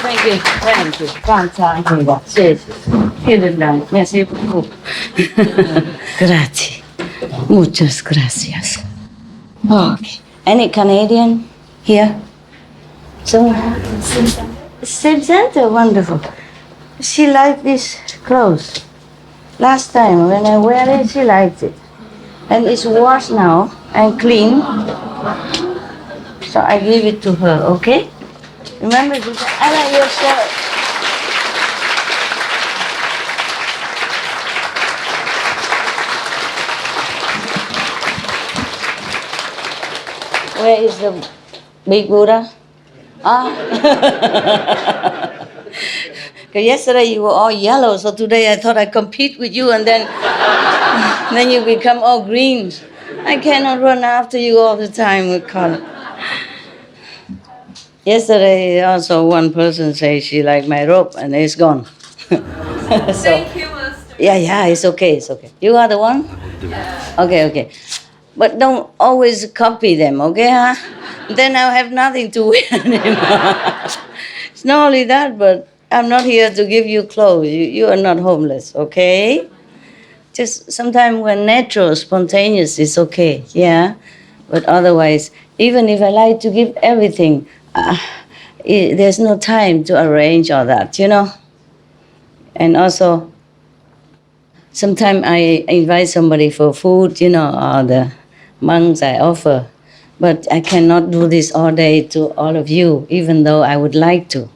Thank you, thank you. 감사합니다. 谢谢. Vielen Dank. Merci beaucoup. Grazie. Muchas gracias. Okay. Any Canadian here? So, Same Center, wonderful. She liked this clothes. Last time when I wear it, she liked it. And it's washed now and clean. So I give it to her, okay? Remember, I like your shirt. Where is the big Buddha? Ah. Yesterday you were all yellow, so today I thought I'd compete with you and then you become all green. I cannot run after you all the time with color. Yesterday also one person said she liked my robe and it's gone. So, Thank you, Master. yeah, it's okay. You are the one? Okay. But don't always copy them, okay, huh? Then I'll have nothing to wear anymore. It's not only that, but I'm not here to give you clothes. You are not homeless, okay? Just sometimes when natural, spontaneous is okay, yeah? But otherwise, even if I like to give everything, there's no time to arrange all that, you know? And also, sometimes I invite somebody for food, you know, or the monks I offer. But I cannot do this all day to all of you, even though I would like to.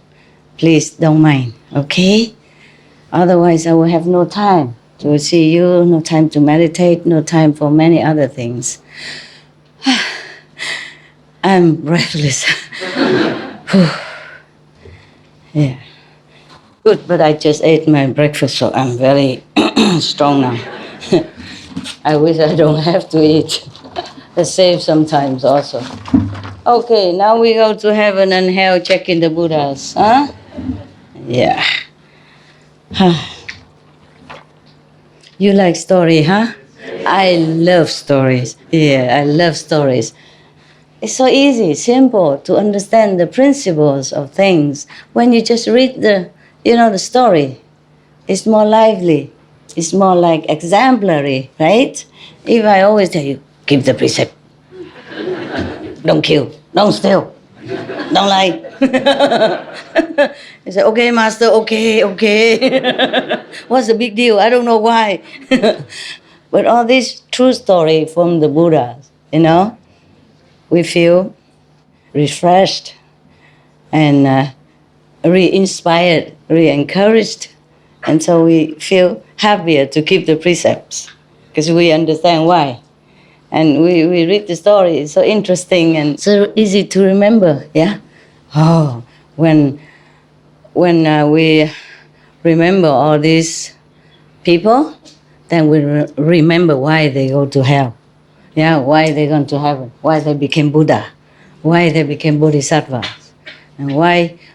Please don't mind, okay? Otherwise, I will have no time to see you, no time to meditate, no time for many other things. I'm breathless. Yeah. Good, but I just ate my breakfast, so I'm very strong now. I wish I don't have to eat. I save sometimes also. Okay, now we go to heaven and hell, checking the Buddhas, huh? Yeah. You like story, huh? I love stories. Yeah, I love stories. It's so easy, simple to understand the principles of things. When you just read the story, it's more lively. It's more like exemplary, right? If I always tell you, keep the precept. Don't kill, don't steal, don't lie. You say, okay, Master, okay. What's the big deal? I don't know why. But all this true story from the Buddhas, we feel refreshed and re-inspired, re-encouraged. And so we feel happier to keep the precepts because we understand why. And we read the story, it's so interesting and so easy to remember, yeah? Oh, when we remember all these people, then we remember why they go to hell. Yeah, why they gone to heaven, why they became Buddha, why they became Bodhisattvas, and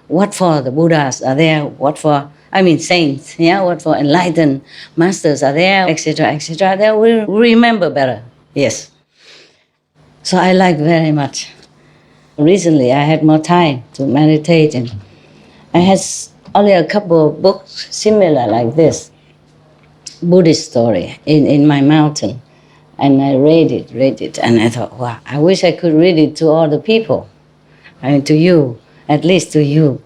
what for the Buddhas are there, saints, yeah, what for enlightened masters are there, etc., etc. They will remember better, yes. So I like very much. Recently I had more time to meditate and I had only a couple of books similar like this, Buddhist story in my mountain. And I read it, and I thought, wow, I wish I could read it to all the people. To you, at least to you.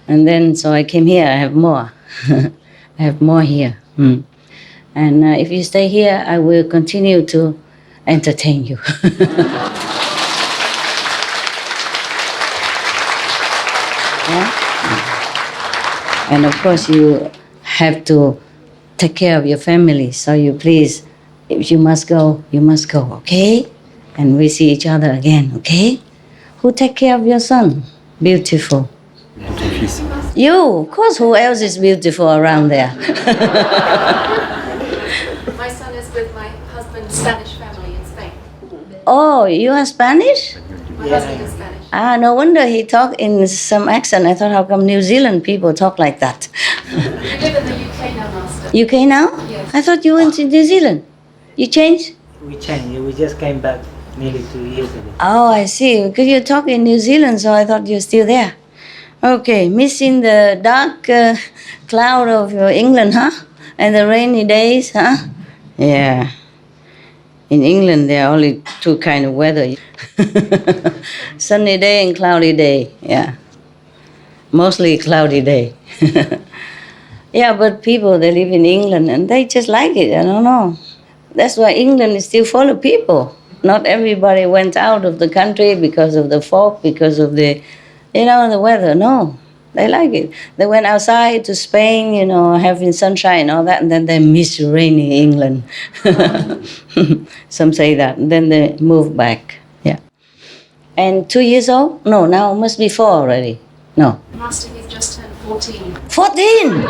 And then, so I came here, I have more. I have more here. And if you stay here, I will continue to entertain you. Yeah? And of course, you have to take care of your family, so you please, if you must go, okay? And we see each other again, okay? Who take care of your son? Beautiful. You, of course, who else is beautiful around there? My son is with my husband's Spanish family in Spain. Oh, you are Spanish? My husband is Spanish. No wonder he talked in some accent. I thought, how come New Zealand people talk like that? We live in the UK now, Master. UK now? Yes. I thought you went to New Zealand. You changed? We changed. We just came back nearly 2 years ago. Oh, I see. Because you talk in New Zealand, so I thought you're still there. Okay, missing the dark cloud of England, huh? And the rainy days, huh? Yeah. In England, there are only two kind of weather. Sunny day and cloudy day, yeah. Mostly cloudy day. Yeah, but people, they live in England and they just like it, I don't know. That's why England is still full of people. Not everybody went out of the country because of the fog, because of the, the weather. No, they like it. They went outside to Spain, having sunshine and all that, and then they miss rainy England. Some say that, and then they move back. Yeah. And 2 years old? No, now must be 4 already. No. Master, he's just turned 14. 14!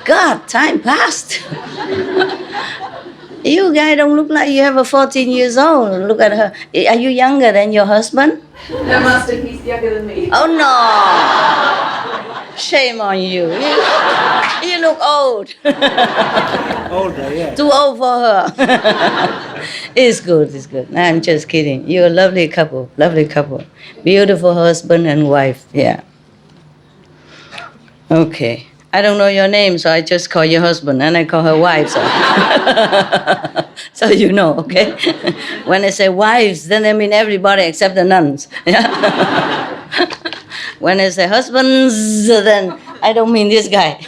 God, time passed. You guys don't look like you have a 14 years old. Look at her. Are you younger than your husband? No, Master, he's younger than me. Oh no! Shame on you. You look old. Older, yeah. Too old for her. It's good, it's good. I'm just kidding. You're a lovely couple, lovely couple. Beautiful husband and wife, yeah. Okay. I don't know your name, so I just call your husband, and I call her wife, so. So you know, okay? When I say wives, then I mean everybody except the nuns. When I say husbands, then I don't mean this guy.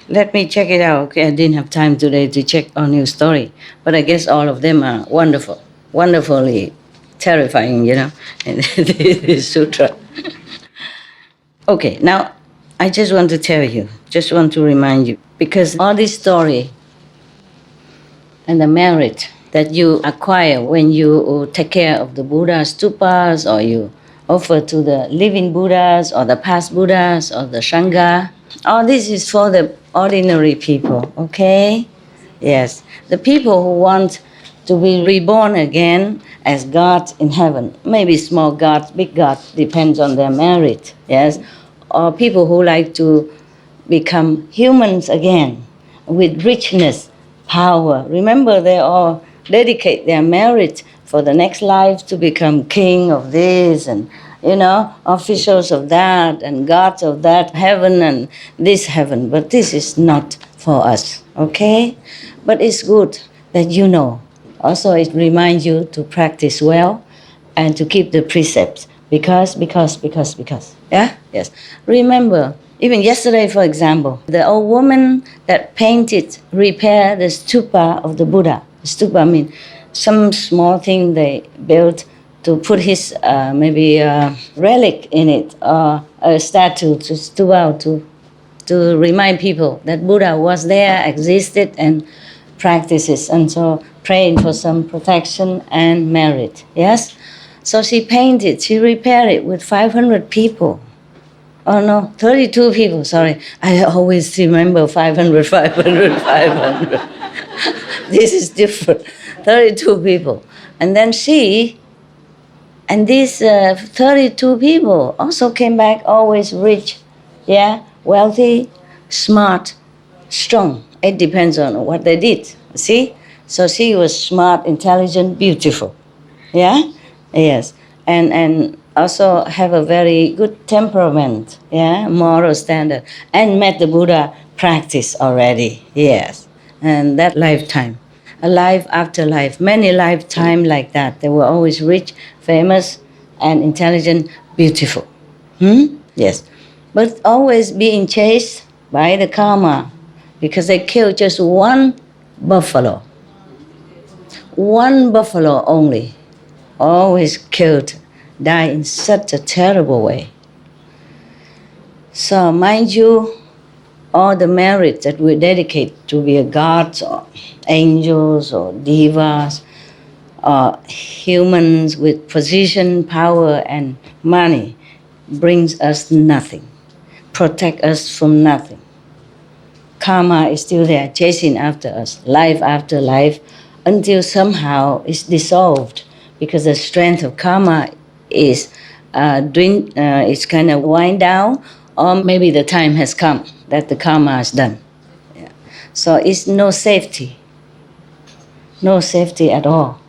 Let me check it out. Okay, I didn't have time today to check on your story, but I guess all of them are wonderful, wonderfully terrifying, in this sutra. Okay, now I just want to tell you, just want to remind you, because all this story and the merit that you acquire when you take care of the Buddha stupas, or you offer to the living Buddhas or the past Buddhas or the Sangha, all this is for the ordinary people, okay? Yes, the people who want to be reborn again as gods in heaven, maybe small gods, big gods, depends on their merit, yes? Or people who like to become humans again with richness, power. Remember, they all dedicate their merit for the next life to become king of this and, officials of that and gods of that heaven and this heaven. But this is not for us, okay? But it's good that you know. Also, it reminds you to practice well and to keep the precepts. Because. Yeah? Yes. Remember, even yesterday, for example, the old woman that repaired the stupa of the Buddha. Stupa means some small thing they built to put his maybe a relic in it, or a statue to remind people that Buddha was there, existed, and practices, and so praying for some protection and merit. Yes? So she painted, she repaired it with 500 people. Oh no, 32 people, sorry. I always remember 500. This is different. 32 people. And then and these 32 people also came back always rich, yeah, wealthy, smart, strong. It depends on what they did, see? So she was smart, intelligent, beautiful, yeah? Yes, and also have a very good temperament, yeah, moral standard, and met the Buddha practice already, yes. And that lifetime, a life after life, many lifetime like that. They were always rich, famous, and intelligent, beautiful. Yes, but always being chased by the karma, because they killed just one buffalo. One buffalo only. Always killed, died in such a terrible way. So mind you, all the merits that we dedicate to be a gods or angels or devas or humans with position, power and money brings us nothing, protect us from nothing. Karma is still there, chasing after us, life after life, until somehow it's dissolved. Because the strength of karma is it's kind of wind down, or maybe the time has come that the karma is done. Yeah. So it's no safety at all.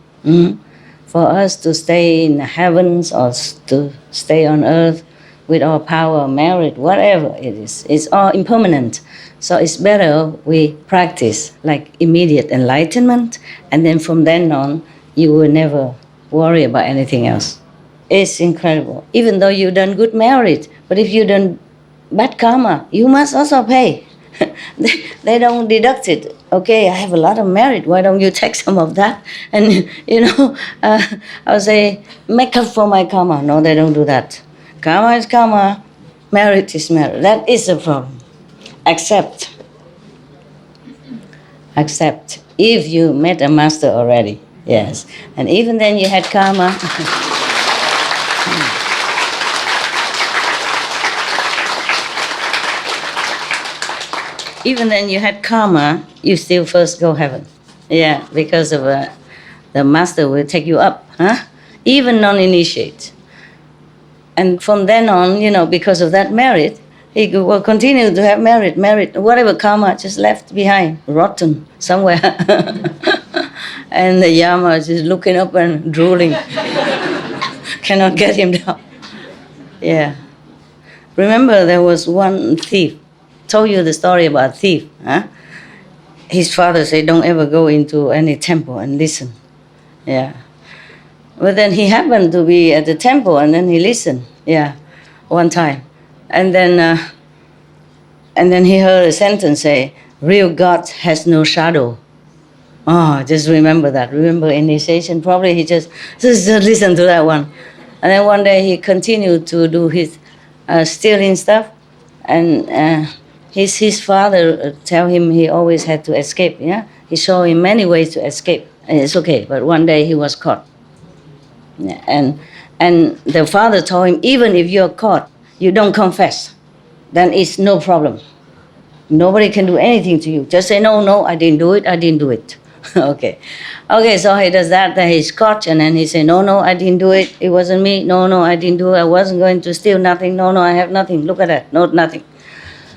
for us to stay in the heavens or to stay on earth with our power, merit, whatever it is. It's all impermanent. So it's better we practice like immediate enlightenment, and then from then on, you will never worry about anything else. It's incredible. Even though you done good merit, but if you done bad karma, you must also pay. they don't deduct it. Okay, I have a lot of merit. Why don't you take some of that? And, I'll say, make up for my karma. No, they don't do that. Karma is karma. Merit is merit. That is the problem. Accept. If you met a master already, yes. And even then you had karma. Even then you had karma, you still first go heaven. Yeah, because of the master will take you up, even non-initiate. And from then on, because of that merit, he will continue to have merit, whatever karma just left behind, rotten somewhere. And the Yama is just looking up and drooling. Cannot get him down. Yeah. Remember there was one thief. Told you the story about thief. His father said, don't ever go into any temple and listen. Yeah. But then he happened to be at the temple and then he listened. Yeah, one time. And then he heard a sentence say, real God has no shadow. Oh, just remember that. Remember initiation. Probably he just listen to that one. And then one day he continued to do his stealing stuff. And his father tell him he always had to escape. Yeah, he showed him many ways to escape. And it's okay, but one day he was caught. Yeah, and the father told him, even if you're caught, you don't confess, then it's no problem. Nobody can do anything to you. Just say, no, I didn't do it. Okay, so he does that, then he's caught, and then he say, no, I didn't do it. It wasn't me. No, I didn't do it. I wasn't going to steal nothing. No, I have nothing. Look at that. No, nothing.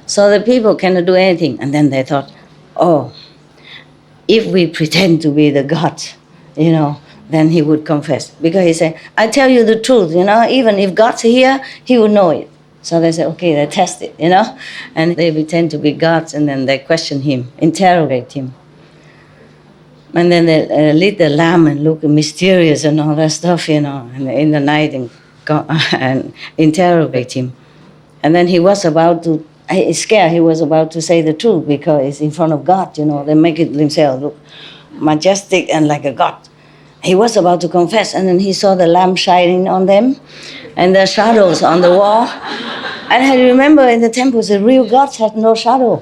So the people cannot do anything. And then they thought, if we pretend to be the God, then he would confess. Because he said, I tell you the truth, even if God's here, he would know it. So they said, okay, they test it, And they pretend to be gods, and then they question him, interrogate him. And then they lit the lamp and look mysterious and all that stuff, and in the night and interrogate him. And then he was about to, he's scared, he was about to say the truth because it's in front of God, They make it themselves look majestic and like a god. He was about to confess, and then he saw the lamp shining on them and the shadows on the wall. And I remember in the temples, the real gods had no shadow.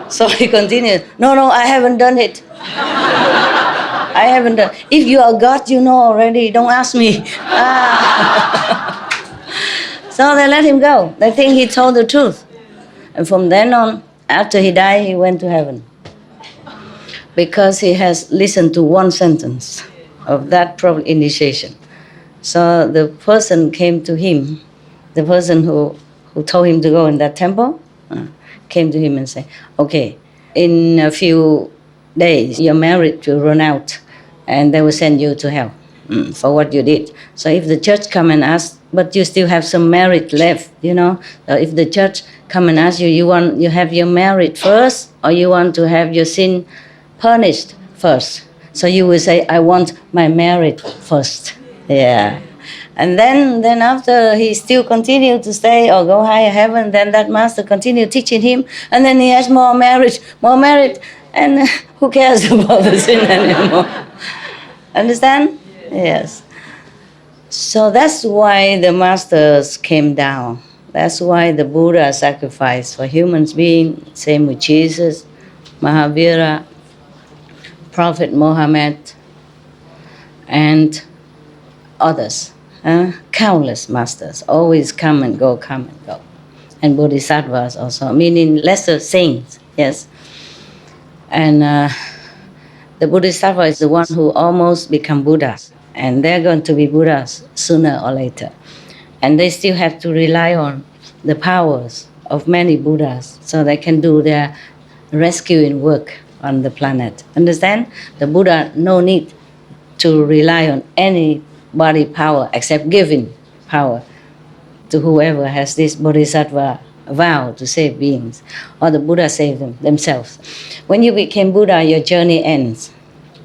So he continued, no, I haven't done it. I haven't done. If you are God, you know already. Don't ask me. So they let him go. They think he told the truth. And from then on, after he died, he went to heaven. Because he has listened to one sentence of that probably initiation. So the person came to him, the person who told him to go in that temple, came to him and said, okay, in a few days, your merit will run out, and they will send you to hell for what you did. So if the church come and ask, but you still have some merit left, So if the church come and ask you, you have your merit first, or you want to have your sin punished first? So you will say, I want my merit first. Yeah. And then after he still continued to stay or go higher heaven, then that master continued teaching him, and then he has more merit, and who cares about the sin anymore? Understand? Yes. So that's why the masters came down. That's why the Buddha sacrificed for humans being, same with Jesus, Mahavira, Prophet Muhammad, and others. Countless masters always come and go. And bodhisattvas also, meaning lesser saints, yes. And the bodhisattva is the one who almost become Buddhas. And they're going to be Buddhas sooner or later. And they still have to rely on the powers of many Buddhas so they can do their rescuing work on the planet. Understand? The Buddha no need to rely on anybody power except giving power to whoever has this bodhisattva vow to save beings, or the Buddha saved themselves. When you became Buddha, your journey ends.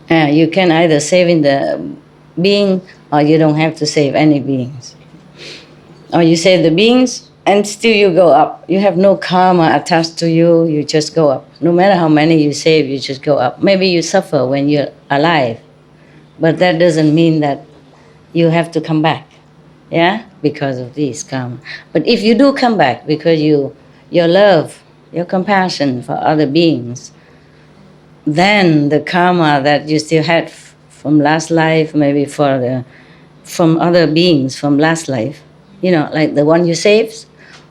You can either save in the being, or you don't have to save any beings. Or you save the beings, and still you go up. You have no karma attached to you, you just go up. No matter how many you save, you just go up. Maybe you suffer when you're alive, but that doesn't mean that you have to come back, yeah, because of this karma. But if you do come back because your love, your compassion for other beings, then the karma that you still had from last life, maybe from other beings from last life, you know, like the one you saved,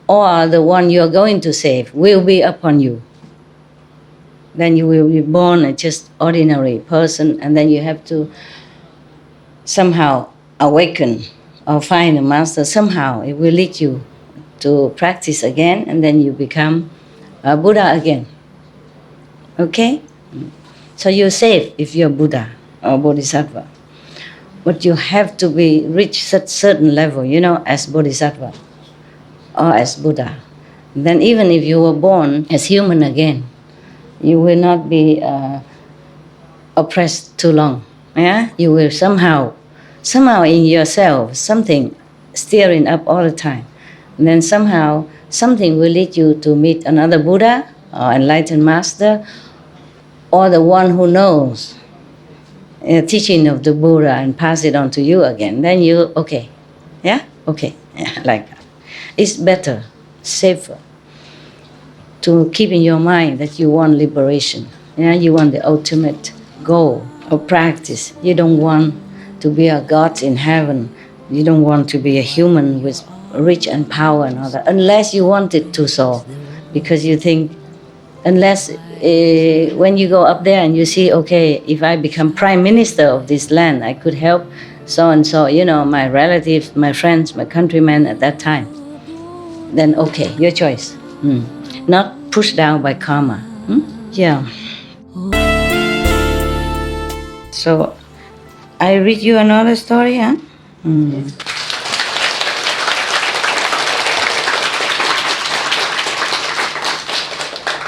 or the one you're going to save, will be upon you. Then you will be born a just ordinary person, and then you have to somehow awaken or find a master. Somehow it will lead you to practice again, and then you become a Buddha again. Okay? So you're safe if you're Buddha or Bodhisattva. But you have to reach such certain level, you know, as Bodhisattva or as Buddha. Then even if you were born as human again, you will not be oppressed too long. Yeah? You will somehow in yourself, something stirring up all the time. And then somehow something will lead you to meet another Buddha or enlightened master, or the one who knows the teaching of the Buddha and pass it on to you again. Then you, okay. Yeah? Okay. Yeah, like that. It's better, safer, to keep in your mind that you want liberation. Yeah? You want the ultimate goal of practice. You don't want to be a god in heaven. You don't want to be a human with rich and power and all that, unless you want it to so. Because you think, unless when you go up there and you see, okay, if I become prime minister of this land, I could help so and so, you know, my relatives, my friends, my countrymen at that time. Then okay, your choice. Not pushed down by karma. Yeah. So, I read you another story, huh?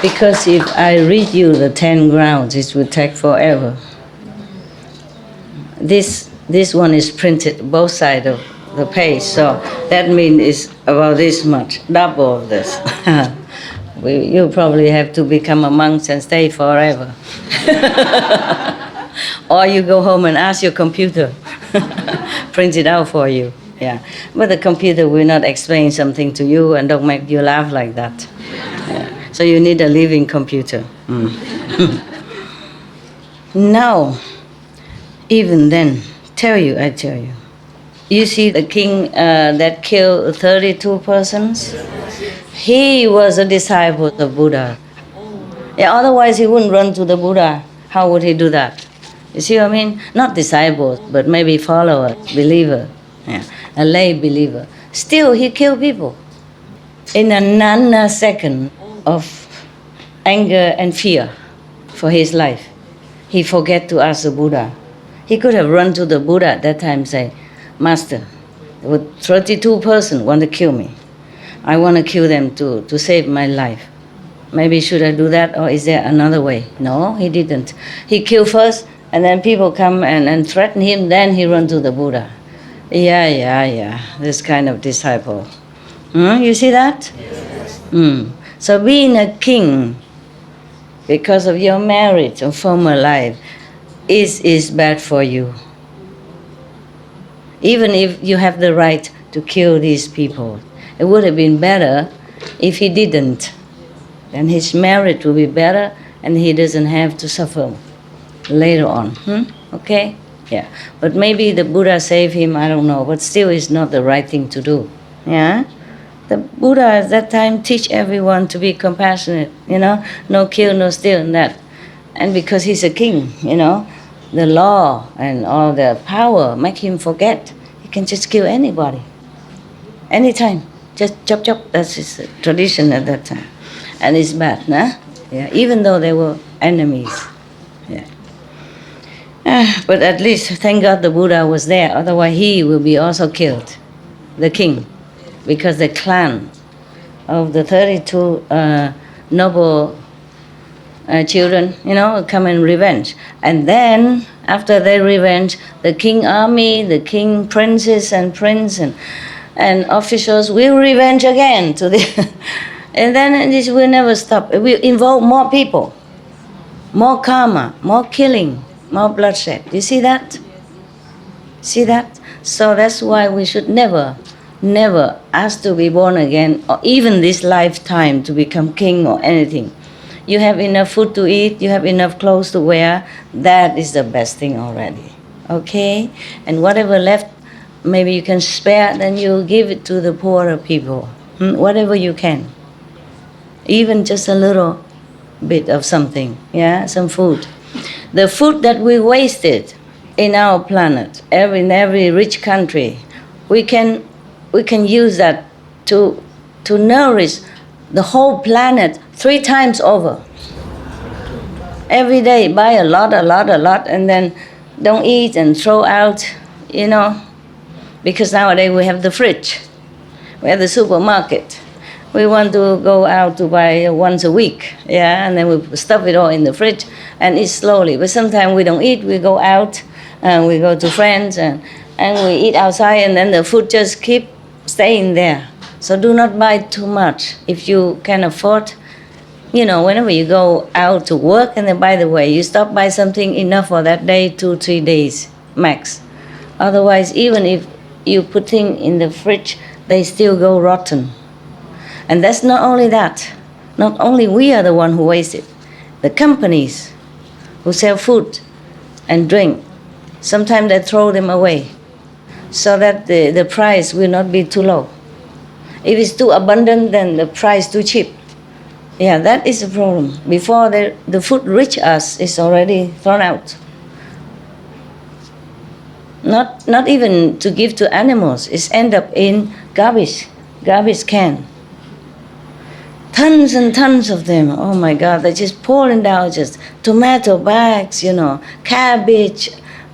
Because if I read you the 10 grounds, it will take forever. This one is printed both sides of the page, so that means it's about this much, double of this. You probably have to become a monk and stay forever. Or you go home and ask your computer, print it out for you. Yeah, but the computer will not explain something to you and don't make you laugh like that. Yeah. So you need a living computer. Now, even then, I tell you, you see the king that killed 32 persons? He was a disciple of Buddha. Yeah, otherwise he wouldn't run to the Buddha. How would he do that? You see what I mean? Not disciple, but maybe follower, believer, yeah, a lay believer. Still, he killed people. In a nanosecond of anger and fear for his life, he forget to ask the Buddha. He could have run to the Buddha at that time and say, Master, there were 32 persons want to kill me. I want to kill them to save my life. Maybe should I do that, or is there another way? No, he didn't. He killed first, and then people come and threaten him, then he run to the Buddha. Yeah, this kind of disciple. You see that? Yes. So being a king, because of your marriage or former life, is bad for you. Even if you have the right to kill these people, it would have been better if he didn't. Then his marriage will be better, and he doesn't have to suffer later on. Okay? Yeah. But maybe the Buddha saved him, I don't know, but still it's not the right thing to do. Yeah? The Buddha at that time teach everyone to be compassionate, you know, no kill, no steal, and that. And because he's a king, you know, the law and all the power make him forget. He can just kill anybody, anytime. Just chop, that's his tradition at that time. And it's bad, nah? Yeah, even though they were enemies. Yeah. But at least, thank God, the Buddha was there. Otherwise, he will be also killed, the king, because the clan of the 32 noble children, come in revenge. And then, after their revenge, the king army, the king princes and prince and officials will revenge again to the and then this will never stop. It will involve more people, more karma, more killing, more bloodshed. You see that? See that? So that's why we should never ask to be born again, or even this lifetime to become king or anything. You have enough food to eat, you have enough clothes to wear, that is the best thing already. Okay? And whatever left, maybe you can spare, then you give it to the poorer people. Whatever you can. Even just a little bit of something, some food. The food that we wasted in our planet, in every rich country, we can use that to nourish the whole planet 3 times over. Every day, buy a lot, and then don't eat and throw out, because nowadays we have the fridge, we have the supermarket. We want to go out to buy once a week, and then we stuff it all in the fridge and eat slowly. But sometimes we don't eat, we go out, and we go to friends, and we eat outside, and then the food just keep staying there. So do not buy too much. If you can afford, whenever you go out to work, and then by the way, you stop by something enough for that day, 2-3 days max. Otherwise, even if you put things in the fridge, they still go rotten. And that's not only that. Not only we are the one who waste it. The companies who sell food and drink, sometimes they throw them away so that the price will not be too low. If it's too abundant, then the price too cheap. That is the problem. Before the food reach us, it's already thrown out. Not even to give to animals. It's end up in garbage can. Tons and tons of them. Oh my God, they're just pouring down, just tomato bags, cabbage,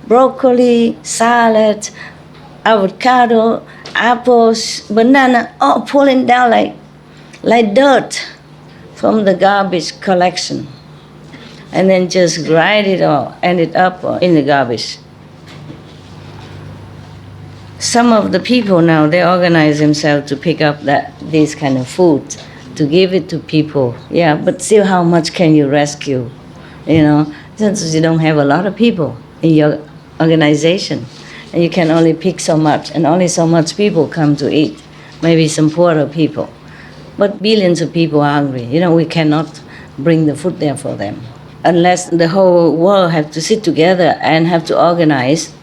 broccoli, salad, avocado, apples, banana, all pouring down like dirt from the garbage collection. And then just grind it all, end it up in the garbage. Some of the people now, they organize themselves to pick up this kind of food, to give it to people. But still, how much can you rescue? Since you don't have a lot of people in your organization, and you can only pick so much, and only so much people come to eat. Maybe some poorer people. But billions of people are hungry. We cannot bring the food there for them. Unless the whole world have to sit together and have to organize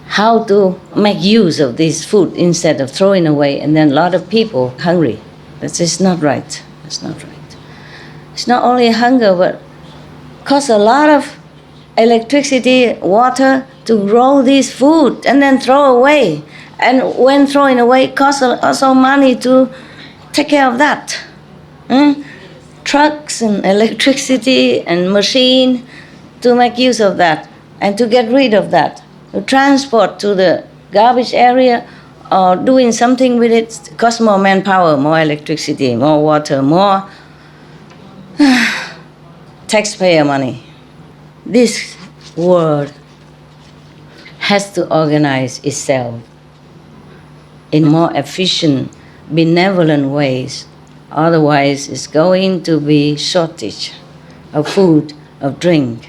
how to make use of this food instead of throwing away, and then a lot of people hungry. That's just not right. That's not right. It's not only hunger, but costs a lot of electricity, water to grow this food and then throw away. And when throwing away, it costs also money to take care of that. Trucks and electricity and machine to make use of that and to get rid of that. To transport to the garbage area or doing something with it costs more manpower, more electricity, more water, more taxpayer money. This world has to organize itself in more efficient, benevolent ways. Otherwise, it's going to be shortage of food, of drink,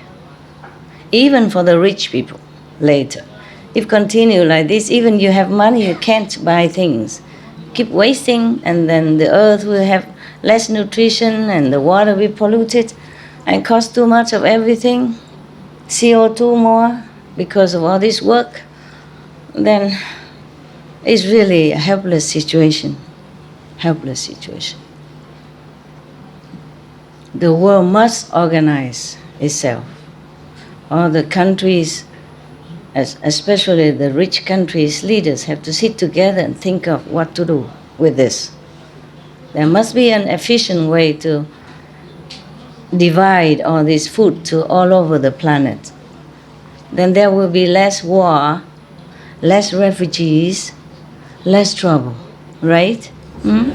even for the rich people later. If continue like this, even you have money, you can't buy things. Keep wasting, and then the earth will have less nutrition, and the water will be polluted, and cost too much of everything. CO2 more because of all this work. Then it's really a helpless situation. Helpless situation. The world must organize itself. All the countries, especially the rich countries' leaders, have to sit together and think of what to do with this. There must be an efficient way to divide all this food to all over the planet. then there will be less war, less refugees, less trouble, right? Hmm?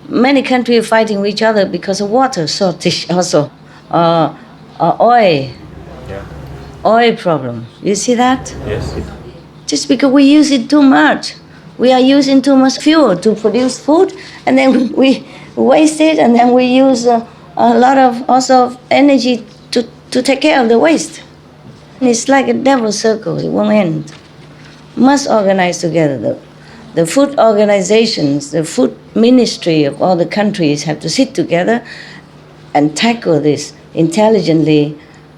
Many countries are fighting with each other because of water shortage also, oil, oil problem. You see that? Yes. Just because we use it too much. We are using too much fuel to produce food, and then we waste it, and then we use a lot of also energy to take care of the waste. It's like a devil circle, it won't end. Must organize together. The food organizations, the food ministry of all the countries have to sit together and tackle this intelligently,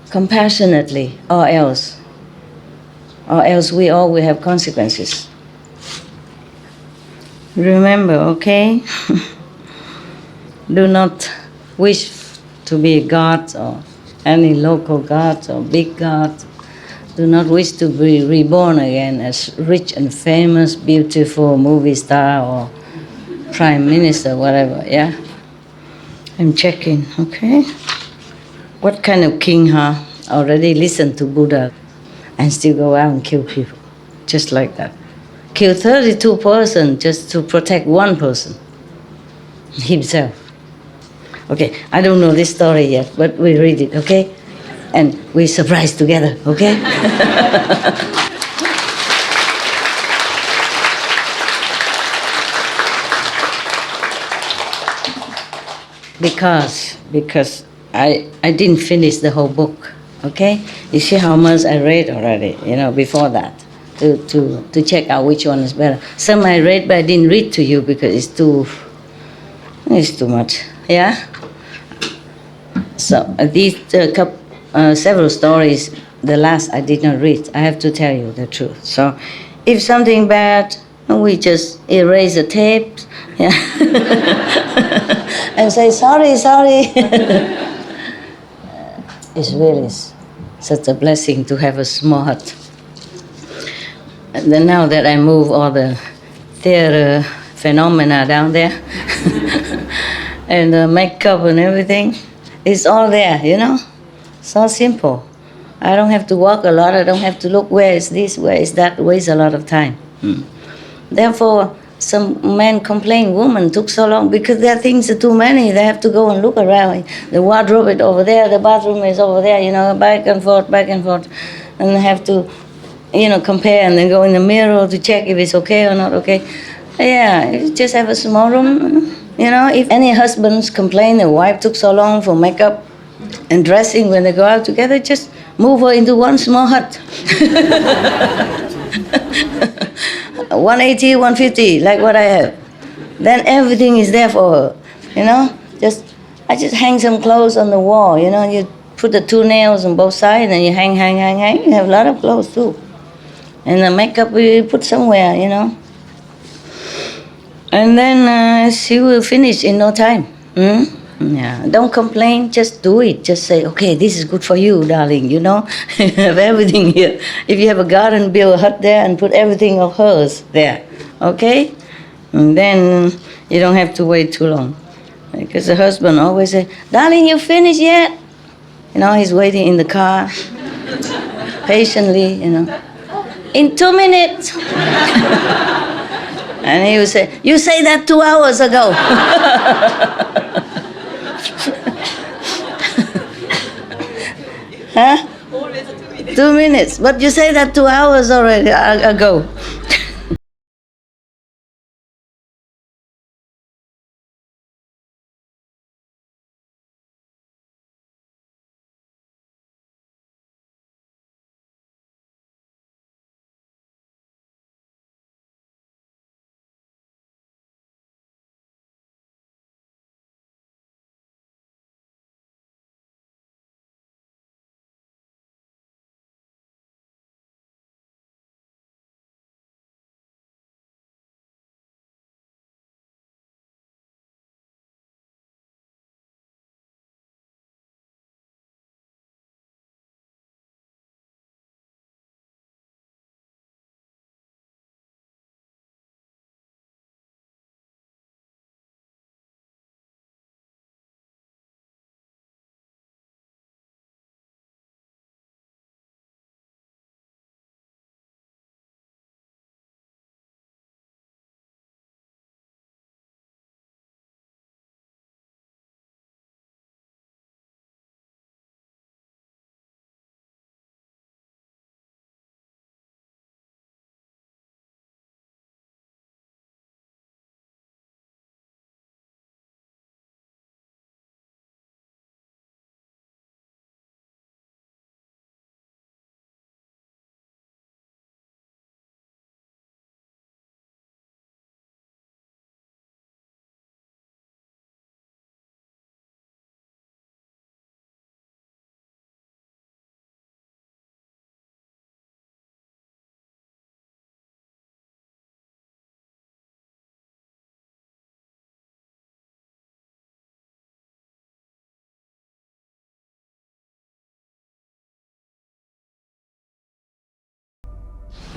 compassionately, or else we all will have consequences. Remember, okay? Do not wish to be gods or any local gods or big gods. Do not wish to be reborn again as rich and famous, beautiful movie star or prime minister, whatever, yeah? I'm checking, okay? What kind of king, huh? Already listened to Buddha and still go out and kill people, just like that. Kill 32 persons just to protect one person, himself. Okay, I don't know this story yet, but we read it, okay? And we surprise together, okay? because I didn't finish the whole book, okay? You see how much I read already, before that, to check out which one is better. Some I read, but I didn't read to you because it's too much, yeah? So these several stories, the last I did not read. I have to tell you the truth. So if something bad, we just erase the tape, yeah. And say, sorry. It's really such a blessing to have a small hut. And then now that I move all the theater phenomena down there, and the makeup and everything, it's all there, So simple. I don't have to walk a lot. I don't have to look where is this, where is that. Waste a lot of time. Therefore, some men complain, women took so long because their things are too many. They have to go and look around. The wardrobe is over there, the bathroom is over there, back and forth. And they have to, compare and then go in the mirror to check if it's okay or not okay. Yeah, you just have a small room. If any husbands complain the wife took so long for makeup and dressing when they go out together, just move her into one small hut. 180, 150, like what I have. Then everything is there for her, I just hang some clothes on the wall, you put the 2 nails on both sides and you hang. You have a lot of clothes too. And the makeup we put somewhere, And then she will finish in no time. Yeah, don't complain, just do it. Just say, okay, this is good for you, darling, You have everything here. If you have a garden, build a hut there and put everything of hers there, okay? And then you don't have to wait too long. Because the husband always say, darling, you finished yet? He's waiting in the car, patiently, In 2 minutes. And he would say, you say that 2 hours ago. Huh? 2 minutes. But you say that 2 hours already ago.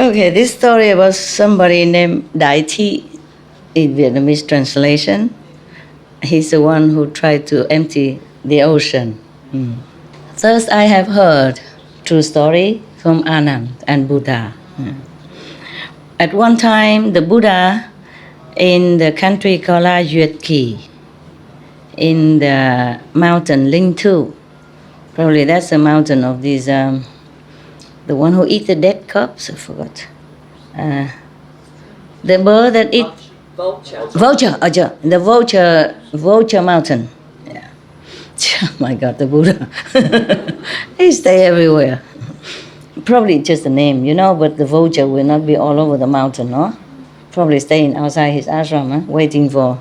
Okay, this story about somebody named Đại Thi in Vietnamese translation. He's the one who tried to empty the ocean. First, I have heard true story from Anand and Buddha. At one time, the Buddha in the country called La Duyệt Kỳ, in the mountain Linh Tu, probably that's the mountain of these, the one who eat the dead corpse, I forgot. The bird that eat... Vulture, the vulture mountain. Yeah. Oh my God, the Buddha. He stay everywhere. Probably just the name, but the vulture will not be all over the mountain, no? Probably staying outside his ashram, waiting for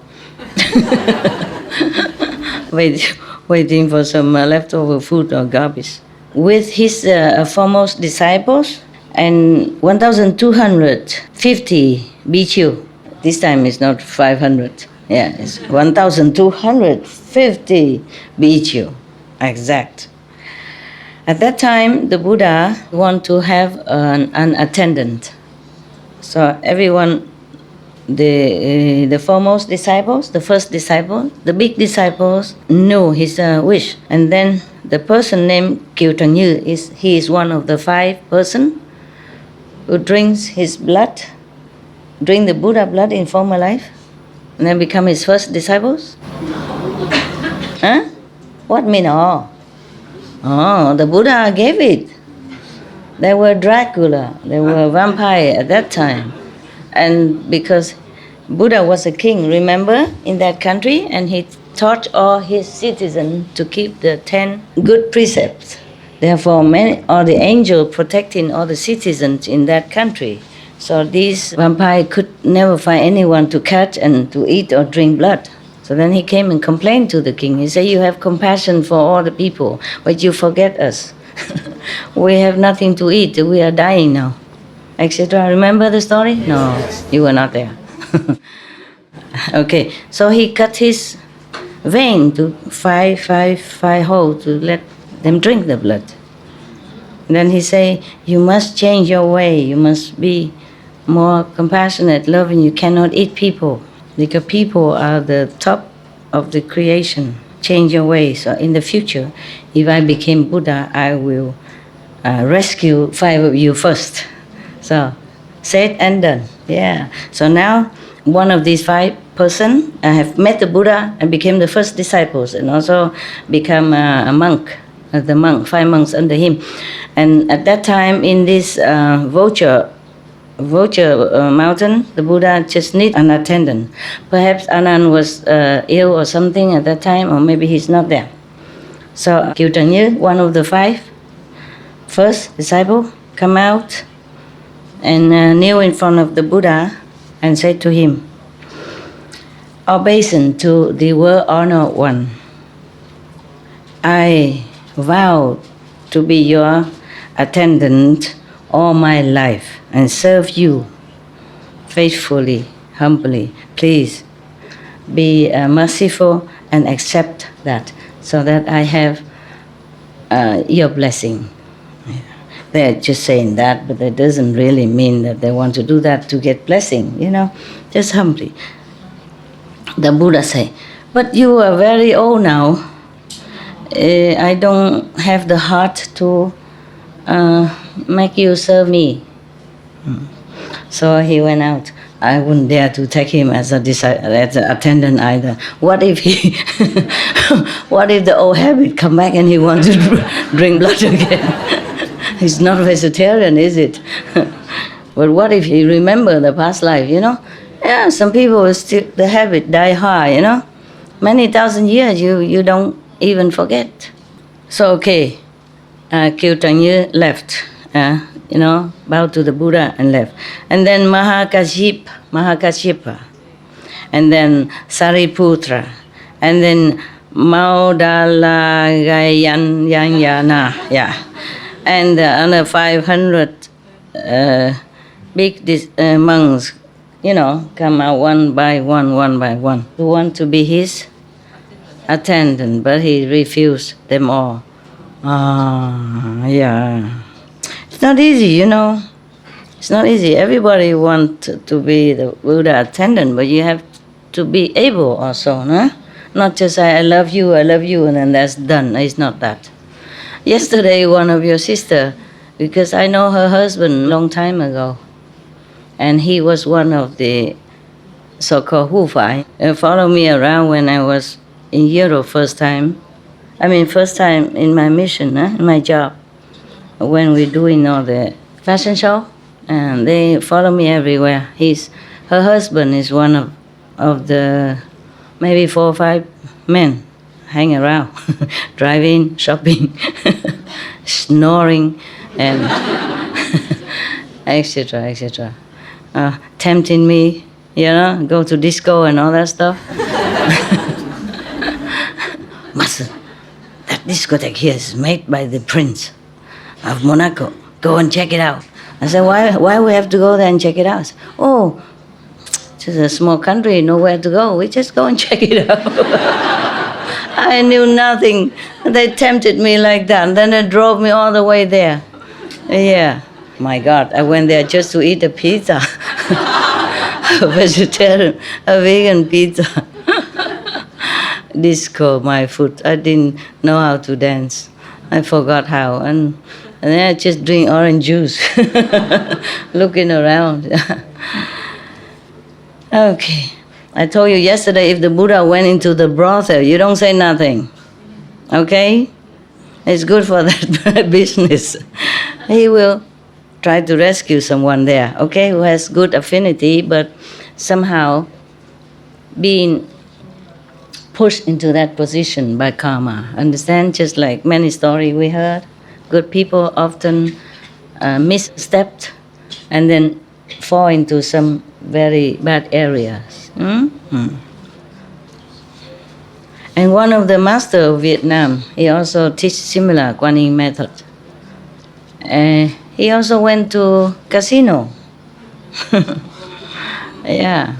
waiting for some leftover food or garbage. With his foremost disciples and 1,250 bhikkhu. This time it's not 500. Yeah, it's 1,250 bhikkhu, exact. At that time, the Buddha wanted to have an attendant. So everyone, the foremost disciples, the first disciple, the big disciples knew his wish. And then the person named Như, he is one of the 5 persons who drinks his blood, drink the Buddha blood in former life, and then become his first disciples? Huh? What mean all? Oh, the Buddha gave it. There were Dracula, there were vampire at that time. And because Buddha was a king, remember, in that country, and he taught all his citizens to keep the 10 good precepts. Therefore, all the angels protecting all the citizens in that country. So these vampires could never find anyone to catch and to eat or drink blood. So then he came and complained to the king. He said, you have compassion for all the people, but you forget us. We have nothing to eat. We are dying now, etc. Remember the story? No, you were not there. Okay, so he cut his vein to five holes to let them drink the blood. And then he say, you must change your way. You must be more compassionate, loving. You cannot eat people, because people are the top of the creation. Change your way. So in the future, if I became Buddha, I will rescue 5 of you first. So said and done. Yeah. So now one of these 5 persons have met the Buddha and became the first disciples, and also become a monk. The monk, 5 monks under him. And at that time, in this vulture mountain, the Buddha just need an attendant. Perhaps Anand was ill or something at that time, or maybe he's not there. So Như, one of the 5 first disciple, come out and kneel in front of the Buddha and say to him, obeisance to the world-honored one. I vow to be your attendant all my life and serve you faithfully, humbly. Please be merciful and accept that, so that I have your blessing. They're just saying that, but that doesn't really mean that they want to do that to get blessing, just humbly. The Buddha say, but you are very old now. I don't have the heart to make you serve me. So he went out. I wouldn't dare to take him as an attendant either. What if what if the old habit come back and he wants to drink blood again? He's not vegetarian, is it? But what if he remember the past life, Yeah, some people still, the habit die hard, Many thousand years you don't even forget. So okay, Như left, bowed to the Buddha and left. And then Mahakashipa, and then Sariputra, and then Maudalagayana, and the other 500 big monks, come out one by one, who want to be his attendant, but he refused them all. It's not easy, It's not easy. Everybody wants to be the Buddha attendant, but you have to be able also, no? Not just say, I love you, and then that's done. It's not that. Yesterday, one of your sister, because I know her husband long time ago, and he was one of the so-called Hu Fai, followed me around when I was in Europe first time in my mission, in my job, when we're doing all the fashion show, and they follow me everywhere. Her husband is one of the maybe 4 or 5 men hang around, driving, shopping, snoring, and etc., etc. Tempting me, go to disco and all that stuff. Master, that discotheque here is made by the Prince of Monaco. Go and check it out. I said, why we have to go there and check it out? Oh, it's a small country, nowhere to go. We just go and check it out. I knew nothing. They tempted me like that. And then they drove me all the way there. Yeah. My God, I went there just to eat a pizza. A vegetarian, a vegan pizza. Disco, my foot. I didn't know how to dance. I forgot how. And then I just drink orange juice, looking around. Okay. I told you yesterday, if the Buddha went into the brothel, you don't say nothing. Okay? It's good for that business. He will try to rescue someone there, okay, who has good affinity, but somehow being pushed into that position by karma. Understand? Just like many stories we heard. Good people often misstepped and then fall into some very bad areas. Mm-hmm. And one of the master of Vietnam, he also teach similar Kuan Yin method. He also went to casino. Yeah.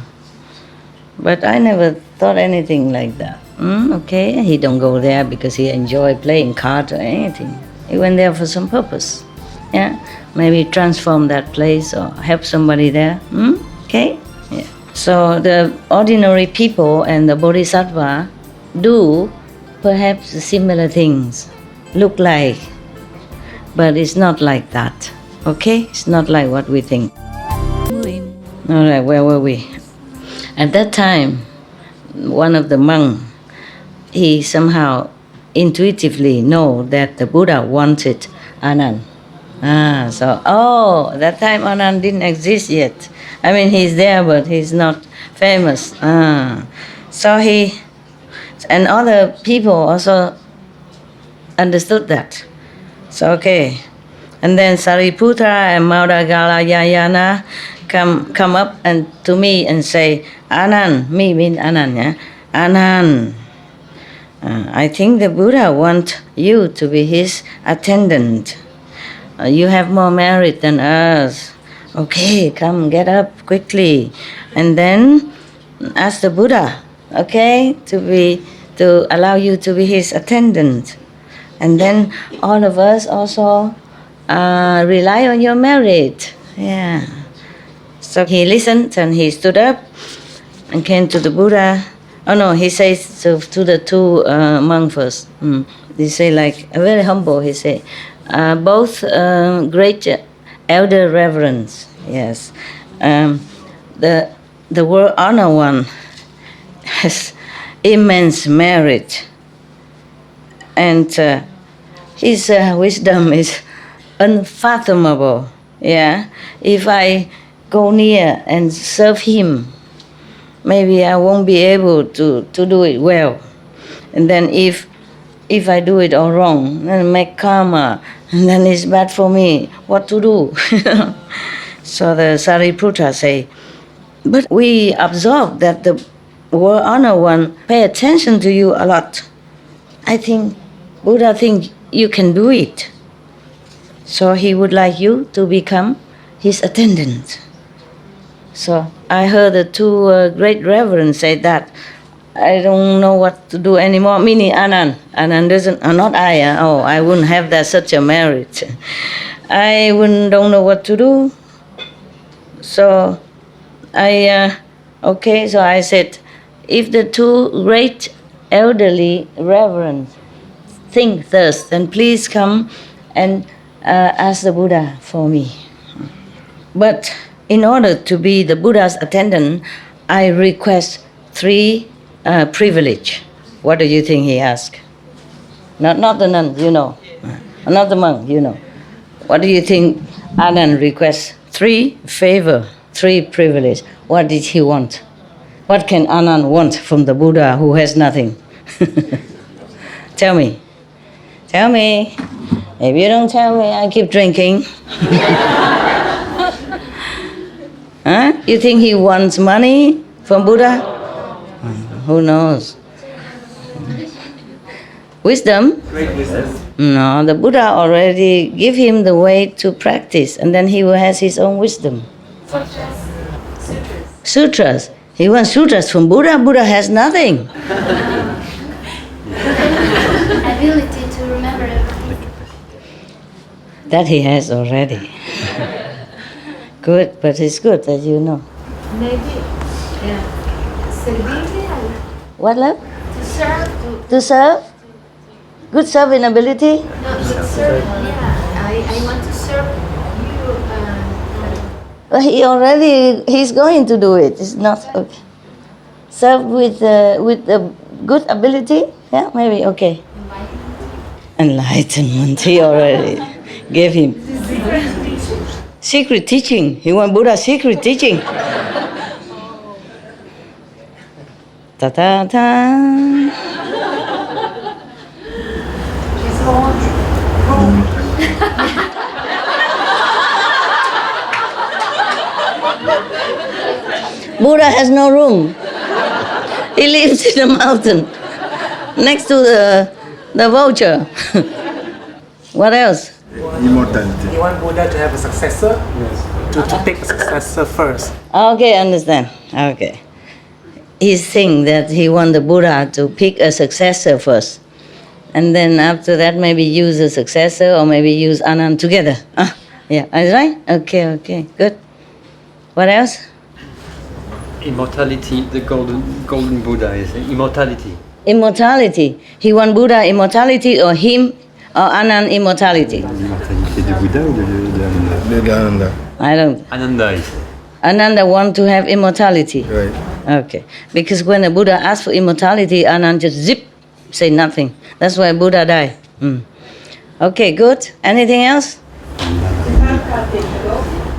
But I never thought anything like that. Okay, he don't go there because he enjoy playing cards or anything. He went there for some purpose. Yeah, maybe transform that place or help somebody there. Okay? Yeah. So the ordinary people and the bodhisattva do perhaps similar things, look like, but it's not like that. Okay? It's not like what we think. All right, where were we? At that time, one of the monks, he somehow intuitively know that the Buddha wanted Anand. That time Anand didn't exist yet. I mean, he's there, but he's not famous. So he, and other people also understood that. So, okay. And then Sariputra and Maudagalayana come up and to me and say, Anand, me mean Anand, yeah? Anand, I think the Buddha wants you to be his attendant. You have more merit than us. Okay, come, get up quickly. And then ask the Buddha, okay, to allow you to be his attendant. And then all of us also rely on your merit. Yeah. So he listened and he stood up and came to the Buddha. Oh no, he says to the two monks first. He say like, very humble, he say, both great elder reverence, yes. The world honor one has immense merit, and his wisdom is unfathomable. Yeah, if I go near and serve him, maybe I won't be able to do it well. And then if I do it all wrong, then make karma, and then it's bad for me. What to do? So the Sariputra say, but we observe that the world honor one pay attention to you a lot. I think Buddha think you can do it. So he would like you to become his attendant. So I heard the two great reverends say that. I don't know what to do anymore. Meaning Anand. Anand doesn't, not I. I wouldn't have that such a merit. I don't know what to do. So so I said, if the two great elderly reverends think thus, then please come and ask the Buddha for me. But in order to be the Buddha's attendant, I request 3 privilege. What do you think he asked? Not the nun, you know. Not the monk, you know. What do you think Anand requests? 3 favor, 3 privilege. What did he want? What can Anand want from the Buddha who has nothing? Tell me. Tell me. If you don't tell me, I keep drinking. Huh? You think he wants money from Buddha? Who knows? Wisdom? Great wisdom. No, the Buddha already give him the way to practice, and then he has his own wisdom. Sutras. He wants sutras from Buddha. Buddha has nothing. Ability to remember everything. That he has already. Good, but it's good that you know. Maybe. Yeah. Stability. What, love? To serve. To serve? Good serving ability? No, to serve. Yeah. I want to serve you. Well, he's going to do it. It's not okay. Serve with the good ability? Yeah, maybe, okay. Enlightenment, he already gave him. Secret teaching. He wants Buddha's secret teaching. Ta-ta-ta. Buddha has no room. He lives in a mountain next to the vulture. What else? Immortality. You want Buddha to have a successor? Yes. To take a successor first. Okay, understand. Okay. He's saying that he wants the Buddha to pick a successor first. And then after that, maybe use a successor or maybe use Anand together. Yeah, is right? Okay, good. What else? Immortality, the golden Buddha is immortality. Immortality. He wants Buddha immortality or him or Anand immortality? L'immortalité du Bouddha ou de l'Ananda? I don't. Ananda is. Ananda want to have immortality. Right. Okay. Because when the Buddha asked for immortality, Anand just zip, say nothing. That's why Buddha died. Okay, good. Anything else?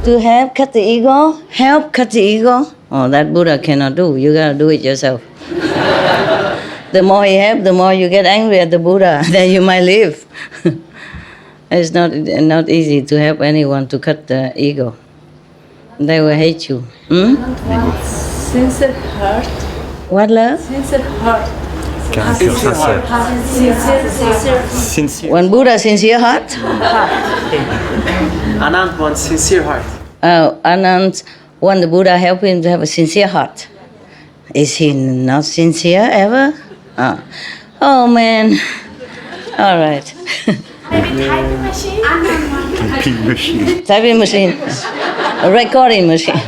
To help cut the ego? Help cut the ego? Oh, that Buddha cannot do. You gotta do it yourself. The more you help, the more you get angry at the Buddha. Then you might live. It's not easy to help anyone to cut the ego. They will hate you. Sincere heart. What, love? Sincere heart. Sincere. When Buddha sincere heart? Anand wants sincere heart. Anand want the Buddha help him to have a sincere heart. Is he not sincere ever? Oh man. All right. Maybe typing machine. Typing machine. Typing machine. A recording machine.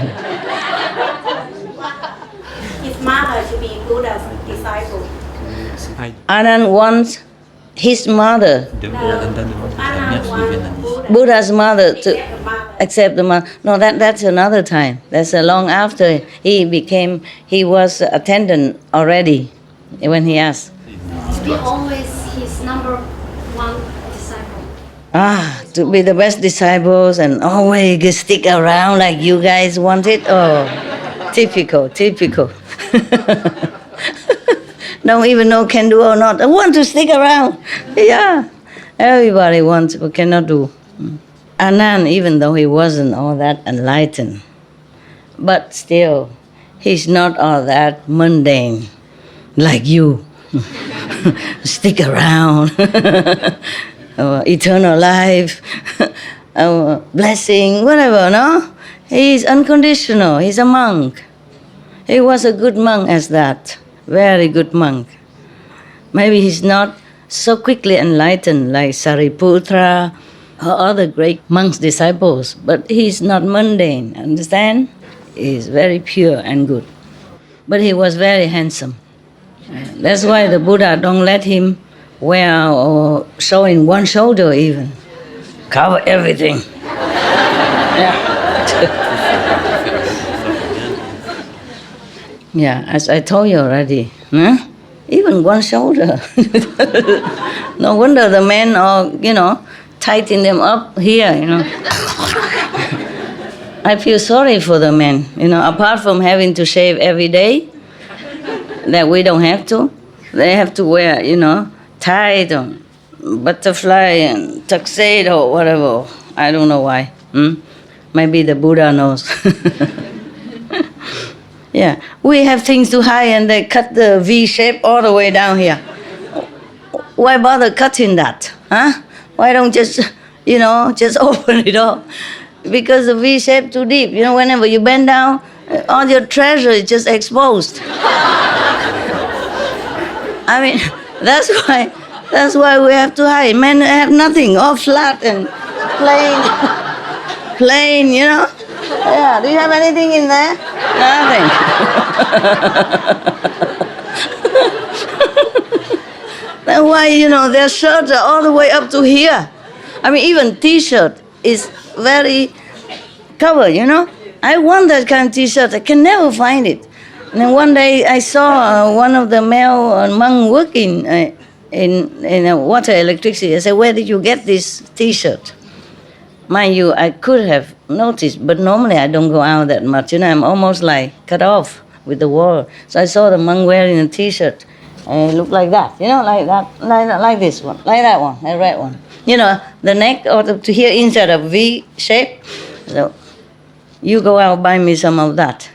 His mother to be Buddha's disciple. Anand wants his mother, Anand wants Buddha's mother, to the mother. accept the mother. No, that's another time. That's long after he was attendant already when he asked. To be always his number 1 disciple. To be the best disciples and always stick around like you guys want it. Oh, typical. Don't even know can do or not. I want to stick around. Yeah, everybody wants but cannot do. Anand, even though he wasn't all that enlightened, but still, he's not all that mundane like you. Stick around. Eternal life, blessing, whatever, no? He's unconditional. He's a monk. He was a good monk as that. Very good monk. Maybe he's not so quickly enlightened like Sariputra or other great monks' disciples, but he's not mundane, understand? He's very pure and good. But he was very handsome. That's why the Buddha don't let him wear or showing one shoulder even. Cover everything. Yeah. Yeah, as I told you already, huh? Even one shoulder. No wonder the men are, tighten them up here, I feel sorry for the men, apart from having to shave every day, that we don't have to. They have to wear, tight or butterfly and tuxedo or whatever. I don't know why. Maybe the Buddha knows. Yeah, we have things to hide and they cut the V shape all the way down here. Why bother cutting that? Huh? Why don't just open it all? Because the V shape too deep. Whenever you bend down, all your treasure is just exposed. I mean, that's why we have to hide. Men have nothing, all flat and plain, Yeah, do you have anything in there? Nothing. That's why, their shirts are all the way up to here. I mean, even T-shirt is very covered, I want that kind of T-shirt. I can never find it. And then one day I saw one of the male monks working in water electricity. I said, where did you get this T-shirt? Mind you, I could have noticed, but normally I don't go out that much. I'm almost like cut off with the wall. So I saw the monk wearing a T-shirt. And it looked like that, like that, like this one, like that one, the red one. The neck or to here inside of V shape. So you go out buy me some of that.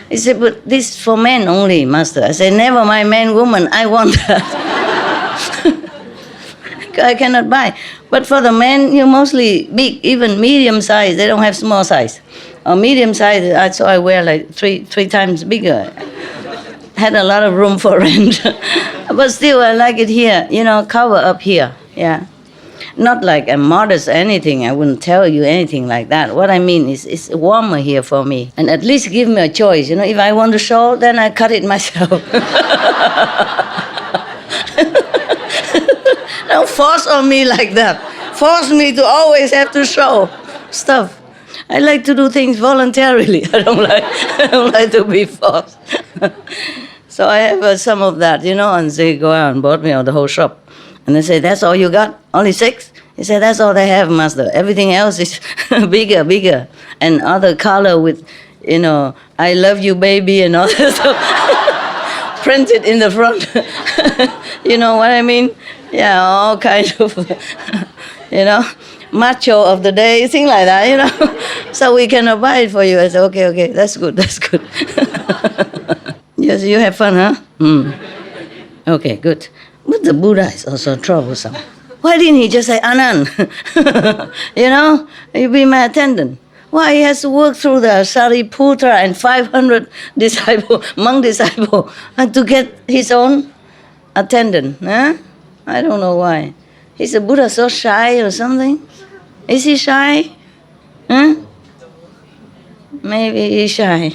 He said, but this is for men only, master. I said, never mind, man, woman, I want that. I cannot buy. But for the men, you're mostly big, even medium size. They don't have small size. Or medium size, so I wear like three times bigger. Had a lot of room for rent. But still, I like it here, cover up here, yeah. Not like I'm modest or anything. I wouldn't tell you anything like that. What I mean is it's warmer here for me. And at least give me a choice. If I want to show, then I cut it myself. Don't force on me like that. Force me to always have to show stuff. I like to do things voluntarily. I don't like to be forced. So I have some of that, and they go out and bought me out the whole shop. And they say, that's all you got? Only 6? He said, that's all they have, master. Everything else is bigger. And other color with, I love you, baby, and all that stuff. Printed in the front. You know what I mean? Yeah, all kinds of, macho of the day, things like that, So we cannot buy it for you. I said, okay, that's good. Yes, you have fun, huh? Okay, good. But the Buddha is also troublesome. Why didn't he just say, Anand, you be my attendant? Why he has to work through the Sariputra and 500 monk disciple, and to get his own attendant, huh? I don't know why. Is the Buddha so shy or something? Is he shy? Huh? Maybe he's shy.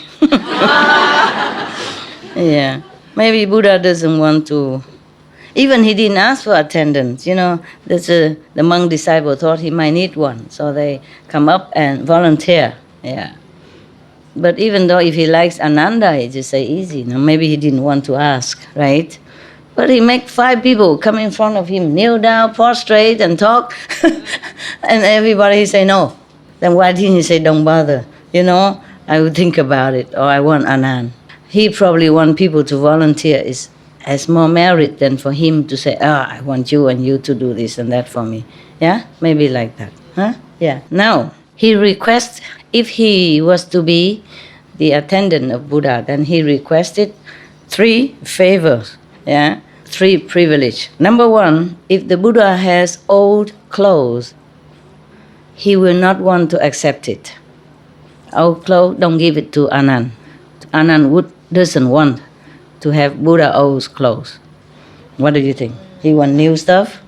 Yeah. Maybe Buddha doesn't want to. Even he didn't ask for attendance. The monk disciple thought he might need one. So they come up and volunteer. Yeah. But even though if he likes Ananda, he just say easy. Maybe he didn't want to ask, right? But he make 5 people come in front of him, kneel down, prostrate, and talk. And everybody say no. Then why didn't he say, don't bother? I would think about it, or I want Anand. He probably want people to volunteer has more merit than for him to say, I want you and you to do this and that for me. Yeah? Maybe like that. Huh? Yeah. Now, he requests, if he was to be the attendant of Buddha, then he requested 3 favors. Yeah? 3 privilege. Number 1, if the Buddha has old clothes, he will not want to accept it. Old clothes, don't give it to Anand. Anand doesn't want to have Buddha old clothes. What do you think? He want new stuff?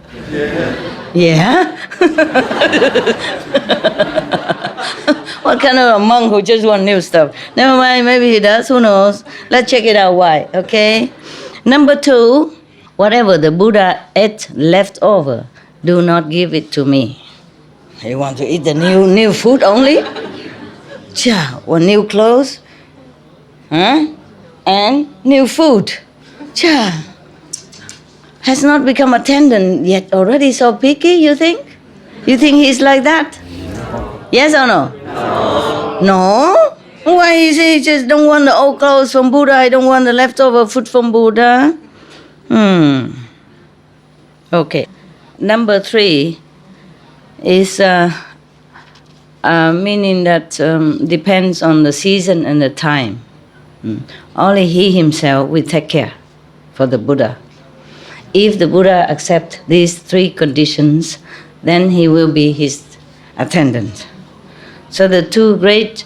Yeah? What kind of a monk who just want new stuff? Never mind, maybe he does, who knows? Let's check it out why, okay? Number 2, whatever the Buddha ate left over, do not give it to me. You want to eat the new food only? Cha, or new clothes? Huh? And new food. Cha. Has not become attendant yet already so picky, you think? You think he's like that? Yes or no? No? Why is he just don't want the old clothes from Buddha? I don't want the leftover food from Buddha? Okay. Number 3 is meaning that depends on the season and the time. Only he himself will take care for the Buddha. If the Buddha accepts these 3 conditions, then he will be his attendant. So the 2 great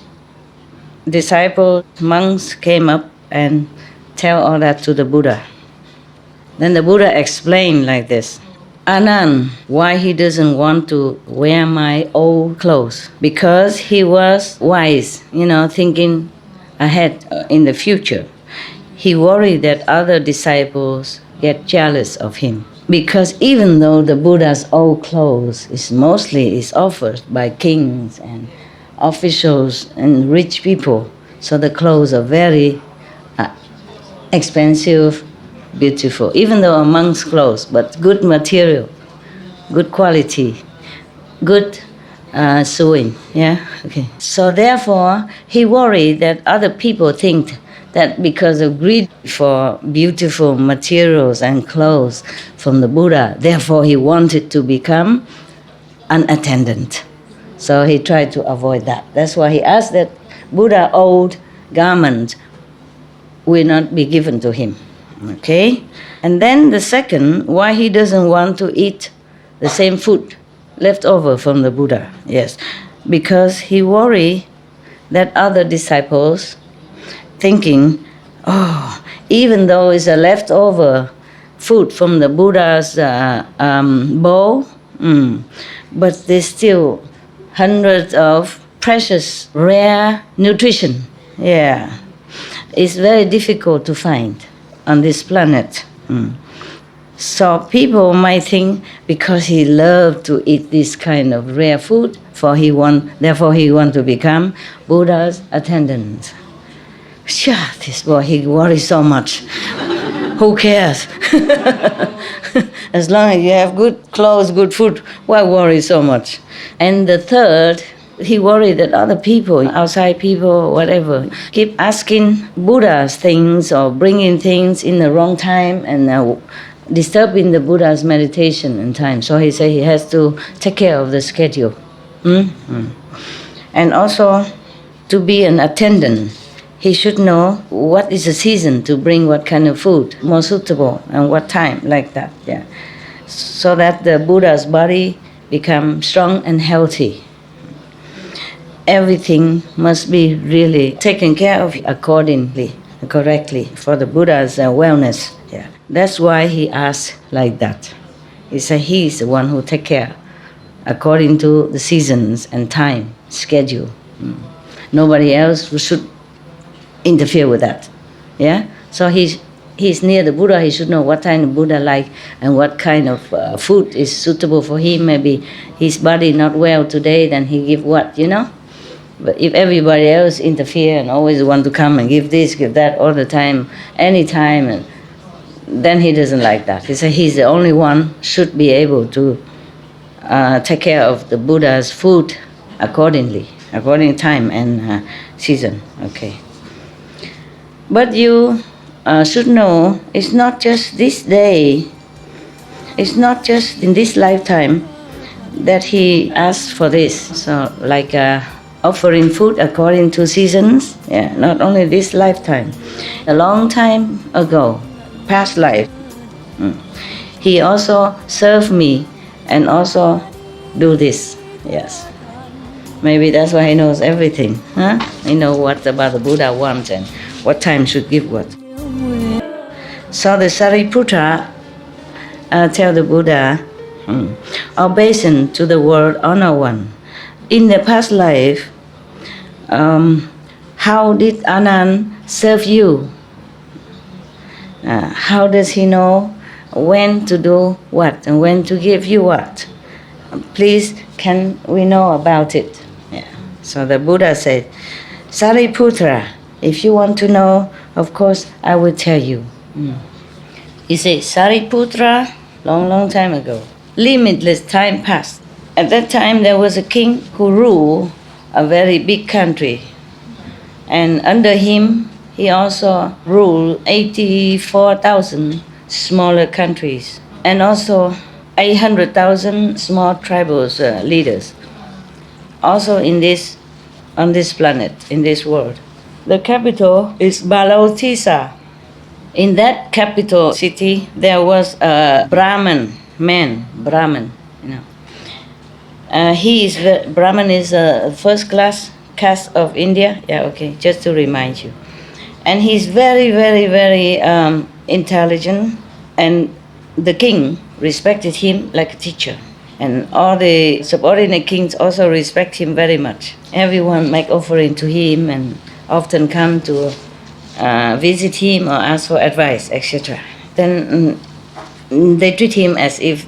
disciples, monks, came up and tell all that to the Buddha. Then the Buddha explained like this. Anand, why he doesn't want to wear my old clothes? Because he was wise, thinking ahead in the future. He worried that other disciples get jealous of him. Because even though the Buddha's old clothes is offered by kings and officials and rich people, so the clothes are very expensive, beautiful. Even though a monk's clothes, but good material, good quality, good sewing. Yeah. Okay. So therefore, he worried that other people think that because of greed for beautiful materials and clothes from the Buddha, therefore he wanted to become an attendant. So he tried to avoid that. That's why he asked that Buddha old garment will not be given to him. Okay? And then the second, why he doesn't want to eat the same food left over from the Buddha. Yes. Because he worried that other disciples thinking, even though it's a leftover food from the Buddha's bowl, but there's still hundreds of precious, rare nutrition. Yeah. It's very difficult to find on this planet. So people might think because he loved to eat this kind of rare food, therefore he want to become Buddha's attendant. This boy, he worries so much. Who cares? As long as you have good clothes, good food, why worry so much? And the third, he worried that other people, outside people, whatever, keep asking Buddha's things or bringing things in the wrong time and disturbing the Buddha's meditation and time. So he said he has to take care of the schedule. And also, to be an attendant, he should know what is the season to bring what kind of food, more suitable, and what time, like that, yeah. So that the Buddha's body becomes strong and healthy. Everything must be really taken care of accordingly, correctly, for the Buddha's wellness, yeah. That's why he asked like that. He said he's the one who take care according to the seasons and time, schedule. Nobody else should interfere with that. Yeah? So he's near the Buddha, he should know what kind of Buddha like and what kind of food is suitable for him. Maybe his body not well today, then he give what, But if everybody else interfere and always want to come and give this, give that all the time, anytime, and then he doesn't like that. He said he's the only one should be able to take care of the Buddha's food accordingly, according to time and season. Okay. But you should know it's not just this day, it's not just in this lifetime that he asked for this. So like offering food according to seasons, yeah, not only this lifetime. A long time ago, past life, he also served me and also do this, yes. Maybe that's why he knows everything, huh? He knows what about the Buddha wants and what time should give what. So the Sariputta tell the Buddha, obeisance to the word honor one. In the past life, how did Anand serve you? How does he know when to do what and when to give you what? Please, can we know about it? Yeah. So the Buddha said, Sariputra, if you want to know, of course, I will tell you. He said, Sariputra, long time ago, limitless time passed. At that time, there was a king who ruled a very big country. And under him, he also ruled 84,000 smaller countries. And also 800,000 small tribal leaders. Also on this planet, in this world. The capital is Balautisa. In that capital city, there was a Brahman man, Brahman, you know. Brahman is a first class caste of India. Yeah, okay, just to remind you. And he's very, very, very intelligent, and the king respected him like a teacher. And all the subordinate kings also respect him very much. Everyone make offering to him and often come to visit him or ask for advice, etc. Then they treat him as if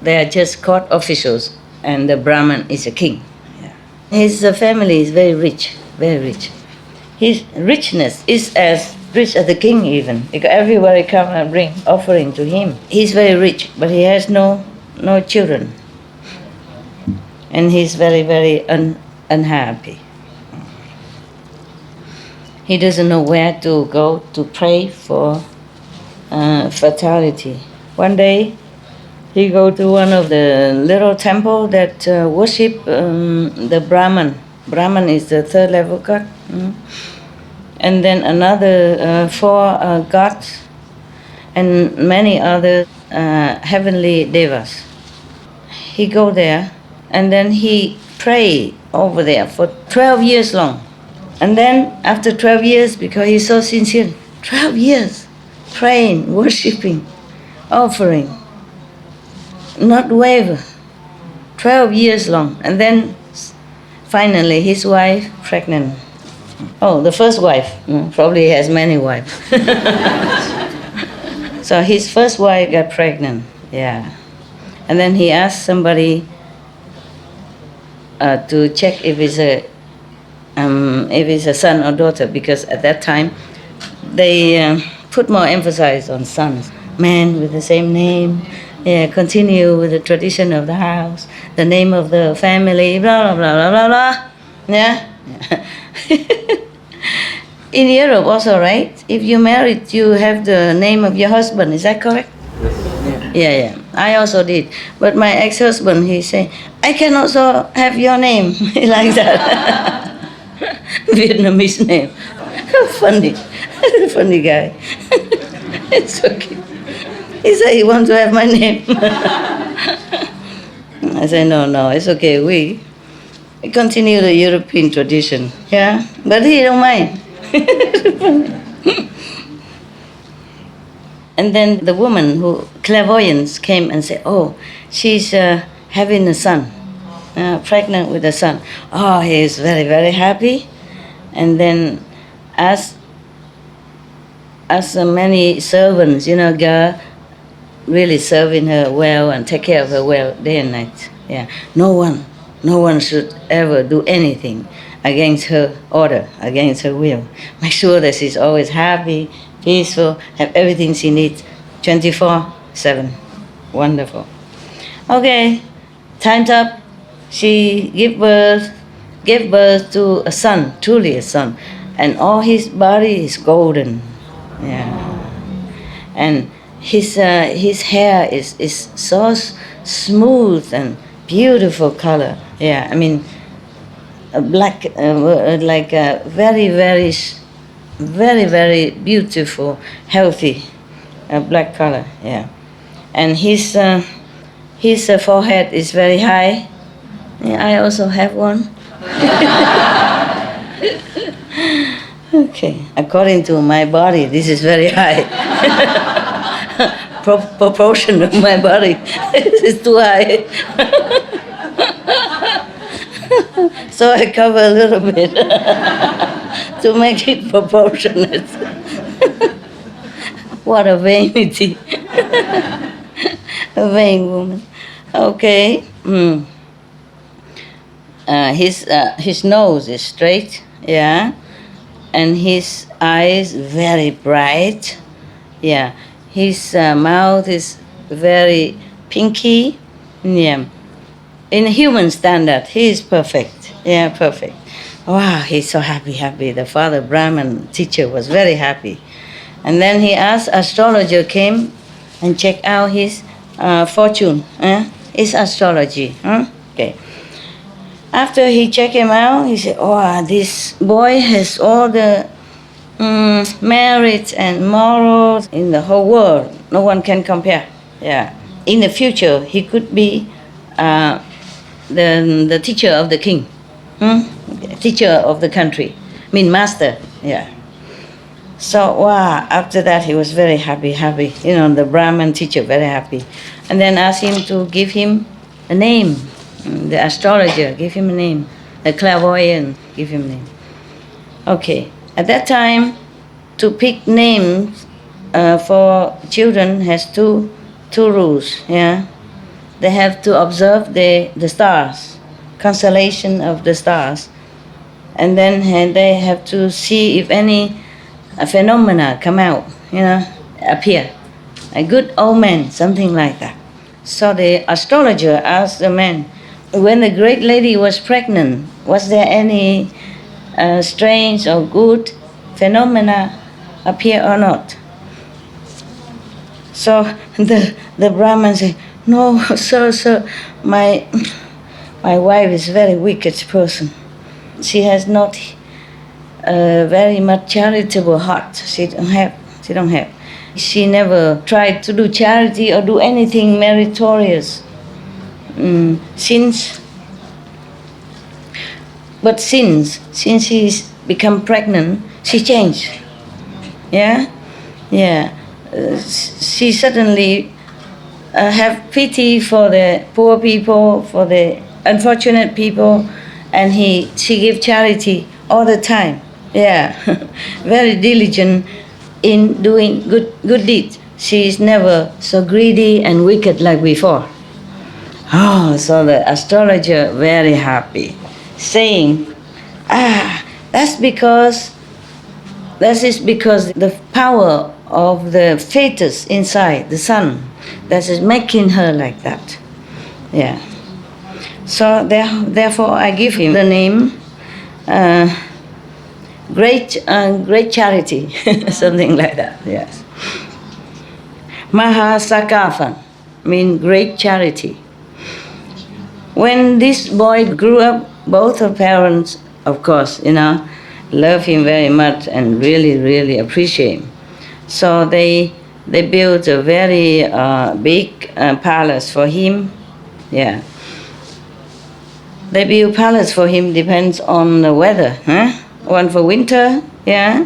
they are just court officials and the Brahman is a king. Yeah. His family is very rich, very rich. His richness is as rich as the king even, because everybody come and bring offering to him. He's very rich, but he has no children. And he's very, very unhappy. He doesn't know where to go to pray for fertility. One day, he go to one of the little temple that worship the Brahman. Brahman is the third level god. And then another 4 gods and many other heavenly devas. He go there and then he pray over there for 12 years long. And then after 12 years, because he's so sincere, 12 years praying, worshipping, offering, not waver, 12 years long. And then finally his wife pregnant. Oh, the first wife, probably he has many wives. So his first wife got pregnant, yeah. And then he asked somebody to check if it's a son or daughter, because at that time they put more emphasis on sons. Man with the same name, yeah, continue with the tradition of the house, the name of the family, blah, blah, blah, blah, blah, yeah. In Europe also, right? If you married, you have the name of your husband, is that correct? Yeah. I also did. But my ex-husband, he say, I can also have your name, like that. Vietnamese name. Funny. Funny guy. It's okay. He said he wants to have my name. I said, no, it's okay. We continue the European tradition. Yeah? But he don't mind. And then the woman who clairvoyance came and said, oh, she's having a son, pregnant with a son. Oh, he is very, very happy. And then as many servants, girl really serving her well and take care of her well day and night. Yeah, no one should ever do anything against her order, against her will. Make sure that she's always happy, peaceful, have everything she needs 24/7. Wonderful. Okay, time's up. She gave birth to a son, truly a son, and all his body is golden. Yeah, and his hair is so smooth and beautiful color. Yeah, I mean, black, like a very, very, very, very beautiful, healthy black color. Yeah, and his forehead is very high. Yeah, I also have one. Okay, according to my body, this is very high. proportion of my body is too high. So I cover a little bit to make it proportionate. What a vanity. A vain woman. Okay. His nose is straight, yeah, and his eyes very bright, yeah. His mouth is very pinky, yeah. In human standard, he is perfect, yeah, perfect. Wow, he's so happy. The father Brahman teacher was very happy. And then he asked astrologer came and check out his fortune, his astrology. Okay. After he checked him out, he said, "Oh, this boy has all the merits and morals in the whole world. No one can compare. Yeah. In the future, he could be the teacher of the king, teacher of the country. I mean, master. Yeah." So, wow, after that he was very happy. You know, the Brahman teacher, very happy. And then asked him to give him a name. The astrologer, give him a name. The clairvoyant, give him a name. Okay, at that time, to pick names for children has two rules, yeah. They have to observe the stars, constellation of the stars. And then they have to see if any phenomena come out, you know, appear. A good omen, something like that. So the astrologer asked the man, when the great lady was pregnant, was there any strange or good phenomena appear or not? So the Brahman said, "No, sir, my wife is a very wicked person. She has not very much charitable heart. She don't have. She never tried to do charity or do anything meritorious. Since she's become pregnant, she changed. Yeah. She suddenly have pity for the poor people, for the unfortunate people, and she give charity all the time. Yeah, very diligent in doing good deeds. She is never so greedy and wicked like before." Oh, so the astrologer very happy, saying, that is because the power of the fetus inside the sun, that is making her like that. Yeah. So therefore I give him the name great charity, something like that. Yes. Mahasakapha means great charity. When this boy grew up, both her parents, of course, love him very much and really, really appreciate him. So they built a very big palace for him. Yeah. They build palace for him depends on the weather. One for winter, yeah.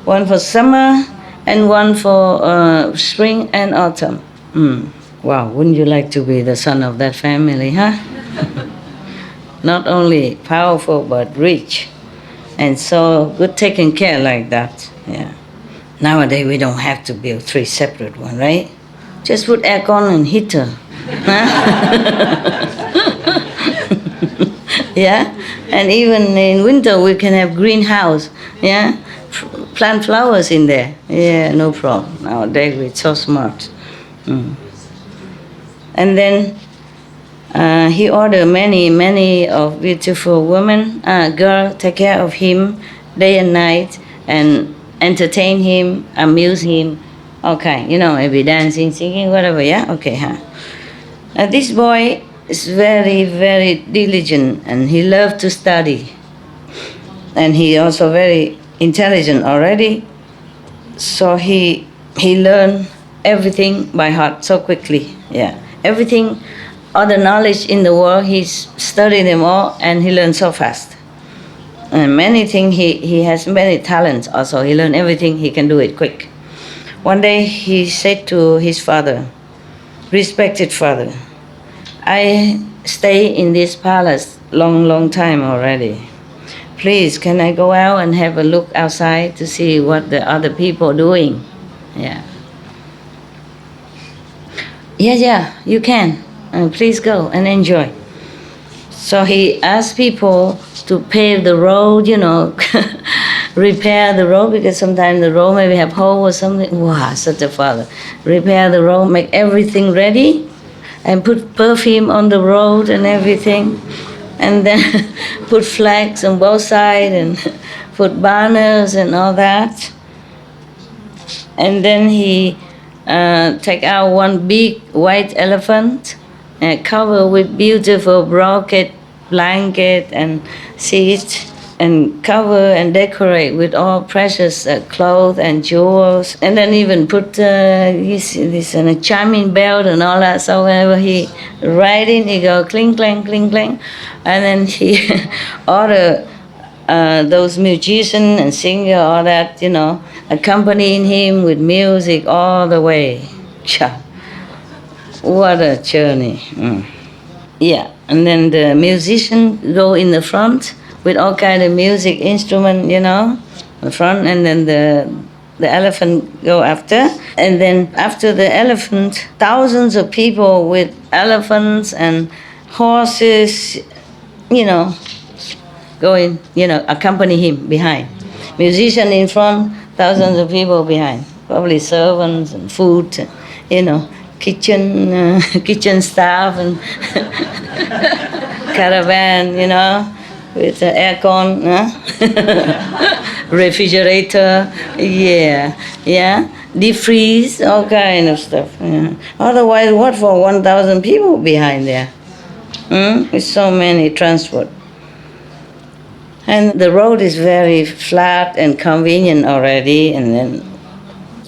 One for summer, and one for spring and autumn. Wow, wouldn't you like to be the son of that family, huh? Not only powerful but rich, and so good taken care like that. Yeah. Nowadays we don't have to build 3 separate ones, right? Just put aircon and heater. Yeah, and even in winter we can have greenhouse. Yeah, plant flowers in there. Yeah, no problem. Nowadays we're so smart. And then he ordered many of beautiful women, girl, take care of him day and night and entertain him, amuse him. Okay, maybe dancing, singing, whatever. Yeah, okay, huh? This boy is very, very diligent, and he loved to study. And he also very intelligent already. So he learned everything by heart so quickly. Yeah, everything, all the knowledge in the world, he studied them all, and he learned so fast. And many things, he has many talents also. He learned everything, he can do it quick. One day he said to his father, respected father, I stay in this palace long time already. Please, can I go out and have a look outside to see what the other people are doing? Yeah. Yeah, you can. Please go and enjoy. So he asked people to pave the road, repair the road, because sometimes the road maybe have hole or something. Wow, such a father. Repair the road, make everything ready, and put perfume on the road and everything. And then put flags on both sides and put banners and all that. And then he take out one big white elephant and cover with beautiful brocade blanket and seats, and cover and decorate with all precious clothes and jewels, and then even put this chiming bell and all that. So whenever he riding, he go cling clang, cling clang, and then he order those musicians and singer, all that, accompanying him with music all the way. What a journey. Yeah, and then the musician go in the front with all kind of music instrument, the front, and then the elephant go after. And then after the elephant, thousands of people with elephants and horses, going, accompany him behind. Musician in front, thousands of people behind, probably servants and food, kitchen staff and caravan, with aircon, refrigerator, deep freeze, all kind of stuff. Yeah. Otherwise, what for 1,000 people behind there? With so many transport. And the road is very flat and convenient already, and then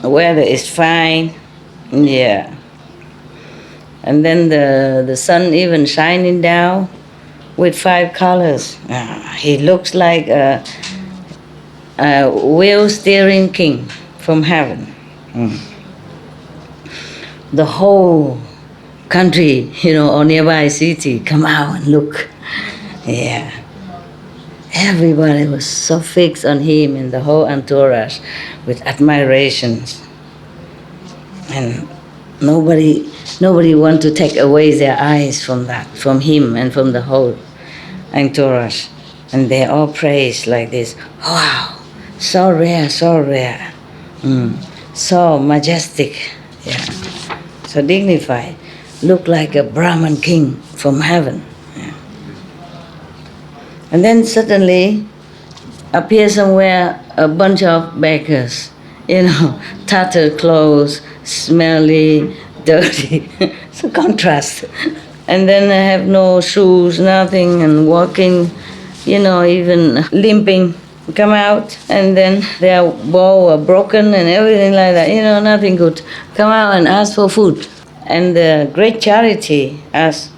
weather is fine. Yeah. And then the sun even shining down with 5 colors. He looks like a wheel steering king from heaven. The whole country, or nearby city, come out and look. Yeah. Everybody was so fixed on him and the whole entourage with admirations. And nobody want to take away their eyes from that, from him and from the whole entourage. And they all praise like this. Wow, so rare, so rare. So majestic, so dignified. Look like a Brahman king from heaven. And then suddenly appear somewhere a bunch of beggars, tattered clothes, smelly, dirty. It's a contrast. And then they have no shoes, nothing, and walking, even limping, come out, and then their bow are broken and everything like that, nothing good. Come out and ask for food. And the great charity asks,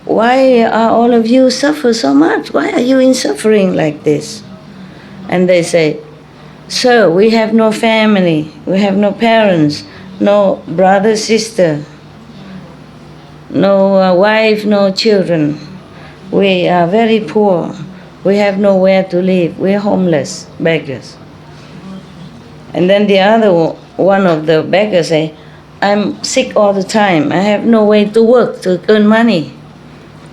why are all of you suffer so much? Why are you in suffering like this? And they say, sir, we have no family, we have no parents, no brother, sister, no wife, no children. We are very poor. We have nowhere to live. We're homeless, beggars. And then the other one of the beggars say, I'm sick all the time. I have no way to work, to earn money.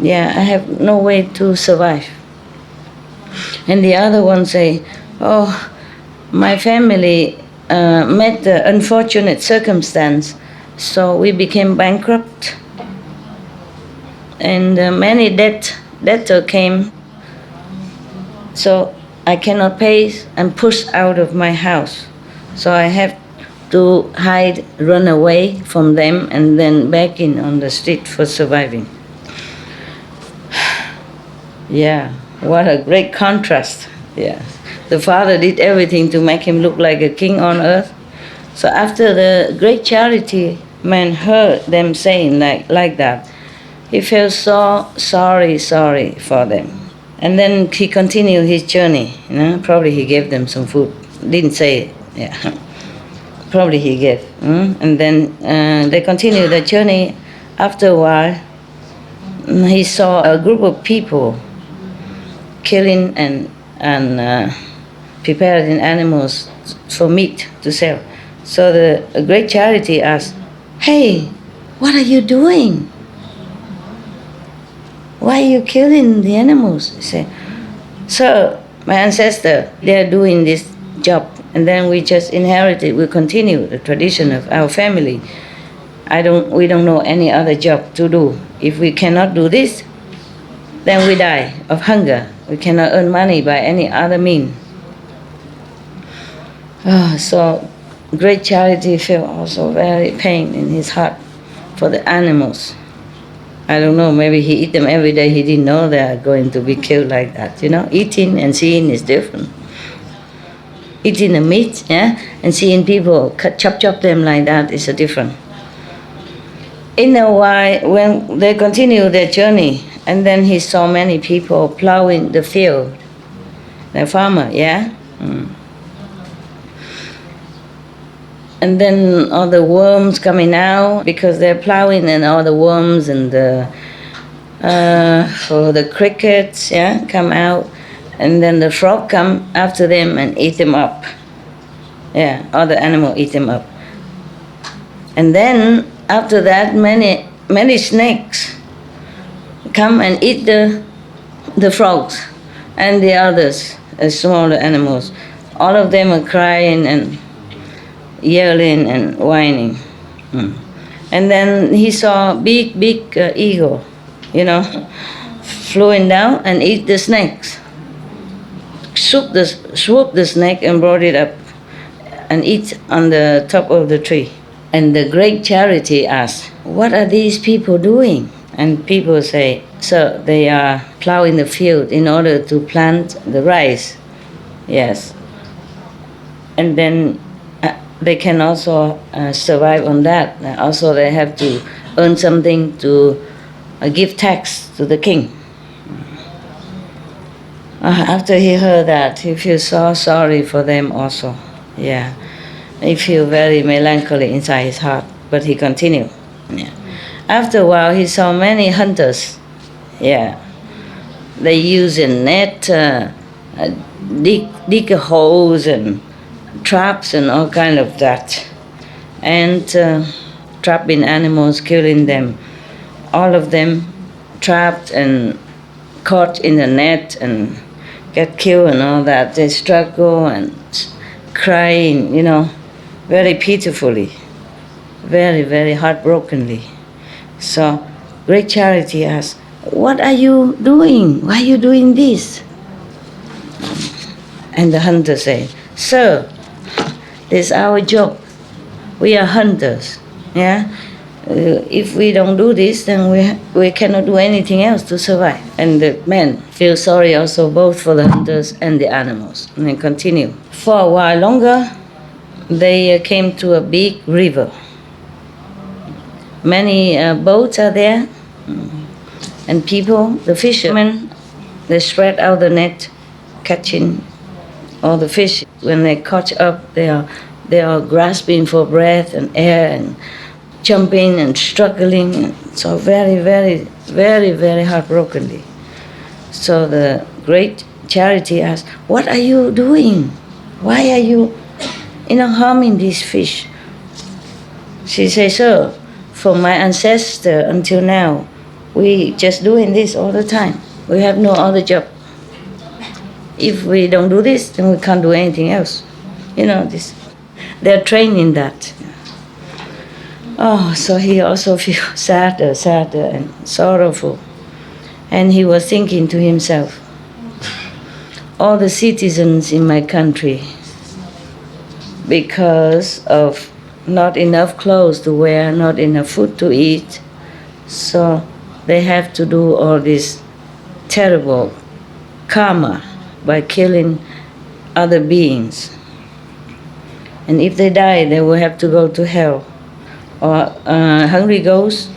I have no way to survive. And the other one say, oh, my family met the unfortunate circumstance, so we became bankrupt. And many debtor came, so I cannot pay and pushed out of my house. So I have to hide, run away from them, and then begging on the street for surviving. Yeah, what a great contrast. Yeah, the father did everything to make him look like a king on earth. So after the great charity man heard them saying like that, he felt so sorry for them. And then he continued his journey. Probably he gave them some food. Didn't say it. Yeah. Probably he gave. And then they continued the journey. After a while, he saw a group of people killing and preparing animals for meat to sell. So the great charity asked, "Hey, what are you doing? Why are you killing the animals?" He said, "Sir, my ancestors, they are doing this job, and then we just inherited, we continue the tradition of our family. We don't know any other job to do. If we cannot do this, then we die of hunger. We cannot earn money by any other means." So great charity felt also very pain in his heart for the animals. I don't know, maybe he eat them every day. He didn't know they are going to be killed like that. Eating and seeing is different. Eating the meat, and seeing people chop them like that is a different. In a while, when they continue their journey, and then he saw many people plowing the field, the farmer, And then all the worms coming out because they're plowing, and all the worms and the crickets, come out, and then the frog come after them and eat them up. All the animals eat them up. And then after that, many snakes come and eat the frogs and the others, smaller animals. All of them are crying and yelling and whining. And then he saw big eagle, flying down and eat the snakes. Swoop the snake and brought it up and eat on the top of the tree. And the great charity asked, "What are these people doing?" And people say, "Sir, they are plowing the field in order to plant the rice." Yes. And then they can also survive on that. Also, they have to earn something to give tax to the king. After he heard that, he feels so sorry for them also. He feels very melancholy inside his heart, but he continued. After a while, he saw many hunters. They use a net, dig holes and traps and all kind of that, and trapping animals, killing them. All of them trapped and caught in the net and get killed and all that. They struggle and crying, very pitifully, very, very heartbrokenly. So great charity asked, "What are you doing? Why are you doing this?" And the hunter said, "Sir, this is our job. We are hunters. If we don't do this, then we cannot do anything else to survive." And the men feel sorry also both for the hunters and the animals. And they continue. For a while longer, they came to a big river. Many boats are there, and people, the fishermen, they spread out the net, catching all the fish. When they catch up, they are grasping for breath and air and jumping and struggling. So very, very, very, very heartbrokenly. So the great charity asked, "What are you doing? Why are you, harming these fish?" She says, "Sir, from my ancestor until now, we just doing this all the time. We have no other job. If we don't do this, then we can't do anything else. They're trained in that." So he also feels sadder and sorrowful. And he was thinking to himself, all the citizens in my country, because of not enough clothes to wear, not enough food to eat, so they have to do all this terrible karma by killing other beings. And if they die, they will have to go to hell, or hungry ghosts,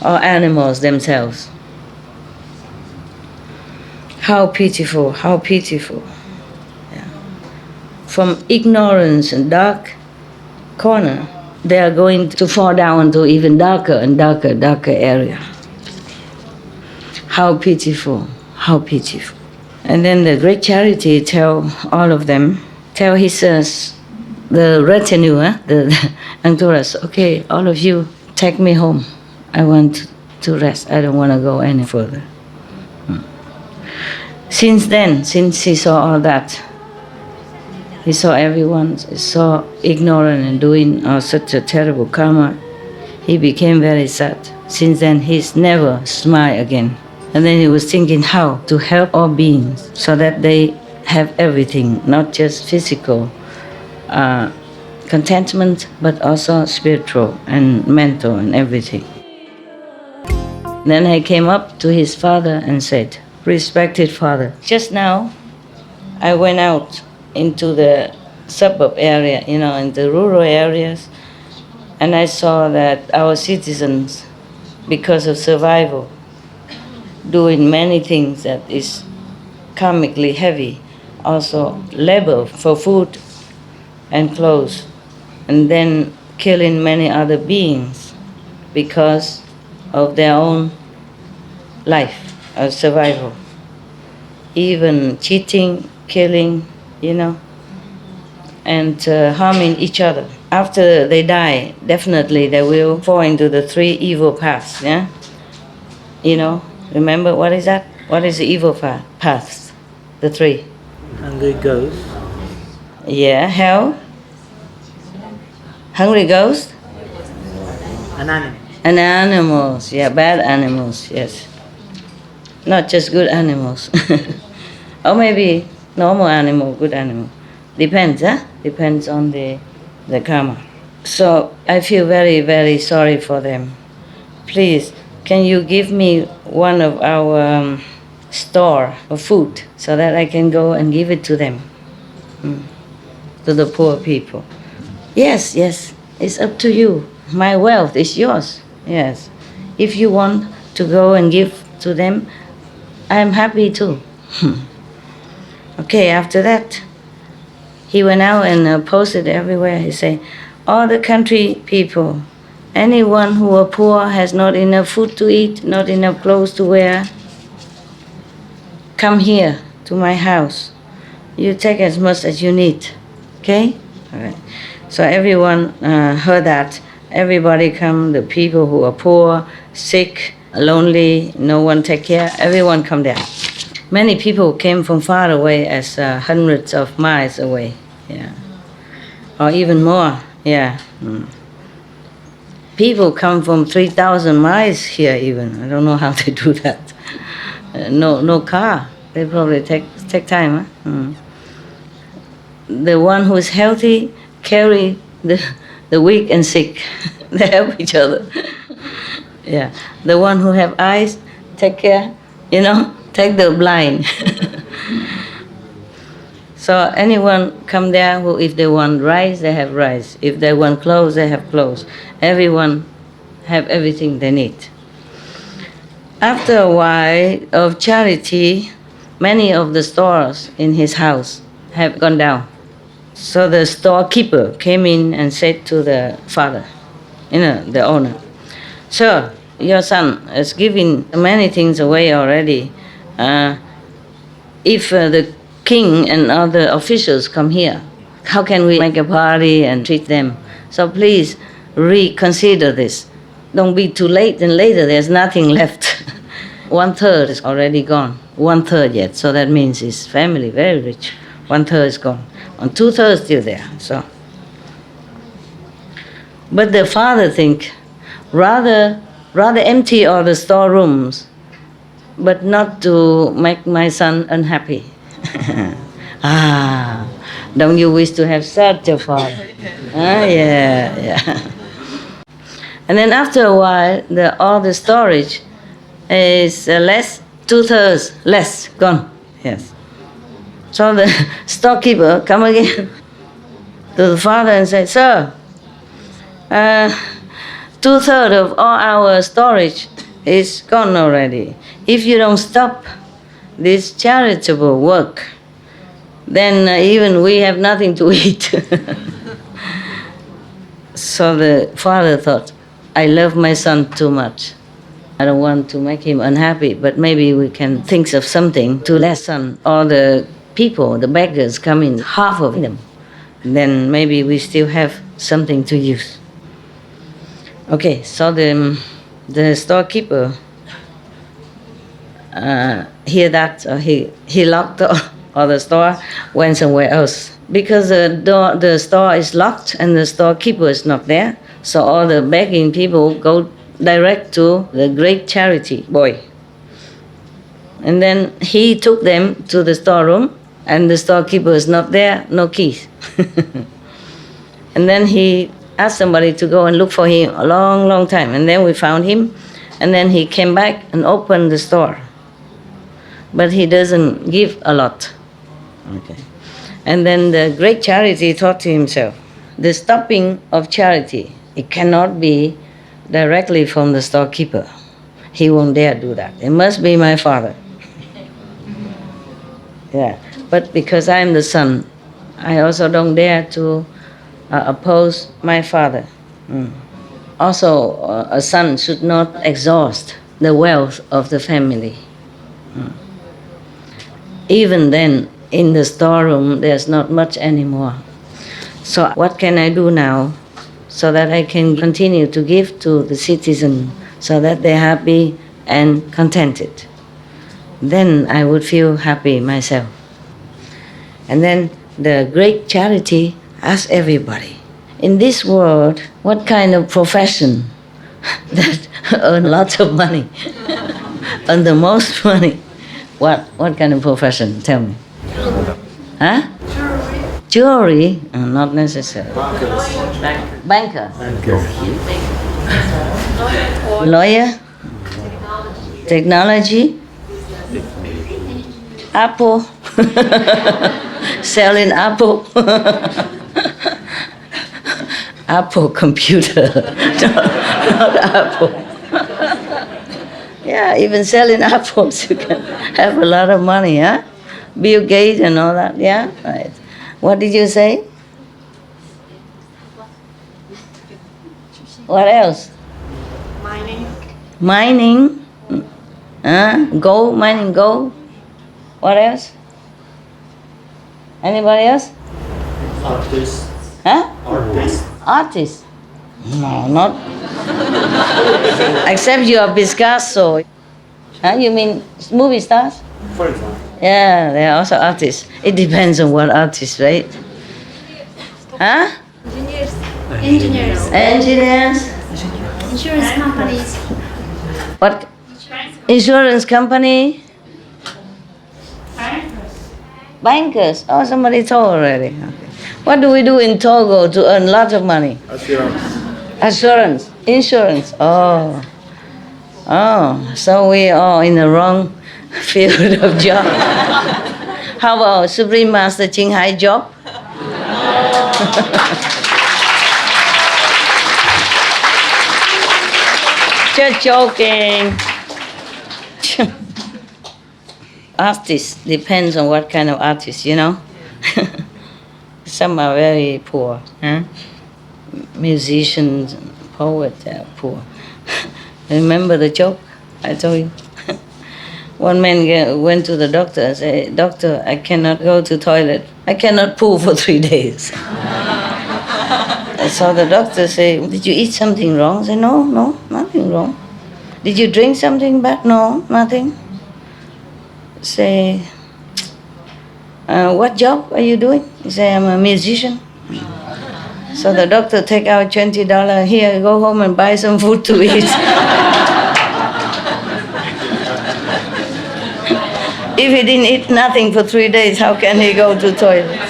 or animals themselves. How pitiful, how pitiful. From ignorance and dark corner, they are going to fall down into even darker and darker area. How pitiful, how pitiful. And then the great charity tell all of them, tell his the retinue, the entourage, okay, all of you, take me home. I want to rest. I don't want to go any further. Since then, since he saw all that, he saw everyone so ignorant and doing such a terrible karma, he became very sad. Since then, he's never smiled again. And then he was thinking how to help all beings so that they have everything, not just physical contentment, but also spiritual and mental and everything. Then he came up to his father and said, "Respected father, just now I went out into the suburb area, in the rural areas, and I saw that our citizens, because of survival, doing many things that is karmically heavy, also labor for food and clothes, and then killing many other beings because of their own life of survival. Even cheating, killing, and harming each other. After they die, definitely they will fall into the three evil paths, yeah? Remember what is that? What is the evil paths? The three. Hungry ghost. Yeah, hell. Hungry ghost. An animal. And animals, yeah, bad animals, yes. Not just good animals. Or maybe normal animal, good animal. Depends, Depends on the karma. So I feel very, very sorry for them. Please, can you give me one of our store of food so that I can go and give it to them, to the poor people? Yes, it's up to you. My wealth is yours, yes. If you want to go and give to them, I'm happy too. Okay, after that, he went out and posted everywhere. He said, all the country people, anyone who are poor, has not enough food to eat, not enough clothes to wear, come here to my house. You take as much as you need, okay? All right. So everyone heard that. Everybody come, the people who are poor, sick, lonely, no one take care, everyone come there. Many people came from far away, as hundreds of miles away, yeah, or even more, yeah. People come from 3,000 miles here even. I don't know how they do that. No car. They probably take time. The one who is healthy carry the weak and sick. They help each other. Yeah. The one who have eyes take care. Take the blind. So anyone come there who, if they want rice, they have rice. If they want clothes, they have clothes. Everyone have everything they need. After a while of charity, many of the stores in his house have gone down. So the storekeeper came in and said to the father, the owner, "Sir, your son is giving many things away already. If the king and other officials come here, how can we make a party and treat them? So please reconsider this. Don't be too late, and later there's nothing left." 1/3 is already gone. 1/3 yet, so that means his family very rich. 1/3 is gone, and 2/3 still there. So, but the father think rather empty all the storerooms, but not to make my son unhappy. Don't you wish to have such a father? Yeah. And then after a while, all the storage is less, 2/3 less, gone. Yes. So the storekeeper come again to the father and say, "Sir, 2/3 of all our storage is gone already. If you don't stop this charitable work, then even we have nothing to eat." So the father thought, I love my son too much. I don't want to make him unhappy, but maybe we can think of something to lessen all the people, the beggars come in, half of them. Then maybe we still have something to use. Okay, so the storekeeper hear that, so he locked all the store, went somewhere else. Because the store is locked and the storekeeper is not there, so all the begging people go direct to the great charity boy. And then he took them to the storeroom, and the storekeeper is not there, no keys. And then he asked somebody to go and look for him a long, long time. And then we found him, and then he came back and opened the store. But he doesn't give a lot. Okay. And then the great charity thought to himself, the stopping of charity, it cannot be directly from the storekeeper. He won't dare do that. It must be my father. Yeah. But because I'm the son, I also don't dare to oppose my father. Also, a son should not exhaust the wealth of the family. Even then, in the storeroom, there's not much anymore. So what can I do now so that I can continue to give to the citizen so that they're happy and contented? Then I would feel happy myself. And then the great charity asks everybody, in this world, what kind of profession that earn lots of money, earn the most money? What kind of profession? Tell me. Huh? Jewelry? Not necessarily. Banker. Lawyer? Technology? Apple? Selling apple? Apple computer. Not apple. Yeah, even selling apples, you can have a lot of money, huh? Bill Gates and all that, yeah? Right. What did you say? What else? Mining? Gold, mining gold. What else? Anybody else? Artist. Huh? Artist. Artist? No, not. Except you are Picasso. Huh? You mean movie stars? For example. Yeah, they are also artists. It depends on what artist, right? Huh? Engineers. Engineers? Insurance companies. What? Insurance company? Bankers. Oh, somebody told already. Okay. What do we do in Togo to earn lots of money? Assurance. Insurance. Oh. Oh, so we are in the wrong field of job. How about Supreme Master Ching Hai job? Just joking. Artists depends on what kind of artist, you know. Some are very poor. Huh? Musicians, poets are poor. Remember the joke I told you? One man went to the doctor and said, "Doctor, I cannot go to toilet. I cannot poo for 3 days." So the doctor said, "Did you eat something wrong?" I said, "No, nothing wrong." "Did you drink something bad?" "No, nothing." Say, "What job are you doing?" He said, "I'm a musician." So the doctor take out $20. "Here, go home and buy some food to eat." If he didn't eat nothing for 3 days, how can he go to toilet?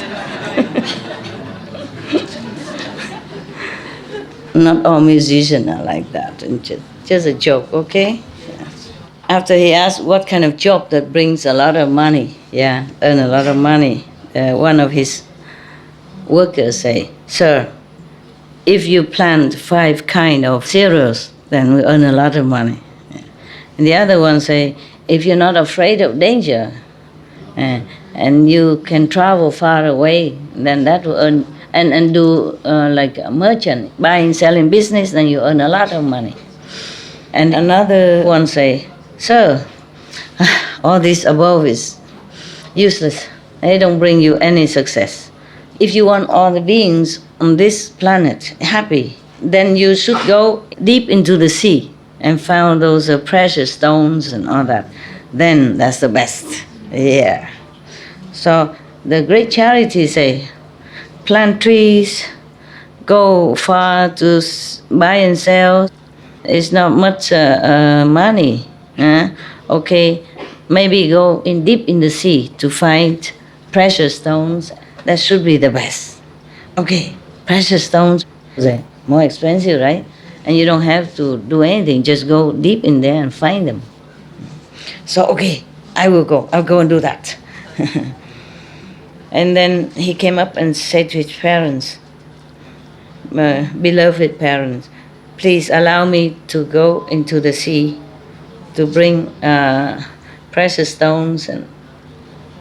Not all musicians are like that. Just a joke, okay? After he asked what kind of job that brings a lot of money, earn a lot of money, one of his workers say, "Sir, if you plant 5 kind of cereals, then we earn a lot of money." And the other one say, "If you're not afraid of danger, and you can travel far away, then that will and do like a merchant, buying, selling business, then you earn a lot of money. And another one say, sir, all this above is useless. They don't bring you any success. If you want all the beings on this planet happy, then you should go deep into the sea and find those precious stones and all that. Then that's the best. Yeah. So the great charity say, plant trees, go far to buy and sell. It's not much money. Okay, maybe go in deep in the sea to find precious stones. That should be the best. Okay, precious stones, they're more expensive, right? And you don't have to do anything, just go deep in there and find them. So, okay, I will go. I'll go and do that. And then he came up and said to his parents, beloved parents, please allow me to go into the sea to bring precious stones and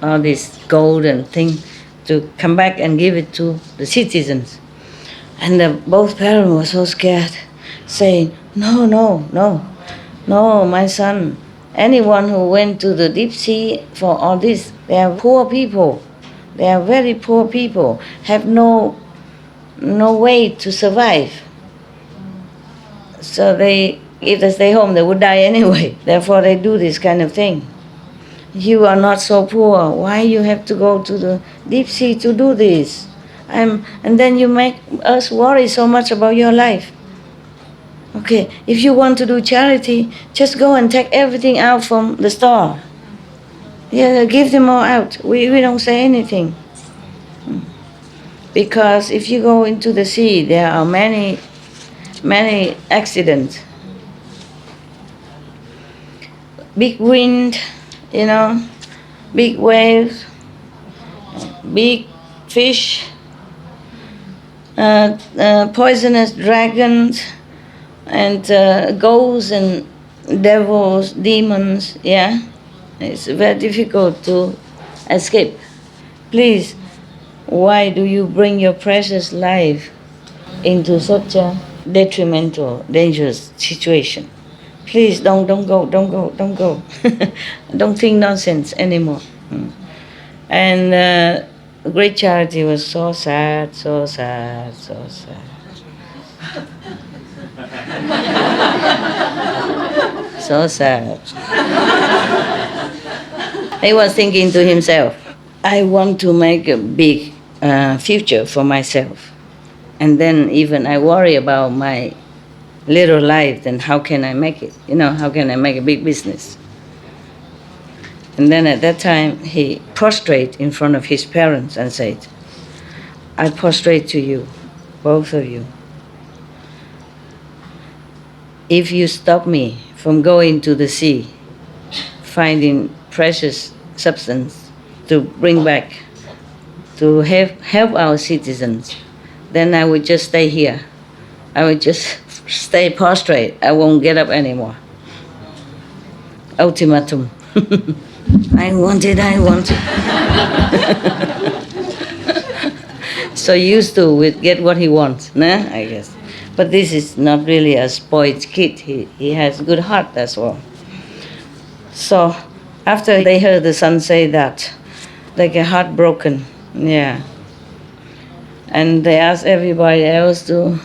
all this gold and thing to come back and give it to the citizens. And both parents were so scared, saying, no, my son. Anyone who went to the deep sea for all this, they are poor people. They are very poor people, have no way to survive. So if they stay home, they would die anyway. Therefore, they do this kind of thing. You are not so poor. Why you have to go to the deep sea to do this? And then you make us worry so much about your life. Okay, if you want to do charity, just go and take everything out from the store. Yeah, give them all out. We don't say anything. Because if you go into the sea, there are many accidents. Big wind, big waves, big fish, poisonous dragons, and ghosts and devils, demons, yeah? It's very difficult to escape. Please, why do you bring your precious life into such a detrimental, dangerous situation? Please don't go. Don't think nonsense anymore. And great charity was so sad. So sad. He was thinking to himself, I want to make a big future for myself. And then even I worry about my little life, then how can I make it? How can I make a big business? And then at that time, he prostrate in front of his parents and said, I prostrate to you, both of you. If you stop me from going to the sea, finding precious substance to bring back, to help our citizens, then I would just stay here. I would just stay prostrate. I won't get up anymore. Ultimatum. I want it. So used to get what he wants, I guess. But this is not really a spoiled kid. He has a good heart, that's all. So after they heard the son say that, they get heartbroken, yeah. And they asked everybody else to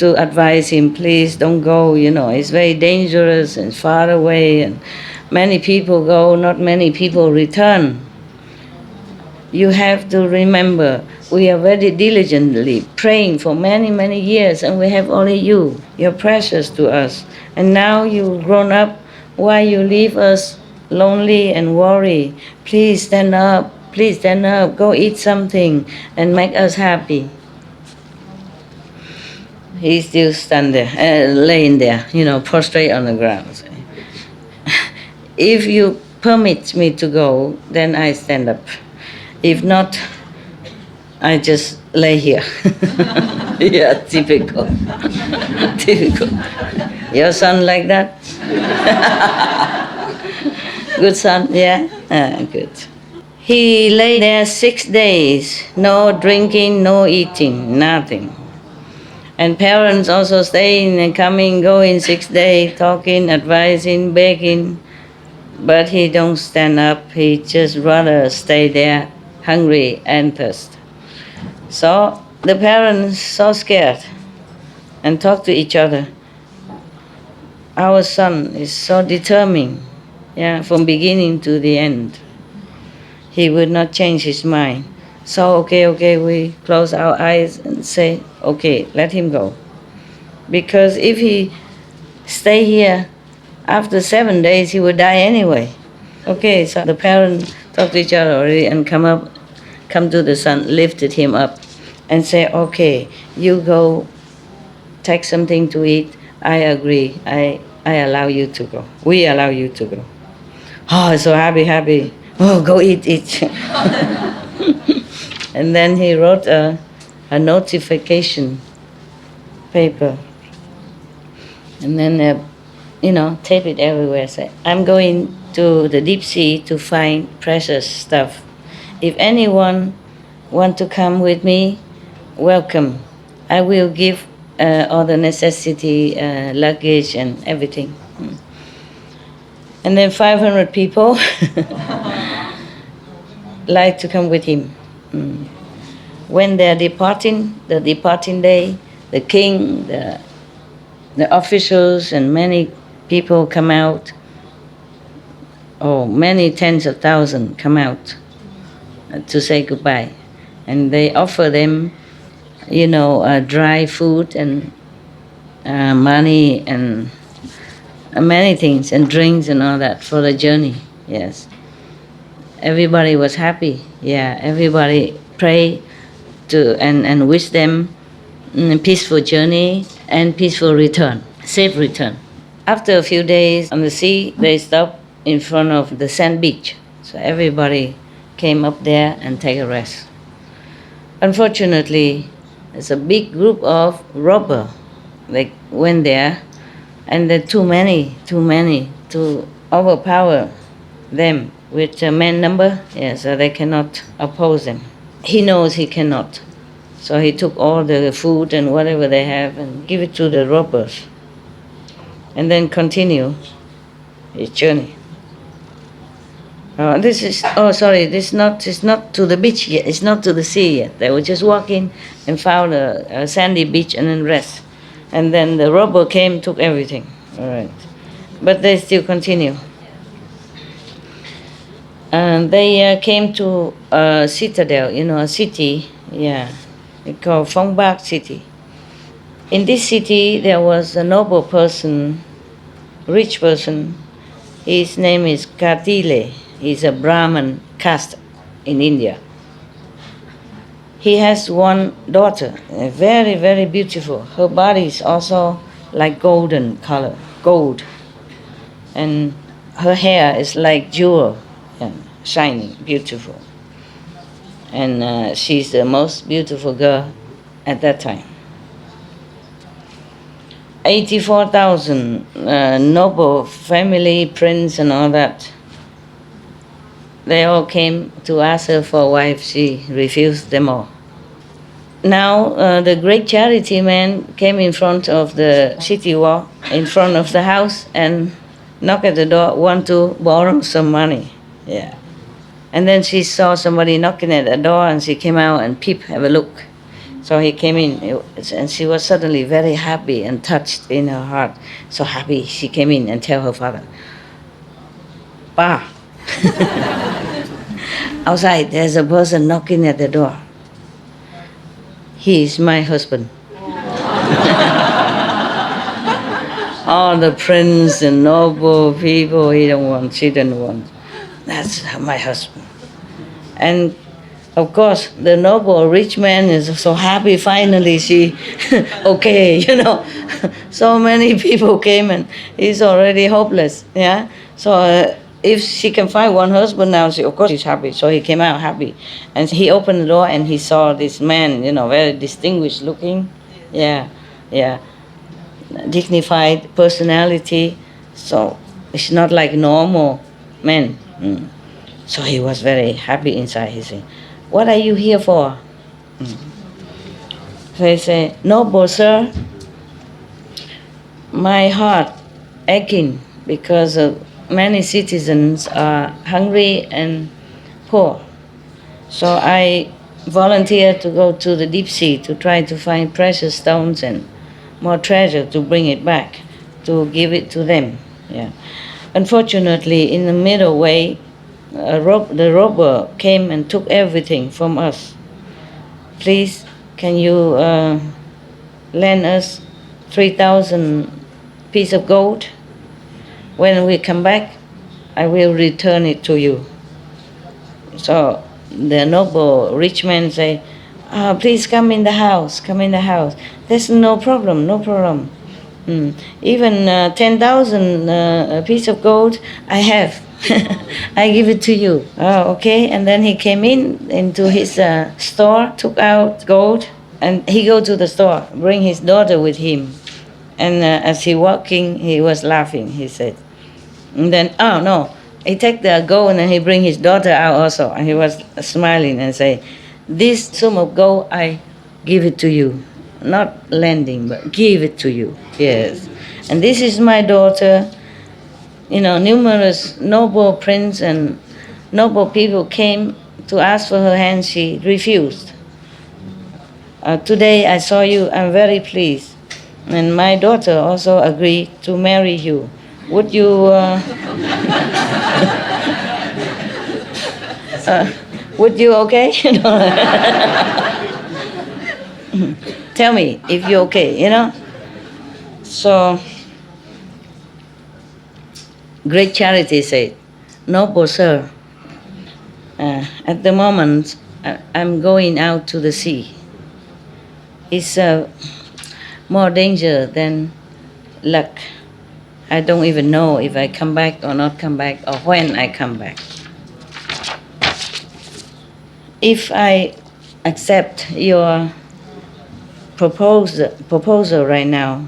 advise him, please don't go, it's very dangerous and far away, and many people go, not many people return. You have to remember, we are very diligently praying for many, many years, and we have only you. You're precious to us. And now you've grown up, why you leave us lonely and worry? Please stand up, go eat something and make us happy. He still stand there, laying there, prostrate on the ground. If you permit me to go, then I stand up. If not, I just lay here. Yeah, typical. Your son like that? Good son, yeah? Good. He lay there 6 days, no drinking, no eating, nothing. And parents also staying and coming, going 6 days, talking, advising, begging. But he don't stand up, he just rather stay there, hungry and thirst. So the parents so scared and talk to each other. Our son is so determined, from beginning to the end. He would not change his mind. So, okay, we close our eyes and say, okay, let him go. Because if he stay here, after 7 days he would die anyway. Okay, so the parents talk to each other already and come to the son, lifted him up and say, okay, you go take something to eat. I agree. I allow you to go. We allow you to go. Oh, so happy. Oh, go eat. And then he wrote a notification paper. And then, tape it everywhere. Say, I'm going to the deep sea to find precious stuff. If anyone want to come with me, welcome. I will give all the necessity, luggage and everything. And then 500 people like to come with him. When they're departing, the departing day, the king, the officials and many people come out. Oh, many tens of thousands come out to say goodbye. And they offer them, dry food and money and many things and drinks and all that for the journey. Yes. Everybody was happy. Yeah, everybody pray to and wish them peaceful journey and peaceful return, safe return. After a few days on the sea, they stopped in front of the sand beach. So everybody came up there and take a rest. Unfortunately, there's a big group of robbers. They went there, and there are too many to overpower them with a man number. Yeah, so they cannot oppose them. He knows he cannot. So he took all the food and whatever they have and give it to the robbers. And then continue his journey. This is not to the beach yet. It's not to the sea yet. They were just walking and found a sandy beach and then rest. And then the robber came, took everything. All right, but they still continue. And they came to a citadel, a city. Yeah, it's called Phong Bak city. In this city, there was a noble person, rich person. His name is Katile. He's a Brahmin caste in India. He has one daughter, very, very beautiful. Her body is also like golden color, gold. And her hair is like jewel, shining, beautiful. And she's the most beautiful girl at that time. 84,000 noble family, prince and all that. They all came to ask her for a wife. She refused them all. Now the great charity man came in front of the city wall, in front of the house, and knocked at the door, want to borrow some money. Yeah. And then she saw somebody knocking at the door, and she came out and peeped, have a look. So he came in, and she was suddenly very happy and touched in her heart. So happy, she came in and tell her father, Pa, outside there's a person knocking at the door. He is my husband. All the prince and noble people she didn't want. That's my husband. And of course, the noble rich man is so happy. Finally, she, okay, So many people came and he's already hopeless. Yeah. So if she can find one husband now, of course she's happy. So he came out happy, and he opened the door and he saw this man, very distinguished looking. Yeah. Dignified personality. So it's not like normal men. So he was very happy inside. He said, "What are you here for?" So he said, "Noble sir, my heart aching because many citizens are hungry and poor. So I volunteered to go to the deep sea to try to find precious stones and more treasure to bring it back, to give it to them. Yeah. Unfortunately, in the middle way, the robber came and took everything from us. Please, can you lend us 3,000 pieces of gold? When we come back, I will return it to you." So the noble rich man say, "Please come in the house, come in the house. There's no problem, no problem. Even 10,000 piece of gold I have. I give it to you." "Oh, okay." And then he came into his store, took out gold, and he go to the store, bring his daughter with him. And as he walking, he was laughing, he said. And then, "Oh no," he take the gold and he bring his daughter out also. And he was smiling and say, "This sum of gold, I give it to you. Not lending, but give it to you. Yes. And this is my daughter." Numerous noble prince and noble people came to ask for her hand. She refused. "Today I saw you, I'm very pleased. And my daughter also agreed to marry you. Would you would you okay?" "Tell me if you're okay, So Great Charity said, "Noble sir, at the moment I'm going out to the sea. It's more danger than luck. I don't even know if I come back or not come back, or when I come back. If I accept your proposal right now,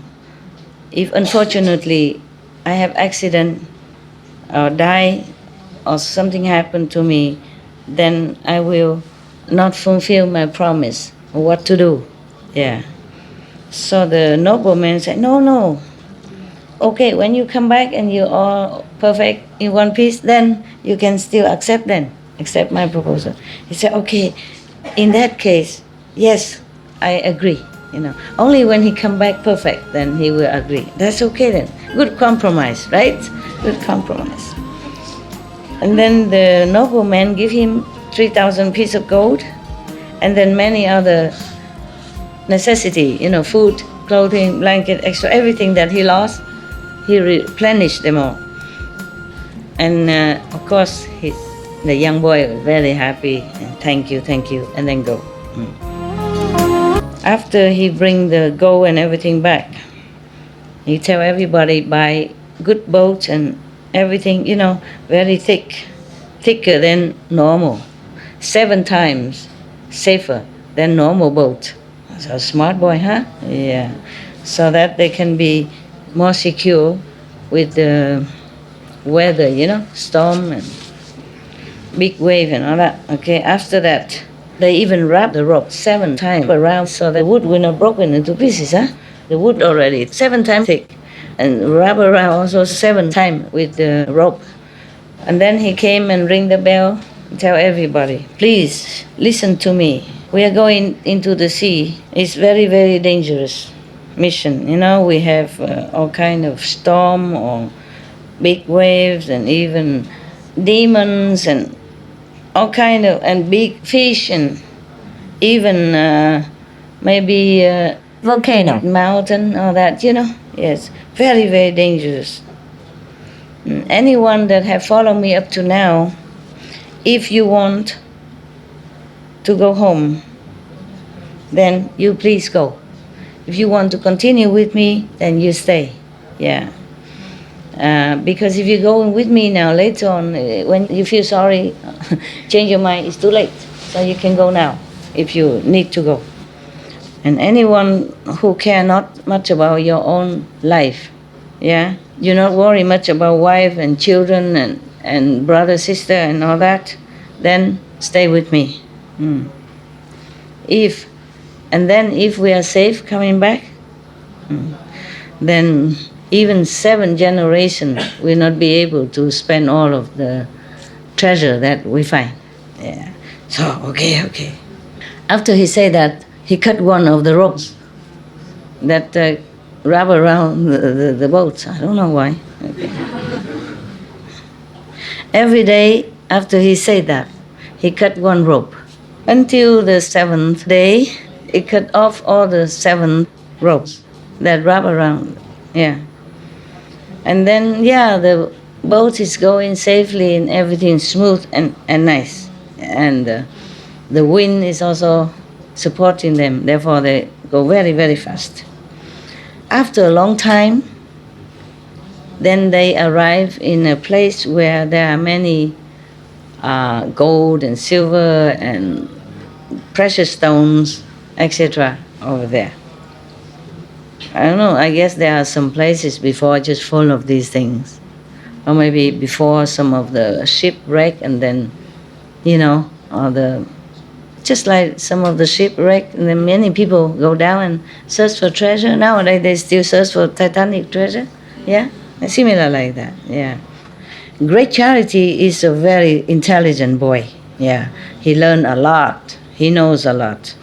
if unfortunately I have accident or die or something happen to me, then I will not fulfill my promise. What to do?" Yeah. So the nobleman said, No. Okay, when you come back and you're all perfect in one piece, then you can still accept my proposal. He said, "Okay, in that case, yes, I agree. Only when he come back perfect, then he will agree." That's okay then. Good compromise, right? Good compromise. And then the nobleman give him 3,000 pieces of gold, and then many other necessity, food, clothing, blanket, extra, everything that he lost, he replenished them all. And of course, the young boy was very happy, and thank you, and then go. After he bring the gold and everything back, he tell everybody buy good boats and everything, very thicker than normal, 7 times safer than normal boat. So smart boy, huh? Yeah. So that they can be more secure with the weather, storm and big wave and all that. Okay, after that, they even wrap the rope 7 times around so the wood will not broken into pieces, huh? The wood already 7 times thick, and wrap around also 7 times with the rope. And then he came and ring the bell, tell everybody, "Please listen to me. We are going into the sea. It's very, very dangerous mission. We have all kind of storm or big waves and even demons and all kind of, and big fish and even maybe volcano, mountain, all that, Yes, very, very dangerous. Anyone that have followed me up to now, if you want to go home, then you please go. If you want to continue with me, then you stay." Yeah. Because if you're going with me now, later on, when you feel sorry, change your mind, it's too late. So you can go now, if you need to go. And anyone who care not much about your own life, yeah, you not worry much about wife and children and and brother, sister, and all that, then stay with me. If we are safe coming back, then even 7 generations will not be able to spend all of the treasure that we find. Yeah. So, okay. After he said that, he cut one of the ropes that wrap around the boat. I don't know why. Okay. Every day after he said that, he cut one rope. Until the 7th day, he cut off all the 7 ropes that wrap around. Yeah. And then, the boat is going safely and everything smooth and nice. And the wind is also supporting them. Therefore, they go very, very fast. After a long time, then they arrive in a place where there are many gold and silver and precious stones, etc. over there. I don't know, I guess there are some places before just full of these things. Or maybe before some of the shipwreck and then, just like some of the shipwreck, and then many people go down and search for treasure. Nowadays they still search for Titanic treasure. Yeah? Similar like that, yeah. Great Charity is a very intelligent boy. Yeah. He learned a lot. He knows a lot.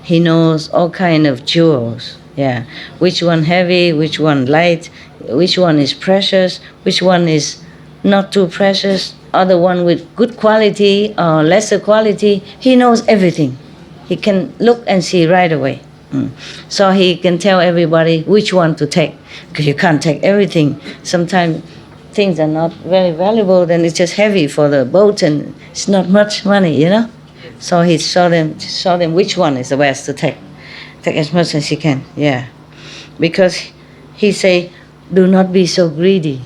He knows all kind of jewels. Yeah, which one heavy, which one light, which one is precious, which one is not too precious, other one with good quality or lesser quality. He knows everything. He can look and see right away. So he can tell everybody which one to take, because you can't take everything. Sometimes things are not very valuable, then it's just heavy for the boat and it's not much money, So he show them which one is the best to take. Take as much as you can, yeah. Because he say, do not be so greedy.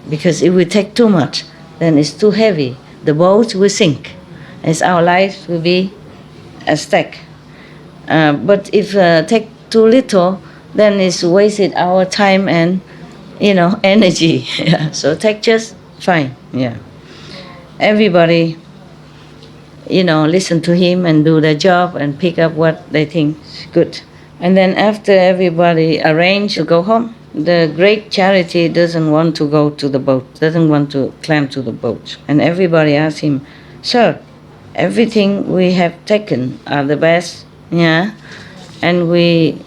Because if we take too much, then it's too heavy. The boat will sink. As our life will be a stack. But if take too little, then it's wasted our time and, energy. Yeah. So take just fine, yeah. Everybody, listen to him and do their job and pick up what they think is good. And then after everybody arrange to go home, the Great Charity doesn't want to go to the boat, doesn't want to climb to the boat. And everybody asks him, sir, everything we have taken are the best, yeah? And we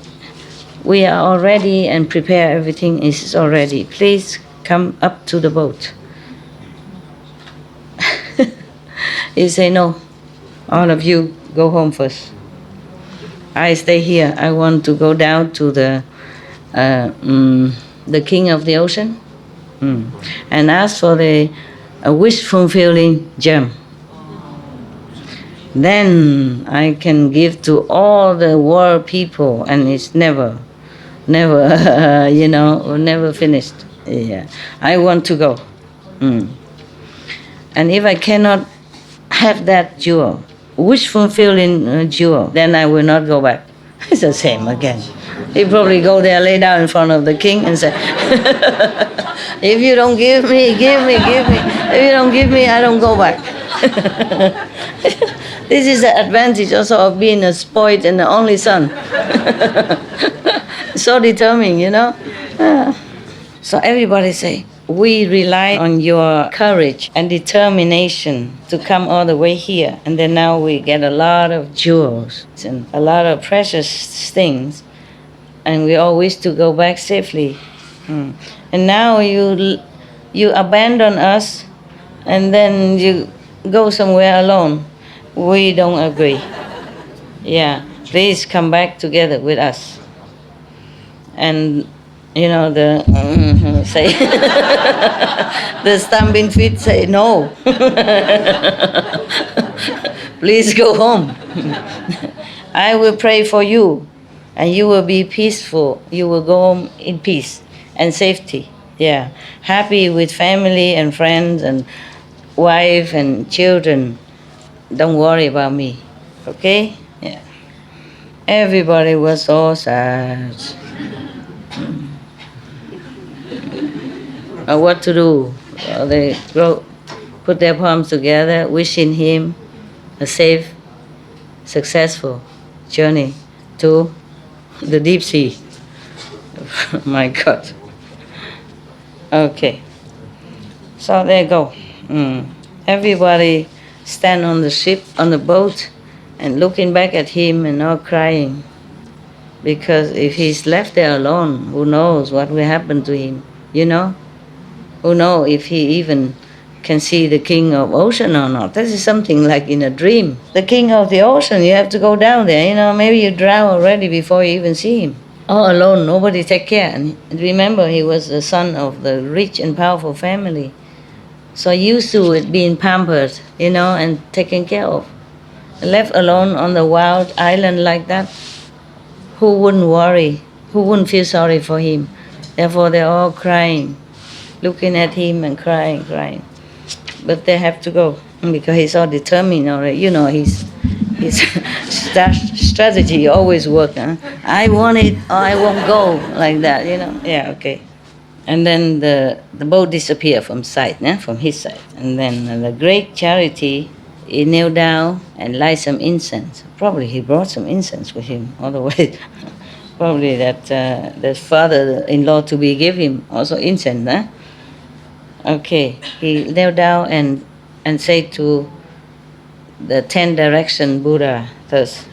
are all ready and prepare, everything is already. Please come up to the boat. He say, no. All of you go home first. I stay here. I want to go down to the king of the ocean and ask for the wish-fulfilling gem. Then I can give to all the world people, and it's never finished. Yeah, I want to go. And if I cannot have that jewel, wish-fulfilling jewel, then I will not go back. It's the same again. He probably go there, lay down in front of the king and say, if you don't give me, give me. If you don't give me, I don't go back. This is the advantage also of being a spoiled and the only son. So determined, So everybody say, we rely on your courage and determination to come all the way here. And then now we get a lot of jewels and a lot of precious things. And we all wish to go back safely. And now you abandon us and then you go somewhere alone. We don't agree. Yeah, please come back together with us. And say the stamping feet say no. Please go home. I will pray for you, and you will be peaceful. You will go home in peace and safety. Yeah, happy with family and friends and wife and children. Don't worry about me. Okay? Yeah. Everybody was so sad. What to do? So they put their palms together, wishing him a safe, successful journey to the deep sea. My God. Okay. So there you go. Everybody stand on the ship, on the boat, and looking back at him and all crying. Because if he's left there alone, who knows what will happen to him, you know? Who knows if he even can see the king of ocean or not. This is something like in a dream. The king of the ocean, you have to go down there, you know, maybe you drown already before you even see him. All alone, nobody take care. And remember, he was the son of the rich and powerful family. So used to it being pampered, you know, and taken care of. Left alone on the wild island like that, who wouldn't worry? Who wouldn't feel sorry for him? Therefore, they're all crying, looking at him and crying. But they have to go because he's all determined already. You know, his strategy always works. Huh? I want it or I won't go, like that, you know. Yeah, okay. And then the boat disappeared from sight, from his sight. And then the great charity, he knelt down and light some incense. Probably he brought some incense with him all the way. Probably that the father-in-law to be gave him also incense. Okay, he knelt down and said to the 10 direction Buddha thus,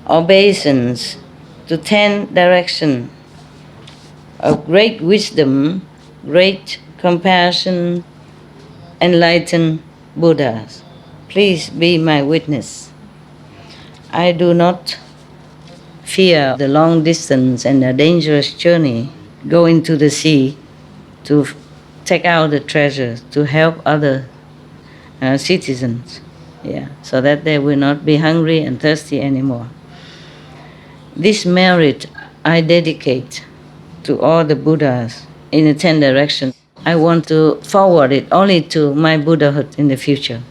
obeisance to 10 direction of great wisdom, great compassion, enlightened Buddhas. Please be my witness. I do not fear the long distance and the dangerous journey, go into the sea to take out the treasure, to help other citizens, so that they will not be hungry and thirsty anymore. This merit I dedicate to all the Buddhas in the 10 directions. I want to forward it only to my Buddhahood in the future.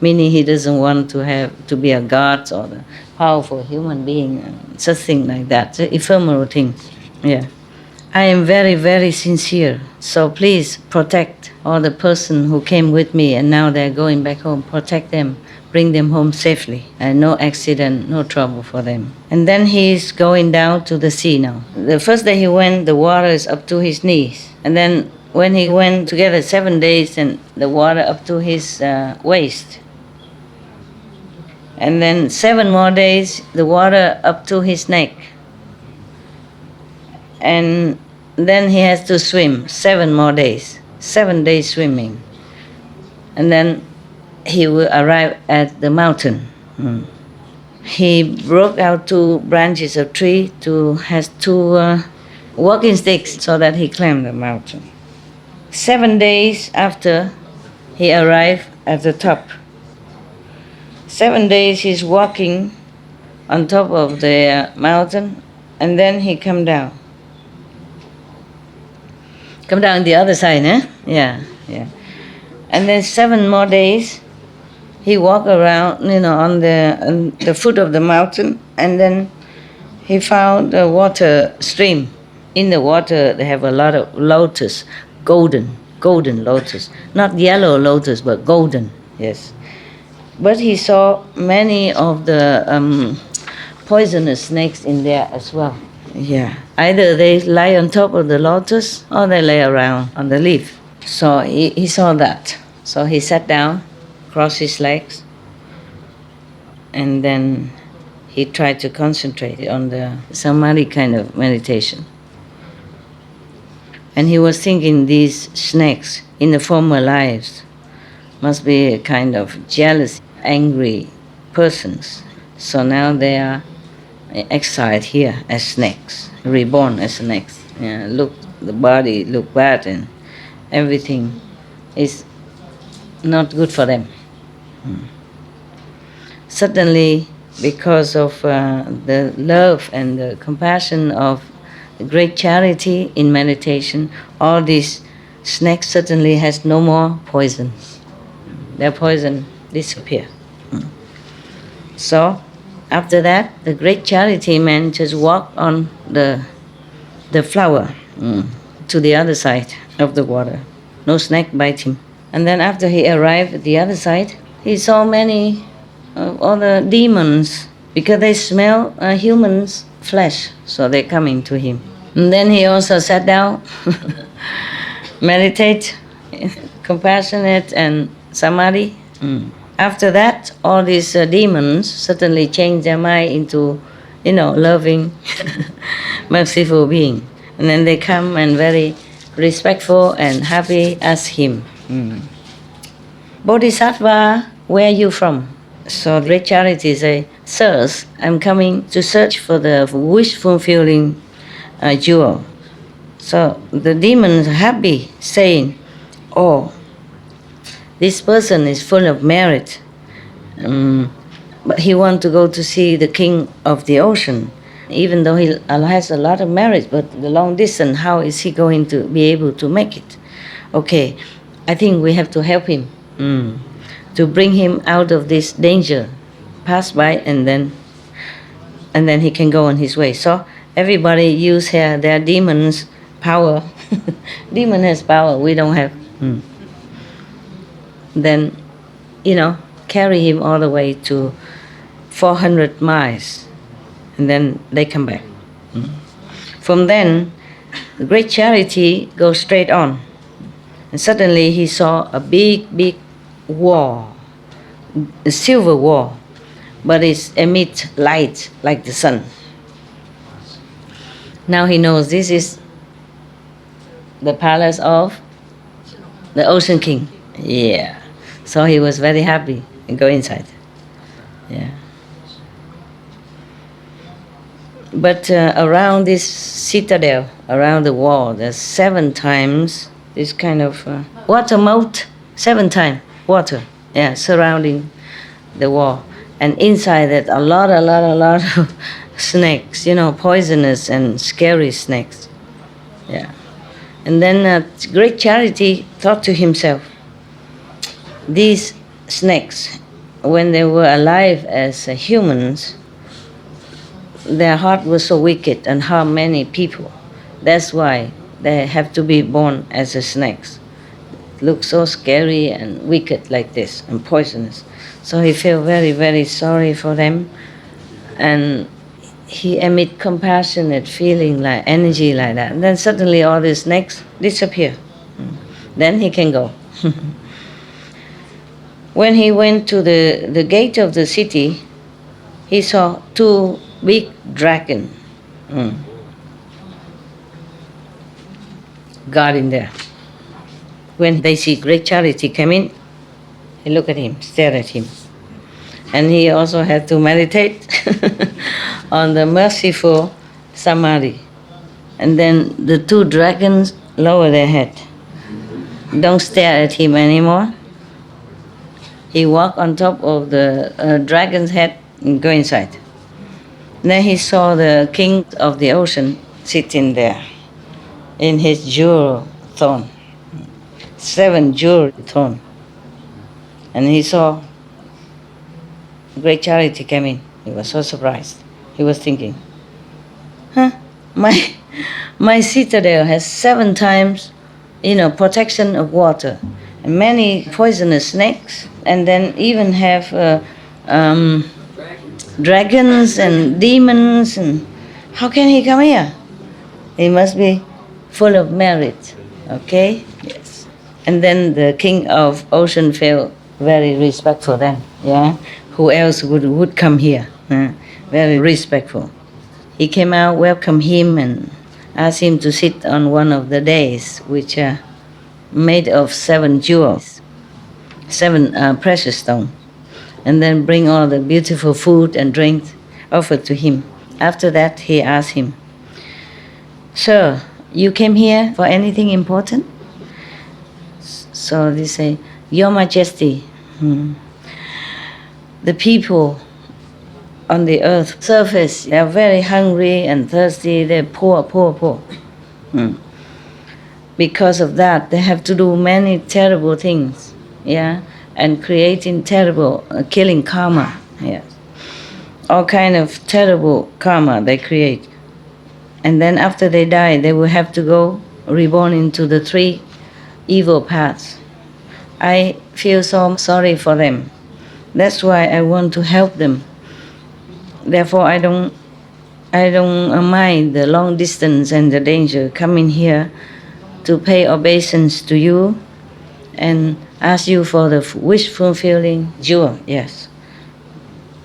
Meaning he doesn't want to be a god or a powerful human being, such thing like that, it's an ephemeral thing. Yeah. I am very, very sincere. So please protect all the person who came with me and now they're going back home. Protect them, bring them home safely, and no accident, no trouble for them. And then he's going down to the sea now. The first day he went, the water is up to his knees. And then when he went together 7 days, and the water up to his waist. And then 7 more days, the water up to his neck. And then he has to swim 7 more days, 7 days swimming. And then he will arrive at the mountain. He broke out 2 branches of tree, has 2 walking sticks so that he climbed the mountain. 7 days after he arrived at the top. 7 days he's walking on top of the mountain, and then he come down. Come down the other side, Yeah. And then 7 more days, he walk around, on the foot of the mountain, and then he found a water stream. In the water, they have a lot of lotus, golden lotus, not yellow lotus, but golden. Yes. But he saw many of the poisonous snakes in there as well. Yeah. Either they lie on top of the lotus or they lay around on the leaf. So he saw that. So he sat down, crossed his legs, and then he tried to concentrate on the samadhi kind of meditation. And he was thinking these snakes in the former lives must be a kind of jealous, angry persons. So now they are exiled here as snakes, reborn as snakes. Look, the body look bad and everything is not good for them. Suddenly, because of the love and the compassion of the great charity in meditation, all these snakes suddenly has no more poison. Their poison disappear. So, after that, the great charity man just walked on the flower to the other side of the water. no snake bite him. And then after he arrived at the other side, he saw many other demons because they smell humans' flesh, so they're coming to him. And then he also sat down, meditate, compassionate and samadhi. After that, all these demons suddenly change their mind into, loving, merciful being. And then they come and very respectful and happy as him. Bodhisattva, where are you from? So great charity say, sirs, I'm coming to search for the wish-fulfilling jewel. So the demons are happy, saying, oh, this person is full of merit, but he wants to go to see the king of the ocean. Even though he has a lot of merit, but the long distance, how is he going to be able to make it? Okay, I think we have to help him to bring him out of this danger, pass by, and then he can go on his way. So everybody use their demons' power. Demon has power, we don't have. Then, carry him all the way to 400 miles, and then they come back. From then, the great charity goes straight on. And suddenly he saw a big, big wall, a silver wall, but it emits light like the sun. Now he knows this is the palace of the Ocean King. Yeah. So he was very happy and go inside. Yeah. But around this citadel, around the wall, there's 7 times this kind of water moat, 7 times water, surrounding the wall. And inside that, a lot of snakes, poisonous and scary snakes. Yeah. And then great charity thought to himself, these snakes, when they were alive as humans, their heart was so wicked and harmed many people. That's why they have to be born as snakes. Look so scary and wicked like this and poisonous. So he felt very, very sorry for them, and he emit compassionate feeling, like energy like that. And then suddenly all the snakes disappear. Then he can go. When he went to the gate of the city, he saw 2 big dragons guarding there. When they see great charity come in, he look at him, stare at him. And he also had to meditate on the merciful samadhi. And then the 2 dragons lower their head. Don't stare at him anymore. He walked on top of the dragon's head and go inside. Then he saw the king of the ocean sitting there in his jewel throne, 7 jewel throne. And he saw great charity came in. He was so surprised. He was thinking, my citadel has 7 times, protection of water, and many poisonous snakes, and then even have dragons and demons. And how can he come here? He must be full of merit. Okay? Yes. And then the king of ocean felt very respectful then. Yeah. Who else would come here? Very respectful. He came out, welcomed him, and asked him to sit on one of the dais, which are made of 7 jewels, 7 precious stones, and then bring all the beautiful food and drink offered to him. After that, he asked him, "Sir, you came here for anything important?" So they say, "Your Majesty, the people on the earth surface, they are very hungry and thirsty, they're poor. Because of that, they have to do many terrible things, and creating terrible, killing karma, all kind of terrible karma they create. And then after they die, they will have to go reborn into the 3 evil paths. I feel so sorry for them. That's why I want to help them. Therefore, I don't mind the long distance and the danger coming here to pay obeisance to you and ask you for the wish fulfilling jewel, yes,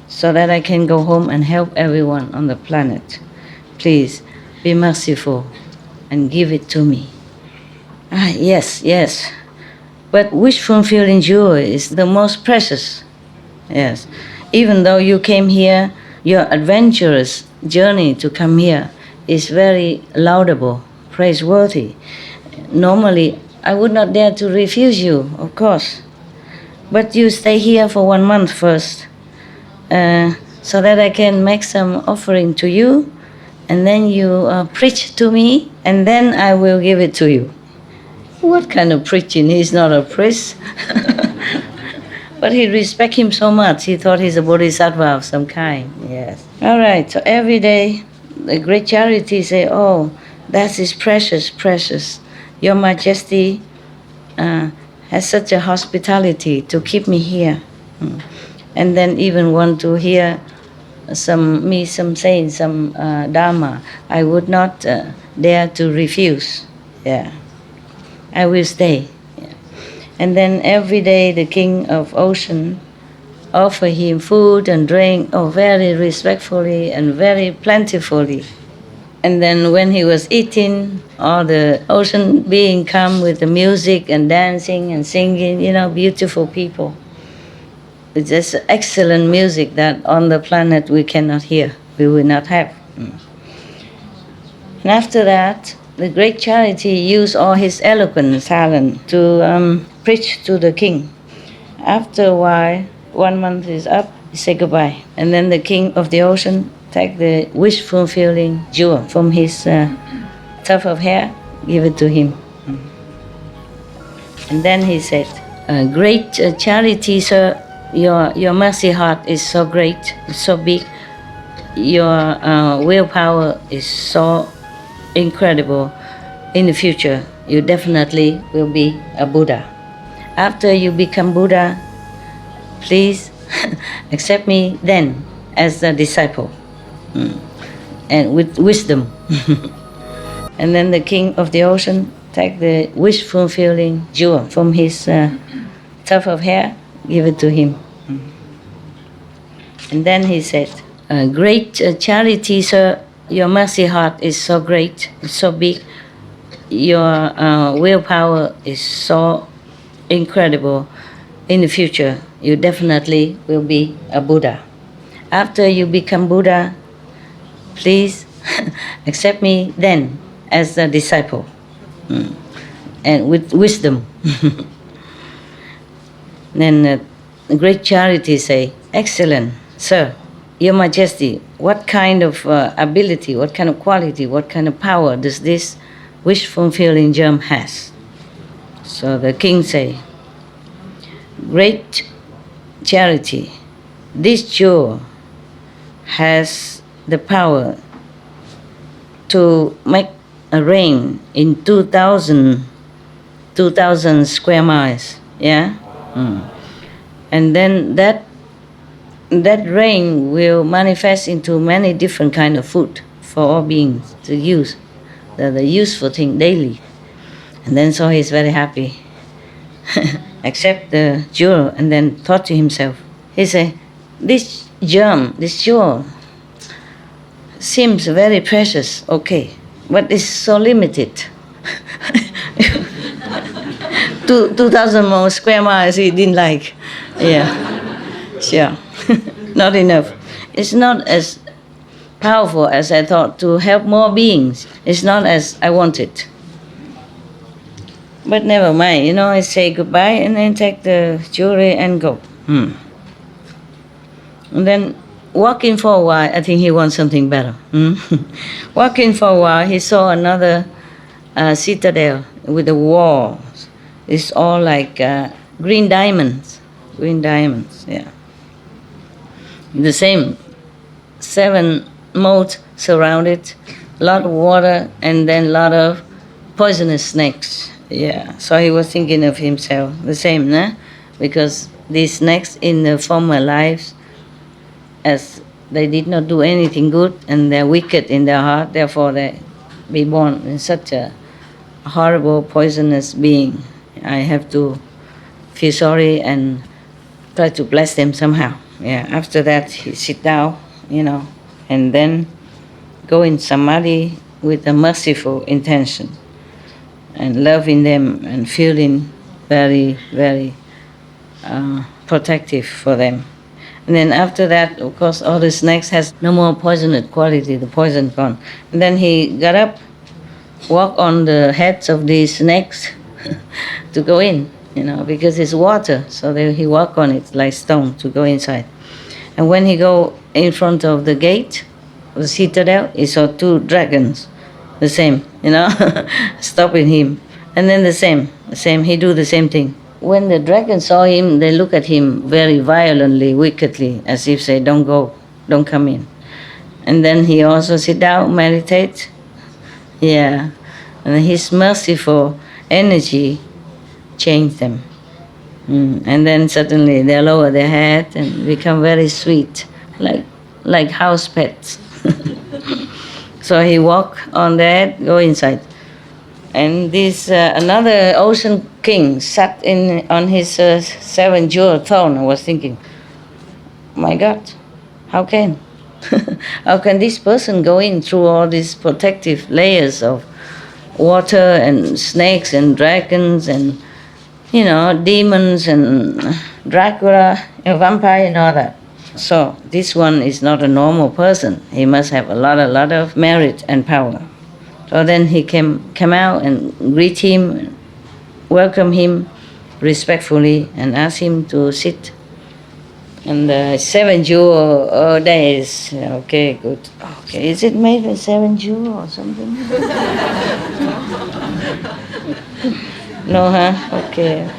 so that I can go home and help everyone on the planet. Please be merciful and give it to me. Yes. But wish fulfilling jewel is the most precious. Yes. Even though you came here, your adventurous journey to come here is very laudable, praiseworthy. Normally, I would not dare to refuse you, of course. But you stay here for 1 month first, so that I can make some offering to you, and then you preach to me, and then I will give it to you. What kind of preaching? He's not a priest. But he respects him so much, he thought he's a bodhisattva of some kind. Yes. All right, so every day, the great charity say, oh, that is precious, precious. Your Majesty has such a hospitality to keep me here. And then even want to hear some saying, some Dharma. I would not dare to refuse. Yeah, I will stay. And then every day the king of ocean offer him food and drink, very respectfully and very plentifully. And then when he was eating, all the ocean beings come with the music and dancing and singing, beautiful people. It's just excellent music that on the planet we cannot hear, we will not have. And after that, the great charity used all his eloquent talent to preach to the king. After a while, 1 month is up, he say goodbye. And then the king of the ocean take the wish-fulfilling jewel from his tuft of hair, give it to him. And then he said, great charity, sir, your mercy heart is so great, so big. Your willpower is so incredible. In the future, you definitely will be a Buddha. After you become Buddha, please accept me then as a disciple, and with wisdom. And then the king of the ocean take the wish-fulfilling jewel from his tuft of hair, give it to him. And then he said, great charity, sir, your mercy heart is so great, so big. Your willpower is so incredible. In the future, you definitely will be a Buddha. After you become Buddha, please accept me then as a disciple, and with wisdom. Then the great charity say, excellent, sir, your Majesty, what kind of ability, what kind of quality, what kind of power does this wish-fulfilling gem has? So the king say, great charity, this jewel has the power to make a rain in 2,000 square miles, yeah? And then that rain will manifest into many different kind of food for all beings to use, the useful thing daily. And then so he's very happy. Accept the jewel, and then thought to himself, he said, this jewel seems very precious, okay, but it's so limited. 2,000 more square miles he didn't like. Yeah, sure. Not enough. It's not as powerful as I thought to help more beings. It's not as I wanted. But never mind, I say goodbye and then take the jewelry and go. And then walking for a while, I think he wants something better. Walking for a while, he saw another citadel with the walls. It's all like green diamonds, yeah. The same, 7 moats surrounded, a lot of water, and then a lot of poisonous snakes. Yeah, so he was thinking of himself, the same, nah? Because these snakes in the former lives, as they did not do anything good and they're wicked in their heart, therefore they be born in such a horrible, poisonous being. I have to feel sorry and try to bless them somehow. Yeah. After that, he sit down, and then go in samadhi with a merciful intention and loving them and feeling very, very protective for them. And then after that, of course, all the snakes has no more poisonous quality, the poison gone. And then he got up, walk on the heads of these snakes to go in, because it's water. So he walk on it like stone to go inside. And when he go in front of the gate, the citadel, he saw 2 dragons, the same, stopping him. And then the same, he do the same thing. When the dragons saw him, they look at him very violently, wickedly, as if say, don't go, don't come in. And then he also sit down, meditate. Yeah. And his merciful energy changed them. And then suddenly they lower their head and become very sweet, like house pets. So he walk on the head, go inside. And this another ocean king sat on his 7-jewel throne. I was thinking, my God, how can this person go in through all these protective layers of water and snakes and dragons and demons and Dracula, a vampire and all that. So this one is not a normal person. He must have a lot of merit and power. So then he came out and greet him, welcome him respectfully, and ask him to sit. And 7 jewel days. Okay, good. Okay, is it made with 7 jewel or something? No, huh? Okay.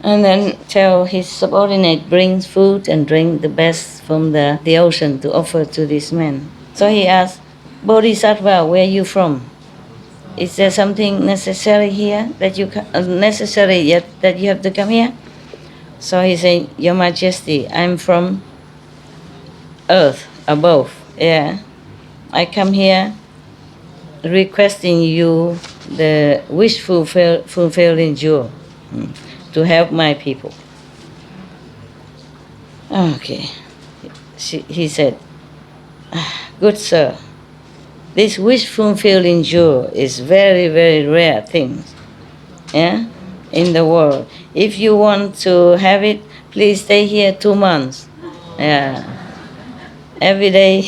And then tell his subordinate brings food and drink the best from the ocean to offer to this man. So he asked, Bodhisattva, where are you from? Is there something necessary here that you necessary yet that you have to come here? So he said, Your Majesty, I'm from earth above. Yeah, I come here requesting you the wish fulfilling jewel to help my people. Okay, he said, good sir, this wish fulfilling jewel is very, very rare thing, in the world. If you want to have it, please stay here 2 months. Yeah, every day,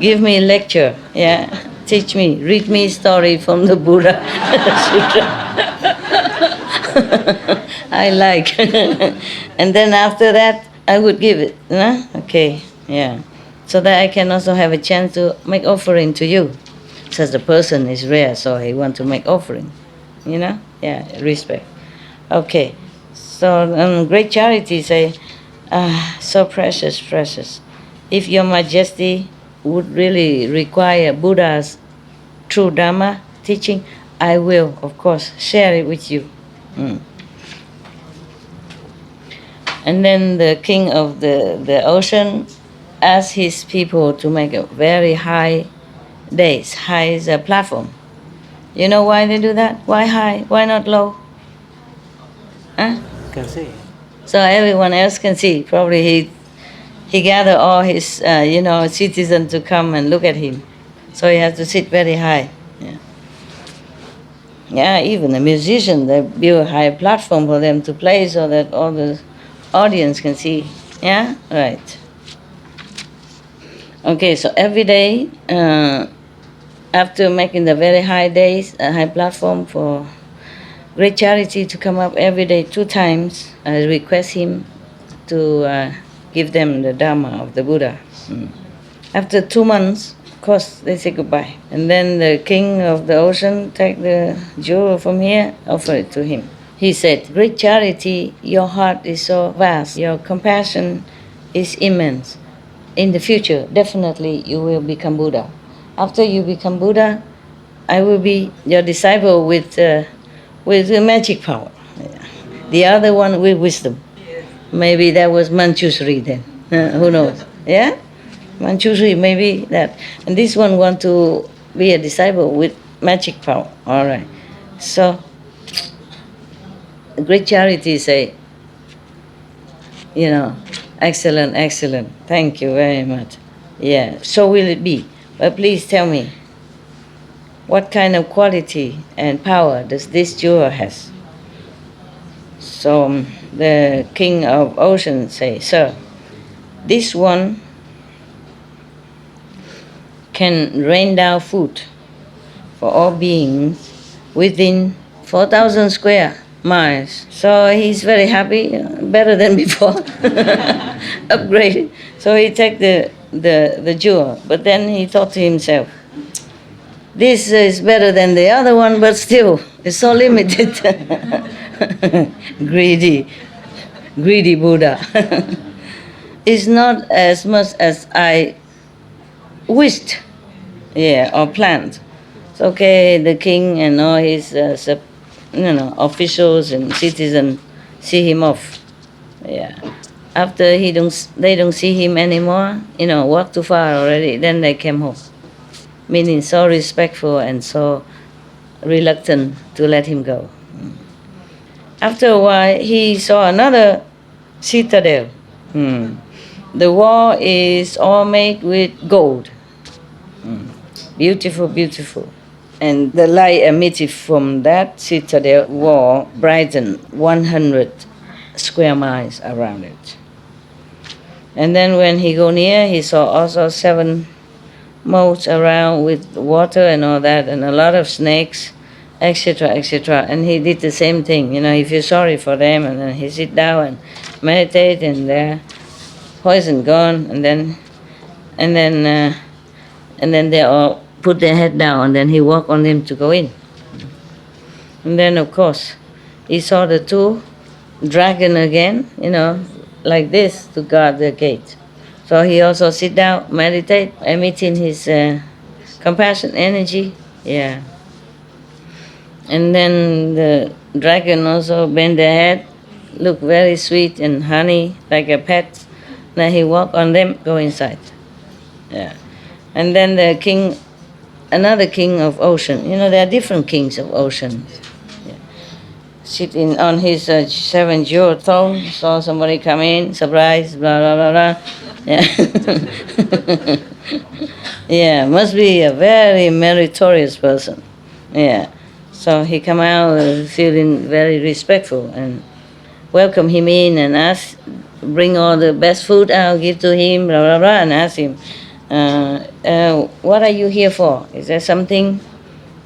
give me a lecture. Yeah, teach me, read me story from the Buddha Sutra. I like. And then after that, I would give it. Okay, yeah. So that I can also have a chance to make offering to you. Such a person is rare, so he want to make offering. Yeah, respect. Okay, so great charity say, so precious. If Your Majesty would really require Buddha's true Dharma teaching, I will, of course, share it with you. And then the king of the ocean asked his people to make a very high platform. You know why they do that? Why high? Why not low? Huh? Can see. So everyone else can see. Probably he gathered all his citizens to come and look at him. So he has to sit very high. Yeah, even the musician, they build a high platform for them to play so that all the audience can see. Yeah, right. Okay, so every day, after making the very high days, a high platform for great charity to come up every day 2 times, I request him to give them the Dharma of the Buddha. After 2 months, of course, they say goodbye. And then the king of the ocean take the jewel from here, offer it to him. He said, great charity, your heart is so vast, your compassion is immense. In the future, definitely you will become Buddha. After you become Buddha, I will be your disciple with with the magic power. Yeah. The other one with wisdom. Maybe that was Manchushri then. Who knows? Yeah? Manchushri, maybe that. And this one want to be a disciple with magic power. All right. So, great charity say, excellent, excellent. Thank you very much. Yeah, so will it be. But please tell me, what kind of quality and power does this jewel has? So the king of ocean say, sir, this one can rain down food for all beings within 4,000 square miles. So he's very happy, better than before, upgraded. So he take the jewel, but then he thought to himself, this is better than the other one, but still, it's so limited. Greedy Buddha. It's not as much as I wished, or planned. It's okay, the king and all his officials and citizens see him off. Yeah. After they don't see him anymore, walk too far already, then they came home. Meaning so respectful and so reluctant to let him go. After a while, he saw another citadel. The wall is all made with gold. Beautiful, beautiful. And the light emitted from that citadel wall brightened 100 square miles around it. And then when he go near, he saw also 7 moats around with water and all that, and a lot of snakes, etc., etc. And he did the same thing. He feels sorry for them, and then he sit down and meditate, and their poison gone, and then they all put their head down, and then he walked on them to go in. And then, of course, he saw the 2 dragon again, like this to guard the gate. So he also sit down, meditate, emitting his compassion energy. Yeah. And then the dragon also bend their head, look very sweet and honey, like a pet. Then he walk on them, go inside. Yeah. And then the king, another king of ocean. There are different kings of ocean. Yeah. Sitting on his 7-jewel throne, saw somebody come in, surprise, blah, blah, blah, blah. Yeah. Yeah, must be a very meritorious person. Yeah. So he come out feeling very respectful and welcome him in and ask, bring all the best food I'll give to him, blah, blah, blah, and ask him, what are you here for? Is there something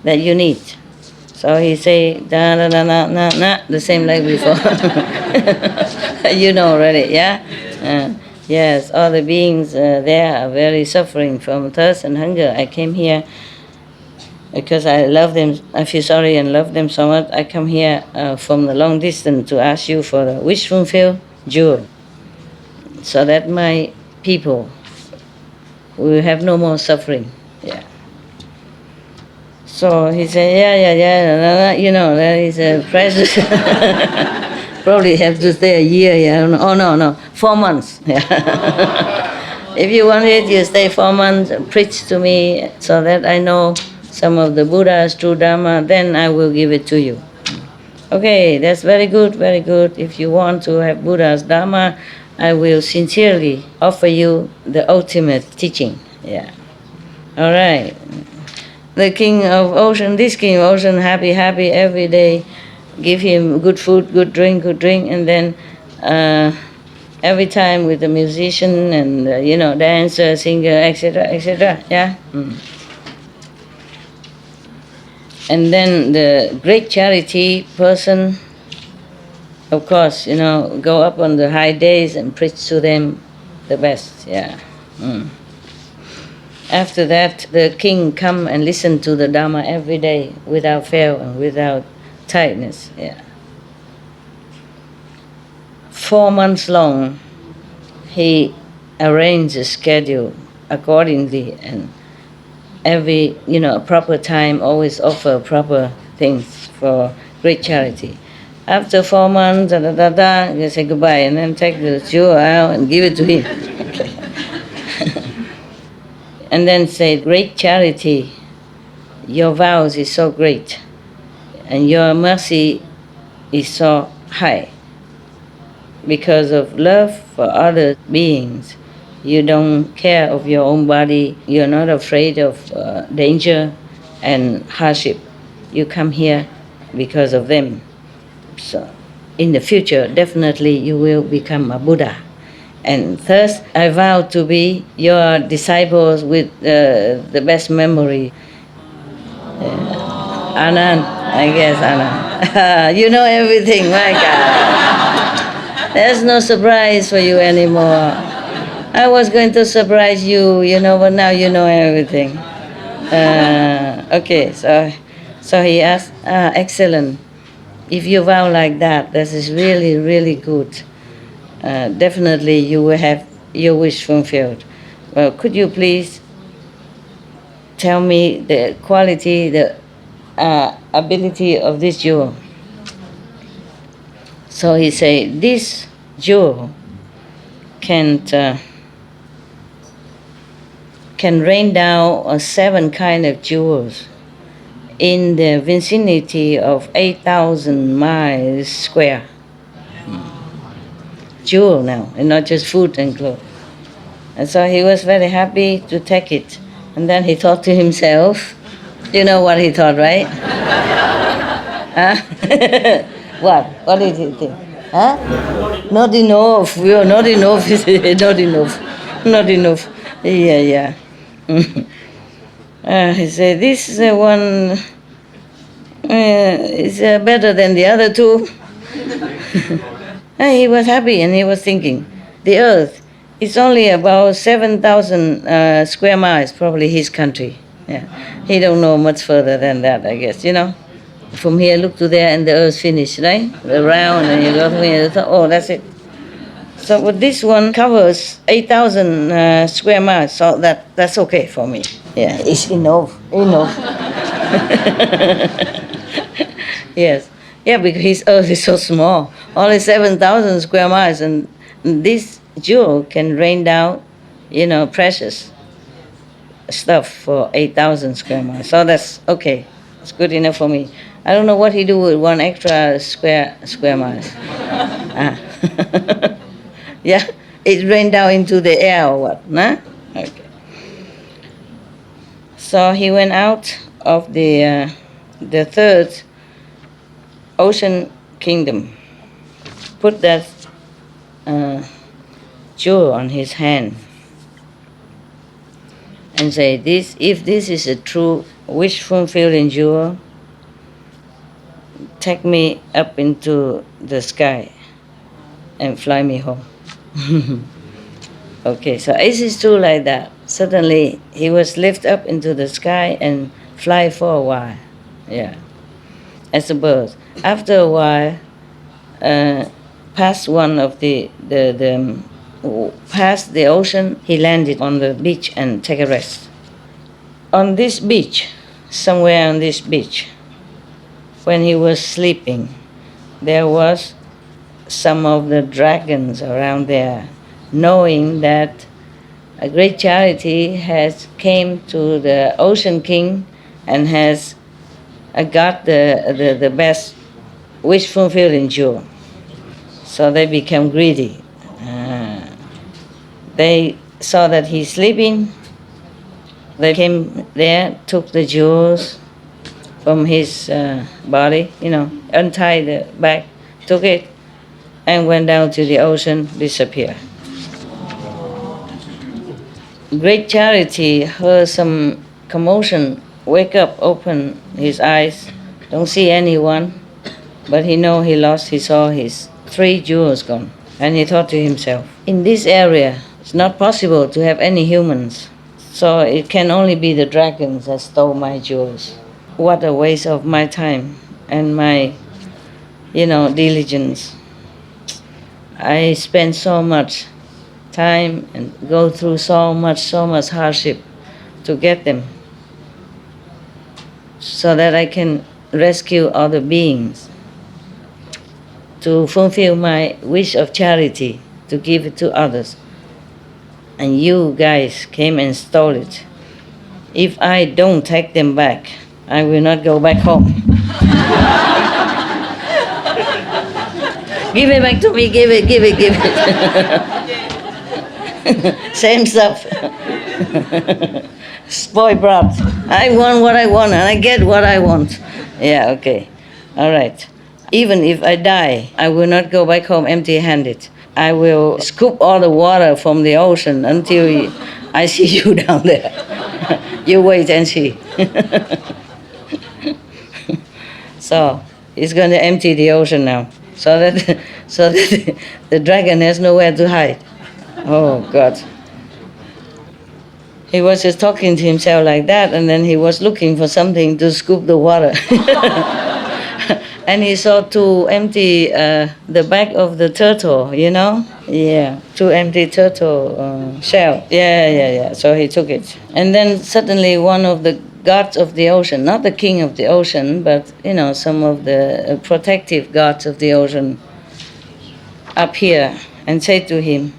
that you need? So he say, da, da, da, na, na, na, the same like before. You know already, yeah? Yes, all the beings there are very suffering from thirst and hunger. I came here because I love them, I feel sorry and love them so much. I come here from the long distance to ask you for the wish fulfilled jewel, so that my people will have no more suffering. Yeah. So he said, yeah, that is a precious. Probably have to stay a year here. Oh, no, 4 months. Yeah. If you want it, you stay 4 months, preach to me so that I know some of the Buddha's true Dharma, then I will give it to you. Okay, that's very good, very good. If you want to have Buddha's Dharma, I will sincerely offer you the ultimate teaching. Yeah. All right. The king of ocean, this king of ocean, happy every day. Give him good food, good drink, and then every time with the musician and, dancer, singer, etc., etc., yeah? And then the great charity person, of course, go up on the high days and preach to them the best, yeah. After that, the king come and listen to the Dharma every day without fail and without tightness, yeah. 4 months long, he arranged the schedule accordingly, and every, proper time always offer proper things for great charity. After 4 months, you say goodbye, and then take the jewel out and give it to him. Okay. And then say, great charity, your vows is so great, and your mercy is so high. Because of love for other beings, you don't care of your own body, you're not afraid of danger and hardship. You come here because of them. So in the future, definitely you will become a Buddha. And thus, I vow to be your disciples with the best memory. Anand, I guess Anand. You know everything, my God. There's no surprise for you anymore. I was going to surprise you, but now you know everything. Okay, so he asked, excellent. If you vow like that, this is really, really good. Definitely you will have your wish fulfilled. Well, could you please tell me the quality, the ability of this jewel? So he said, this jewel can rain down 7 kind of jewels in the vicinity of 8,000 miles square. Jewel now, and not just food and clothes. And so he was very happy to take it. And then he thought to himself, you know what he thought, right? Huh? What? What did he think? Huh? Not enough. We are not enough. Not enough. Not enough. Yeah. He said, this one is better than the other 2. And he was happy and he was thinking, the earth is only about 7,000 square miles, probably his country. Yeah. He don't know much further than that, I guess, From here, look to there, and the earth finished, right? Around, and you go from here, oh, that's it. So but this one covers 8,000 square miles, so that's okay for me. Yeah, it's enough. Yes. Yeah, because his earth is so small, only 7,000 square miles, and this jewel can rain down, precious stuff for 8,000 square miles. So that's okay. It's good enough for me. I don't know what he do with 1 extra square miles. Yeah, it rained down into the air or what? Nah? Okay. So he went out of the 3rd ocean kingdom, put that jewel on his hand, and say, if this is a true wish fulfilling jewel, take me up into the sky and fly me home. Okay, so is it true like that? Suddenly he was lifted up into the sky and fly for a while. Yeah, as a bird. After a while, past one of past the ocean, he landed on the beach and take a rest. On this beach, somewhere on this beach, when he was sleeping, there was some of the dragons around there, knowing that a great charity has came to the ocean king and has got the best wish fulfilling jewel. So they became greedy. They saw that he's sleeping. They came there, took the jewels from his body, untied the bag, took it, and went down to the ocean, disappeared. Great charity heard some commotion, wake up, open his eyes, don't see anyone, but he saw his 3 jewels gone. And he thought to himself, in this area, it's not possible to have any humans, so it can only be the dragons that stole my jewels. What a waste of my time and my, diligence. I spend so much time and go through so much hardship to get them, so that I can rescue other beings. to fulfill my wish of charity, to give it to others. And you guys came and stole it. If I don't take them back, I will not go back home. Give it back to me, give it. Same stuff. Spoiled brat. I want what I want and I get what I want. Yeah, okay. All right. Even if I die, I will not go back home empty-handed. I will scoop all the water from the ocean until I see you down there. You wait and see. So he's going to empty the ocean now, so that the dragon has nowhere to hide. Oh God. He was just talking to himself like that, and then he was looking for something to scoop the water. And he saw to empty the back of the turtle, you know? Yeah, to empty turtle shell. Yeah. So he took it. And then suddenly one of the gods of the ocean, not the king of the ocean, but, you know, some of the protective gods of the ocean appear and say to him,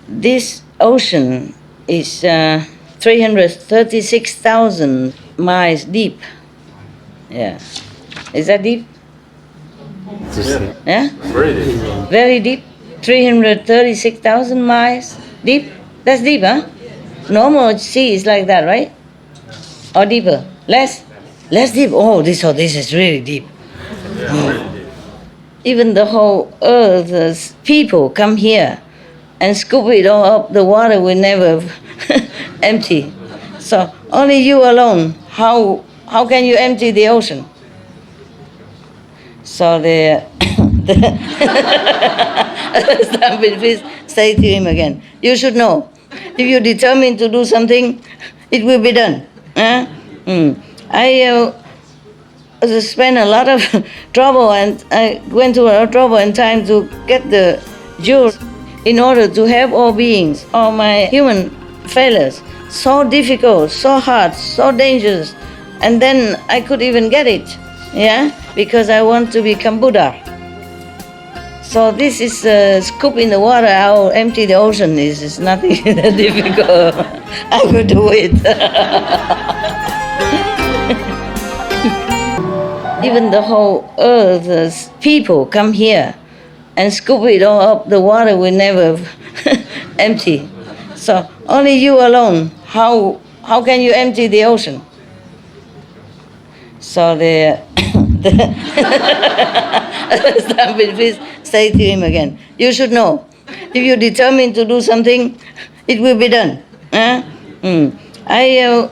this ocean is 336,000 miles deep. Yeah. Is that deep? Yeah? Very deep. Very deep? 336,000 miles deep? That's deep, huh? Normal sea is like that, right? Or deeper? Less? Less deep? Oh, this is really deep. Even the whole earth, people come here and scoop it all up. The water will never empty. So only you alone. How can you empty the ocean? So the please say to him again, you should know, if you're determined to do something, it will be done. I spent a lot of trouble, and I went to a lot of trouble and time to get the jewels in order to help all beings, all my human fellows. So difficult, so hard, so dangerous, and then I could even get it, yeah, because I want to become Buddha. So this is scoop in the water, how empty the ocean is nothing that difficult. I could do it. Even the whole earth, people come here and scoop it all up. The water will never empty. So only you alone. How can you empty the ocean? So the please say to him again, you should know, if you're determined to do something, it will be done. I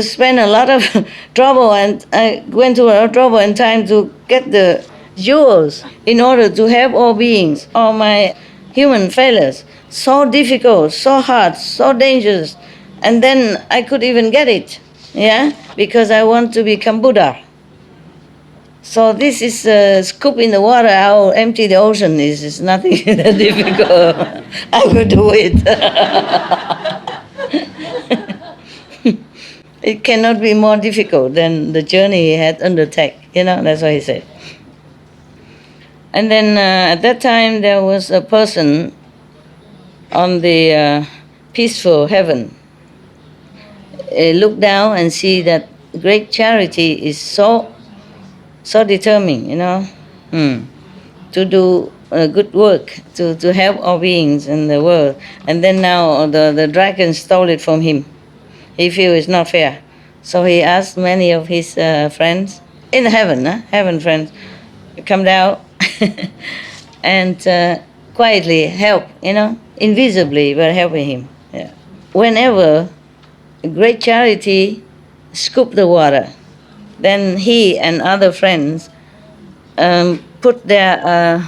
spent a lot of trouble, and I went to a lot of trouble and time to get the jewels in order to help all beings, all my human fellows. So difficult, so hard, so dangerous, and then I could even get it, yeah, because I want to become Buddha. So this is scoop in the water, how empty the ocean is nothing that difficult. I could do it. It cannot be more difficult than the journey he had undertaken. You know, that's what he said. And then at that time there was a person on the peaceful heaven. Look down and see that great charity is so determined, you know, to do good work, to help all beings in the world. And then now the dragon stole it from him. He feels it's not fair. So he asked many of his friends in heaven, heaven friends, come down and quietly help, you know, invisibly, but helping him. Yeah. Whenever great charity scoop the water, then he and other friends put their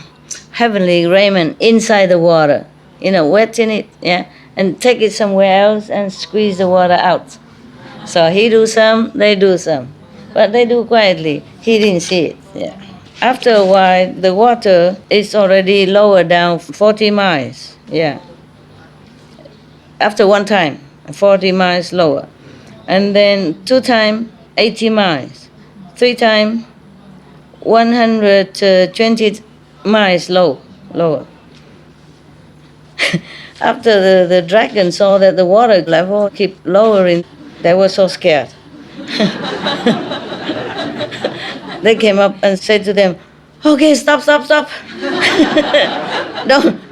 heavenly raiment inside the water, you know, wet in it, yeah, and take it somewhere else and squeeze the water out. So he do some, they do some, but they do quietly. He didn't see it. Yeah. After a while, the water is already lower down 40 miles. Yeah. After one time, 40 miles lower, and then 2 times 80 miles, 3 times 120 miles lower. After the dragon saw that the water level kept lowering, they were so scared. They came up and said to them, "Okay, stop.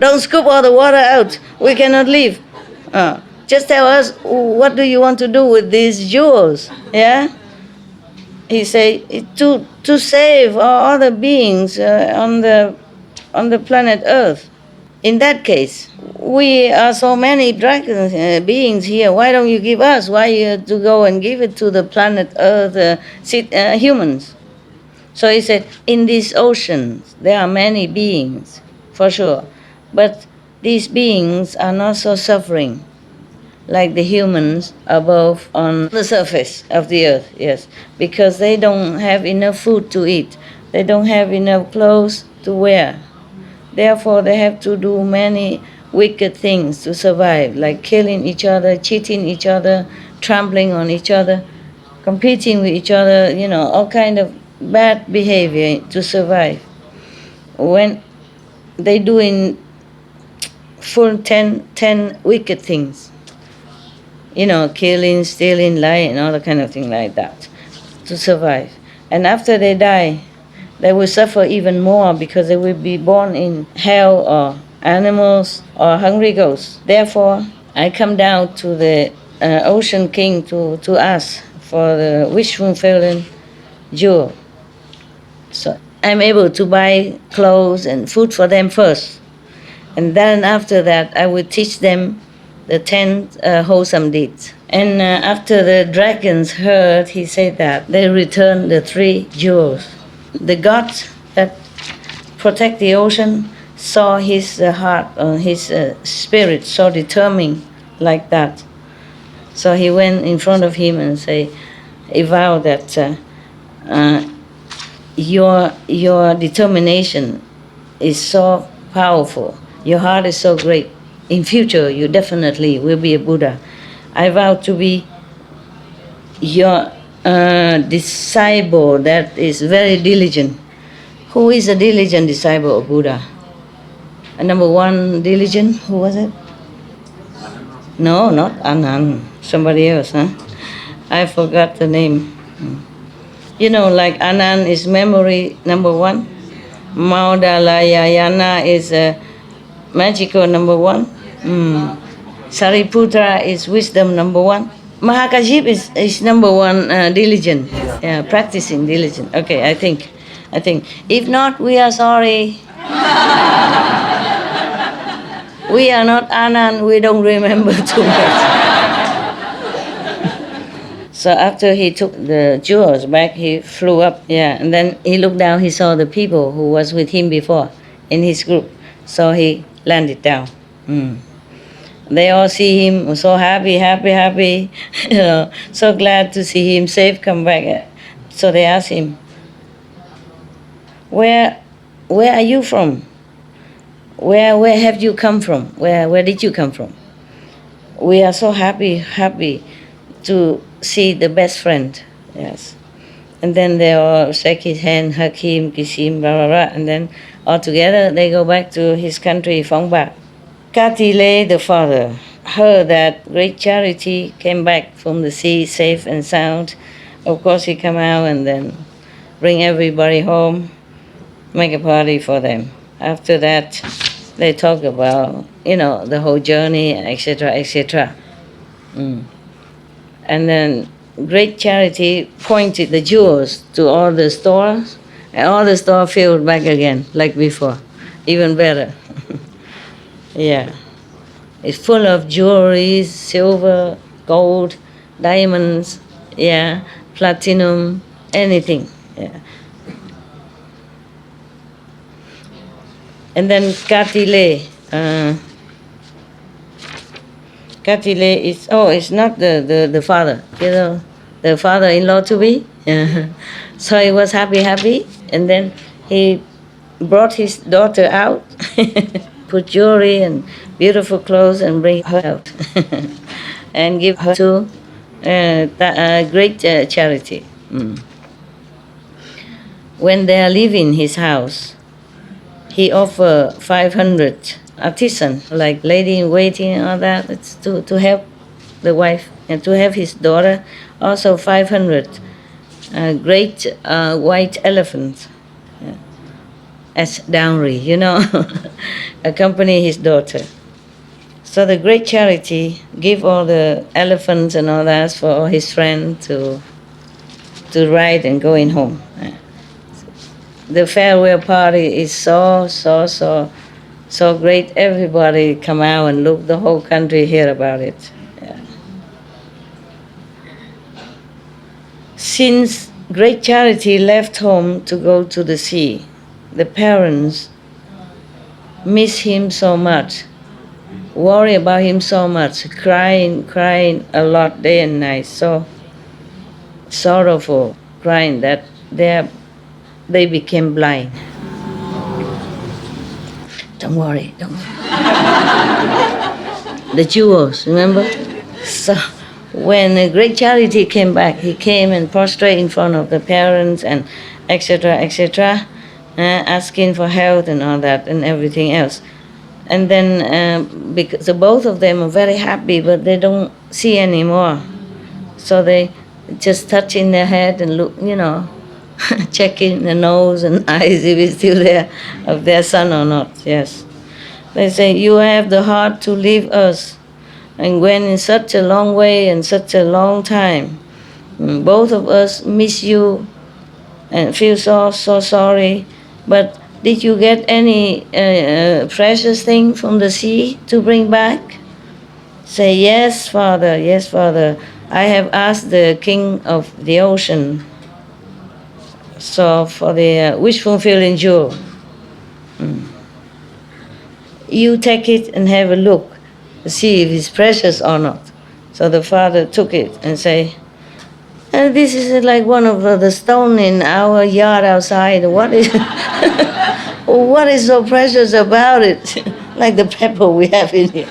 Don't scoop all the water out. We cannot leave. Just tell us, what do you want to do with these jewels?" Yeah? He said, to save all other beings on the planet Earth. In that case, we are so many dragon beings here. Why don't you give us? Why you have to go and give it to the planet Earth humans? So he said, in these oceans, there are many beings, for sure. But these beings are not so suffering like the humans above on the surface of the earth, yes. Because they don't have enough food to eat. They don't have enough clothes to wear. Therefore, they have to do many wicked things to survive, like killing each other, cheating each other, trampling on each other, competing with each other, all kind of bad behavior to survive. When they doing full 10 wicked things, killing, stealing, lying, all the kind of thing like that, to survive. And after they die, they will suffer even more because they will be born in hell or animals or hungry ghosts. Therefore, I come down to the Ocean King to ask for the wish fulfilling jewel. So I'm able to buy clothes and food for them first. And then after that, I will teach them the 10 wholesome deeds. And after the dragons heard, he said that they returned the 3 jewels. The god that protect the ocean saw his heart, his spirit so determined like that. So he went in front of him and he vowed that your determination is so powerful. Your heart is so great. In future, you definitely will be a Buddha. I vow to be your disciple that is very diligent. Who is a diligent disciple of Buddha? Number 1 diligent, who was it? No, not Anand. Somebody else, huh? I forgot the name. Like Anand is memory number 1. Maudalayayana is magical number 1. Sariputra is wisdom number 1. Mahakajip is number 1 diligent. Yeah, practicing diligent. Okay, I think. If not, we are sorry. We are not Anand, we don't remember too much. So after he took the jewels back, he flew up, and then he looked down, he saw the people who was with him before in his group. So he landed down. They all see him, so happy, so glad to see him safe come back. So they asked him, where are you from? Where have you come from? Where did you come from? We are so happy to see the best friend. Yes. And then they all shake his hand, hug him, kiss him, blah, blah, blah. And then all together they go back to his country, Phóng Bạc. Katile, the father, heard that great charity came back from the sea safe and sound. Of course he come out and then bring everybody home, make a party for them. After that, they talk about, the whole journey, etc., etc. And then great charity pointed the jewels to all the stores, and all the stores filled back again, like before, even better. Yeah. It's full of jewelry, silver, gold, diamonds, platinum, anything. Yeah. And then Katile. Katile is, it's not the father, the father-in-law to be. So he was happy, and then he brought his daughter out, put jewelry and beautiful clothes and bring her out, and give her to, great charity. when they are leaving his house, he offered 500 artisans, like lady in waiting and all that, it's to help the wife, and to have his daughter, also 500 great white elephants as dowry, accompany his daughter. So the great charity give all the elephants and all that for all his friends to ride and going home. The farewell party is so great. Everybody come out and look. The whole country hear about it. Yeah. Since great charity left home to go to the sea, the parents miss him so much, worry about him so much, crying a lot day and night, so sorrowful, crying that they became blind. Don't worry. The jewels, remember? So when the great charity came back, he came and prostrate in front of the parents and etc., asking for health and all that and everything else. And then because the both of them are very happy, but they don't see anymore. So they just touching their head and look, checking the nose and eyes if it's still there of their son or not. Yes. They say, you have the heart to leave us and went in such a long way and such a long time. Both of us miss you and feel so sorry. But did you get any precious thing from the sea to bring back? Say, yes, Father. I have asked the king of the ocean, so for the wish fulfilling jewel. You take it and have a look, see if it's precious or not. So the father took it and say, this is like one of the stone in our yard outside. What is what is so precious about it? Like the pepper we have in here.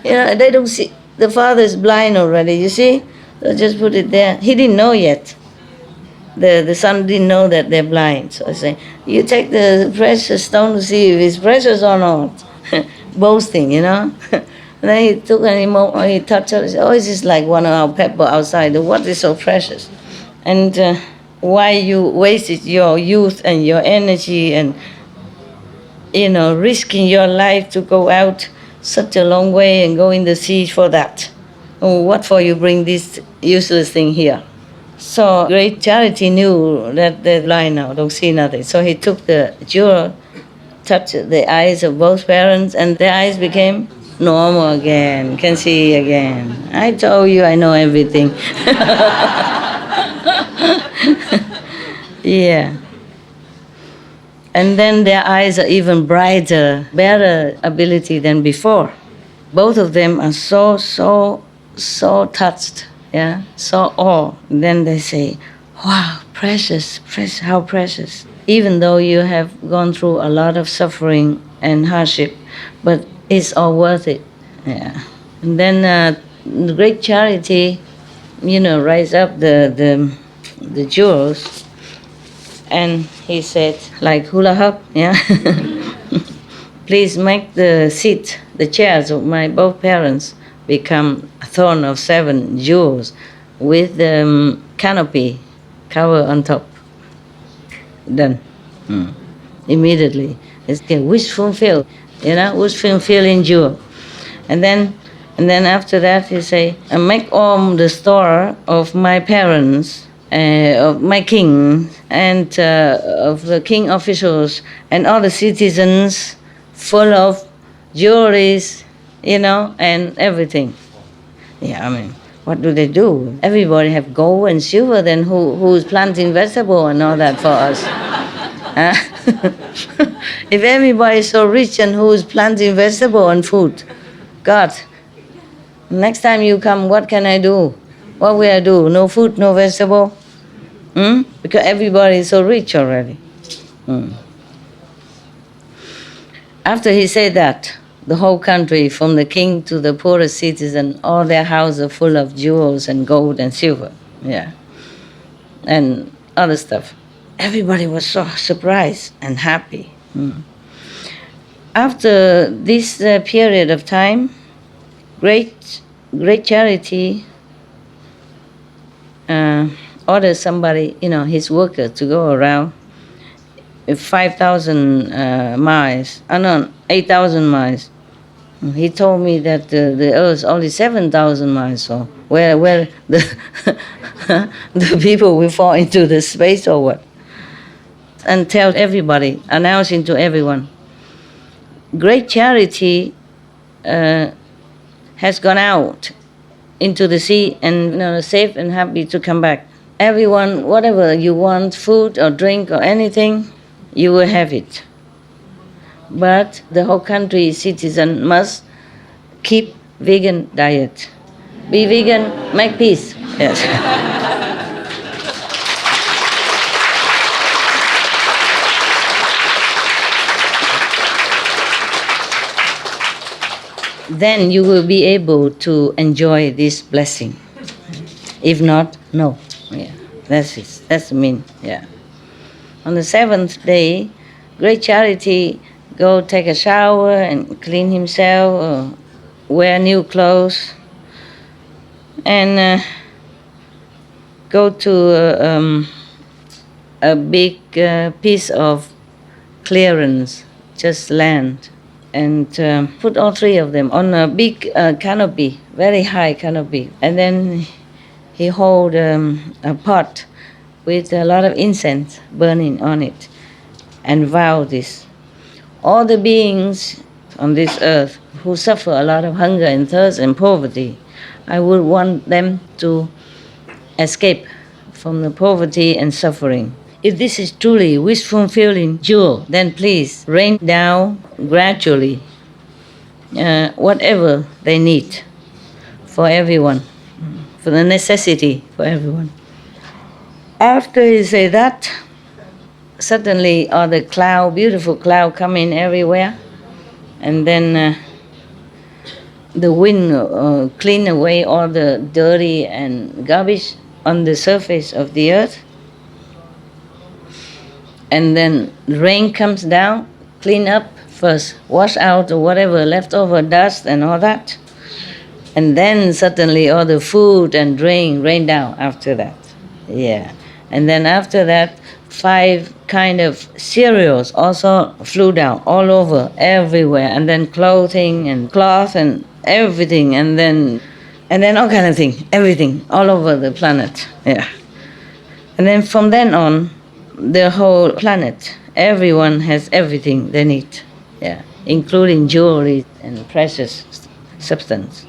They don't see. The father is blind already, you see? So just put it there. He didn't know yet. The son didn't know that they're blind. So I say, you take the precious stone to see if it's precious or not. Boasting, And then he took and he touched it. He said, this is like one of our pepper outside. What is so precious? And why you wasted your youth and your energy and, risking your life to go out such a long way and go in the sea for that? What for you bring this useless thing here? So great charity knew that they're blind now, don't see nothing. So he took the jewel, touched the eyes of both parents, and their eyes became normal again, can see again. I told you I know everything. Yeah. And then their eyes are even brighter, better ability than before. Both of them are so touched, so awe. Then they say, wow, precious, how precious. Even though you have gone through a lot of suffering and hardship, but it's all worth it. Yeah. And then the great charity, rise up the jewels, and he said, like hula hoop, please make the seat, the chairs of my both parents become a throne of 7 jewels with the canopy cover on top. Done. Immediately. It's a wish fulfilled, wish fulfilling jewel. And then after that he say, make all the store of my parents, of my king, and of the king officials, and all the citizens full of jewelries, and everything. Yeah, what do? Everybody have gold and silver, then who's planting vegetable and all that for us? If everybody is so rich and who's planting vegetable and food, God, next time you come, what can I do? What will I do? No food, no vegetable? Because everybody is so rich already. After he said that, the whole country, from the king to the poorest citizen, all their houses are full of jewels and gold and silver, and other stuff. everybody was so surprised and happy. After this period of time, great charity ordered somebody, his worker, to go around 5,000 miles, 8,000 miles. He told me that the Earth is only 7,000 miles, so where the the people will fall into the space or what? And tell everybody, announcing to everyone, great charity has gone out into the sea and safe and happy to come back. Everyone, whatever you want, food or drink or anything, you will have it. But the whole country citizen must keep vegan diet. Be vegan, make peace. Yes. Then you will be able to enjoy this blessing. If not, no. Yeah, that's it. That's the mean. Yeah. On the 7th day, great charity go take a shower and clean himself, or wear new clothes, and go to a big piece of clearance, just land, and put all three of them on a big canopy, very high canopy. And then he hold a pot with a lot of incense burning on it and vow this. All the beings on this earth who suffer a lot of hunger and thirst and poverty, I would want them to escape from the poverty and suffering. If this is truly wish-fulfilling jewel, then please rain down gradually whatever they need for everyone, for the necessity for everyone. After he say that, suddenly all the cloud, beautiful cloud, come in everywhere, and then the wind clean away all the dirty and garbage on the surface of the earth. And then rain comes down, clean up first, wash out whatever leftover dust and all that. And then suddenly all the food and drink rain down after that. Yeah. And then after that, 5 kind of cereals also flew down all over, everywhere. And then clothing and cloth and everything. And then all kind of things, everything, all over the planet. Yeah. And then from then on, the whole planet, everyone has everything they need, yeah, including jewelry and precious substance.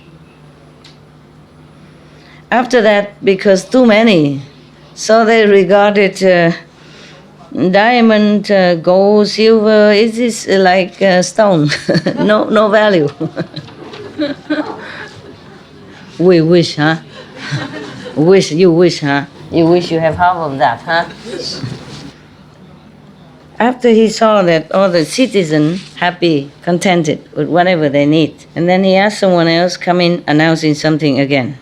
After that, because too many, so they regarded diamond, gold, silver, it is like stone, no value. We wish, huh? You wish, huh? You wish you have half of that, huh? After he saw that all the citizens happy, contented with whatever they need, and then he asked someone else come in announcing something again.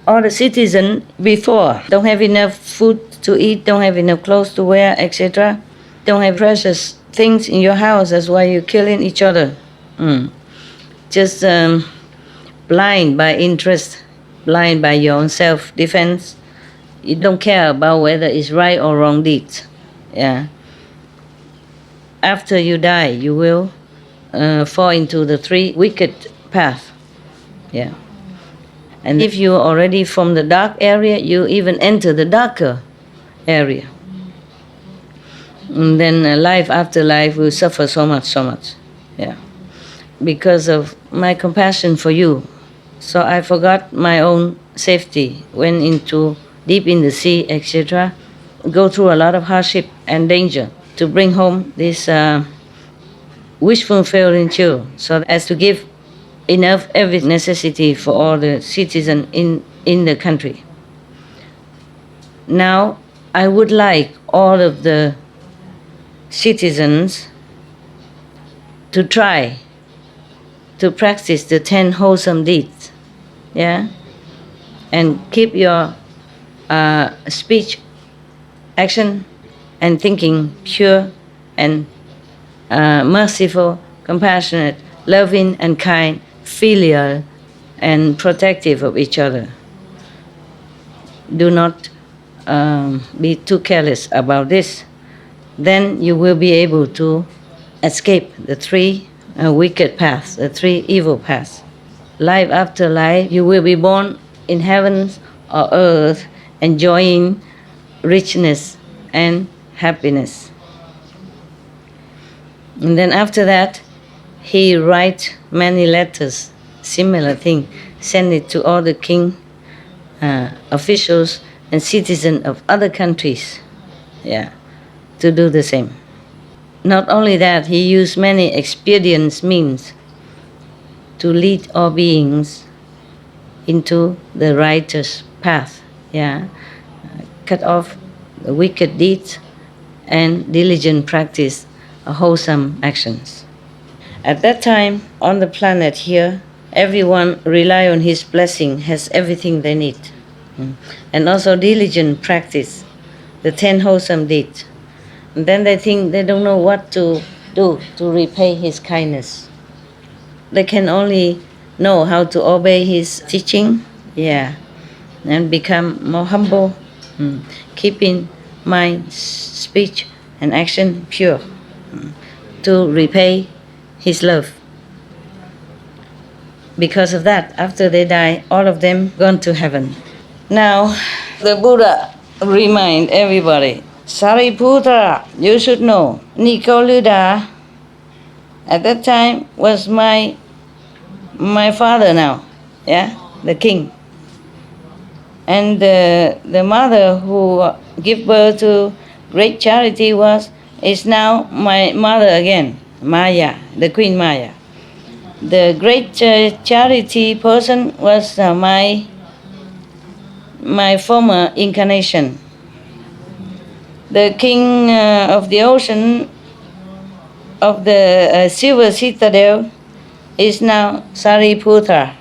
All the citizens before don't have enough food to eat, don't have enough clothes to wear, etc. Don't have precious things in your house, that's why you're killing each other. Just blind by interest, blind by your own self-defense. You don't care about whether it's right or wrong deeds. Yeah. After you die, you will fall into the 3 wicked paths. Yeah. And if you're already from the dark area, you even enter the darker area. And then life after life will suffer so much. Yeah. Because of my compassion for you. So I forgot my own safety, went into deep in the sea, etc. Go through a lot of hardship and danger to bring home this wish-fulfilling jewel, so as to give enough every necessity for all the citizens in the country. Now, I would like all of the citizens to try to practice the 10 wholesome deeds, yeah, and keep your speech, action, and thinking pure and merciful, compassionate, loving and kind, filial and protective of each other. Do not be too careless about this. Then you will be able to escape the three wicked paths, the three evil paths. Life after life, you will be born in heaven or earth, enjoying richness and happiness. And then after that, he write many letters, similar thing, send it to all the king, officials and citizens of other countries, to do the same. Not only that, he used many expedient means to lead all beings into the righteous path, cut off the wicked deeds and diligent practice wholesome actions. At that time, on the planet here, everyone rely on his blessing, has everything they need. And also diligent practice, the 10 wholesome deeds. And then they think they don't know what to do to repay his kindness. They can only know how to obey his teaching, and become more humble, keeping mind, speech, and action pure, to repay his love. Because of that, after they die, all of them gone to heaven. Now, the Buddha remind everybody, Sariputra, you should know, Nikoluddha at that time was my father now, the king. And the mother who gave birth to great charity is now my mother again, Maya, the Queen Maya. The great charity person was my former incarnation. The king of the ocean of the silver citadel is now Sariputra.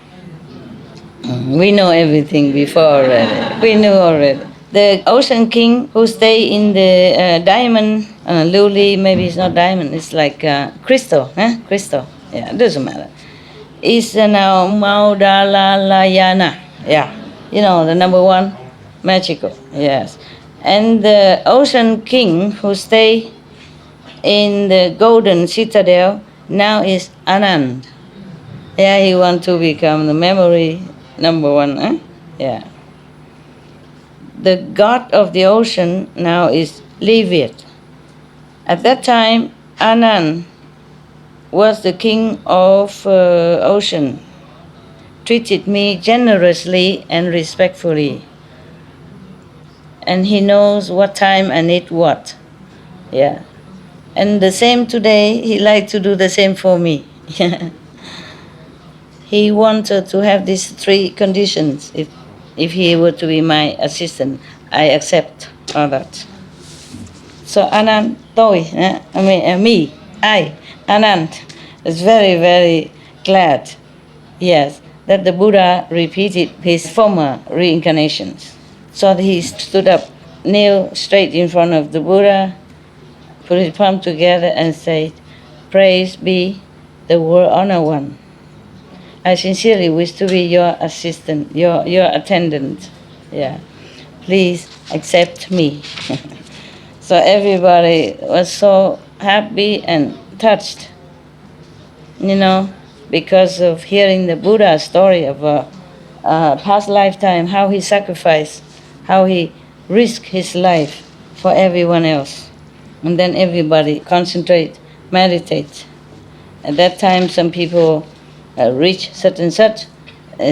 We know everything before already. We knew already. The ocean king who stay in the diamond, lily, maybe it's not diamond, it's like crystal, crystal. It doesn't matter. Is now Maudalalayana. The number one, magical. Yes. And the ocean king who stay in the golden citadel now is Anand. He want to become the memory number one. The god of the ocean now is Leviat. At that time, Anand was the king of ocean, treated me generously and respectfully. And he knows what time I need what. And the same today, he like to do the same for me. He wanted to have these three conditions. If he were to be my assistant, I accept all that. So Anand, Anand, is very, very glad, that the Buddha repeated his former reincarnations. So he stood up, kneel straight in front of the Buddha, put his palm together and said, "Praise be the World Honor One. I sincerely wish to be your assistant, your attendant. Please accept me." So everybody was so happy and touched, because of hearing the Buddha's story of a past lifetime, how he sacrificed, how he risked his life for everyone else. And then everybody concentrate, meditate. At that time, some people reach such and such.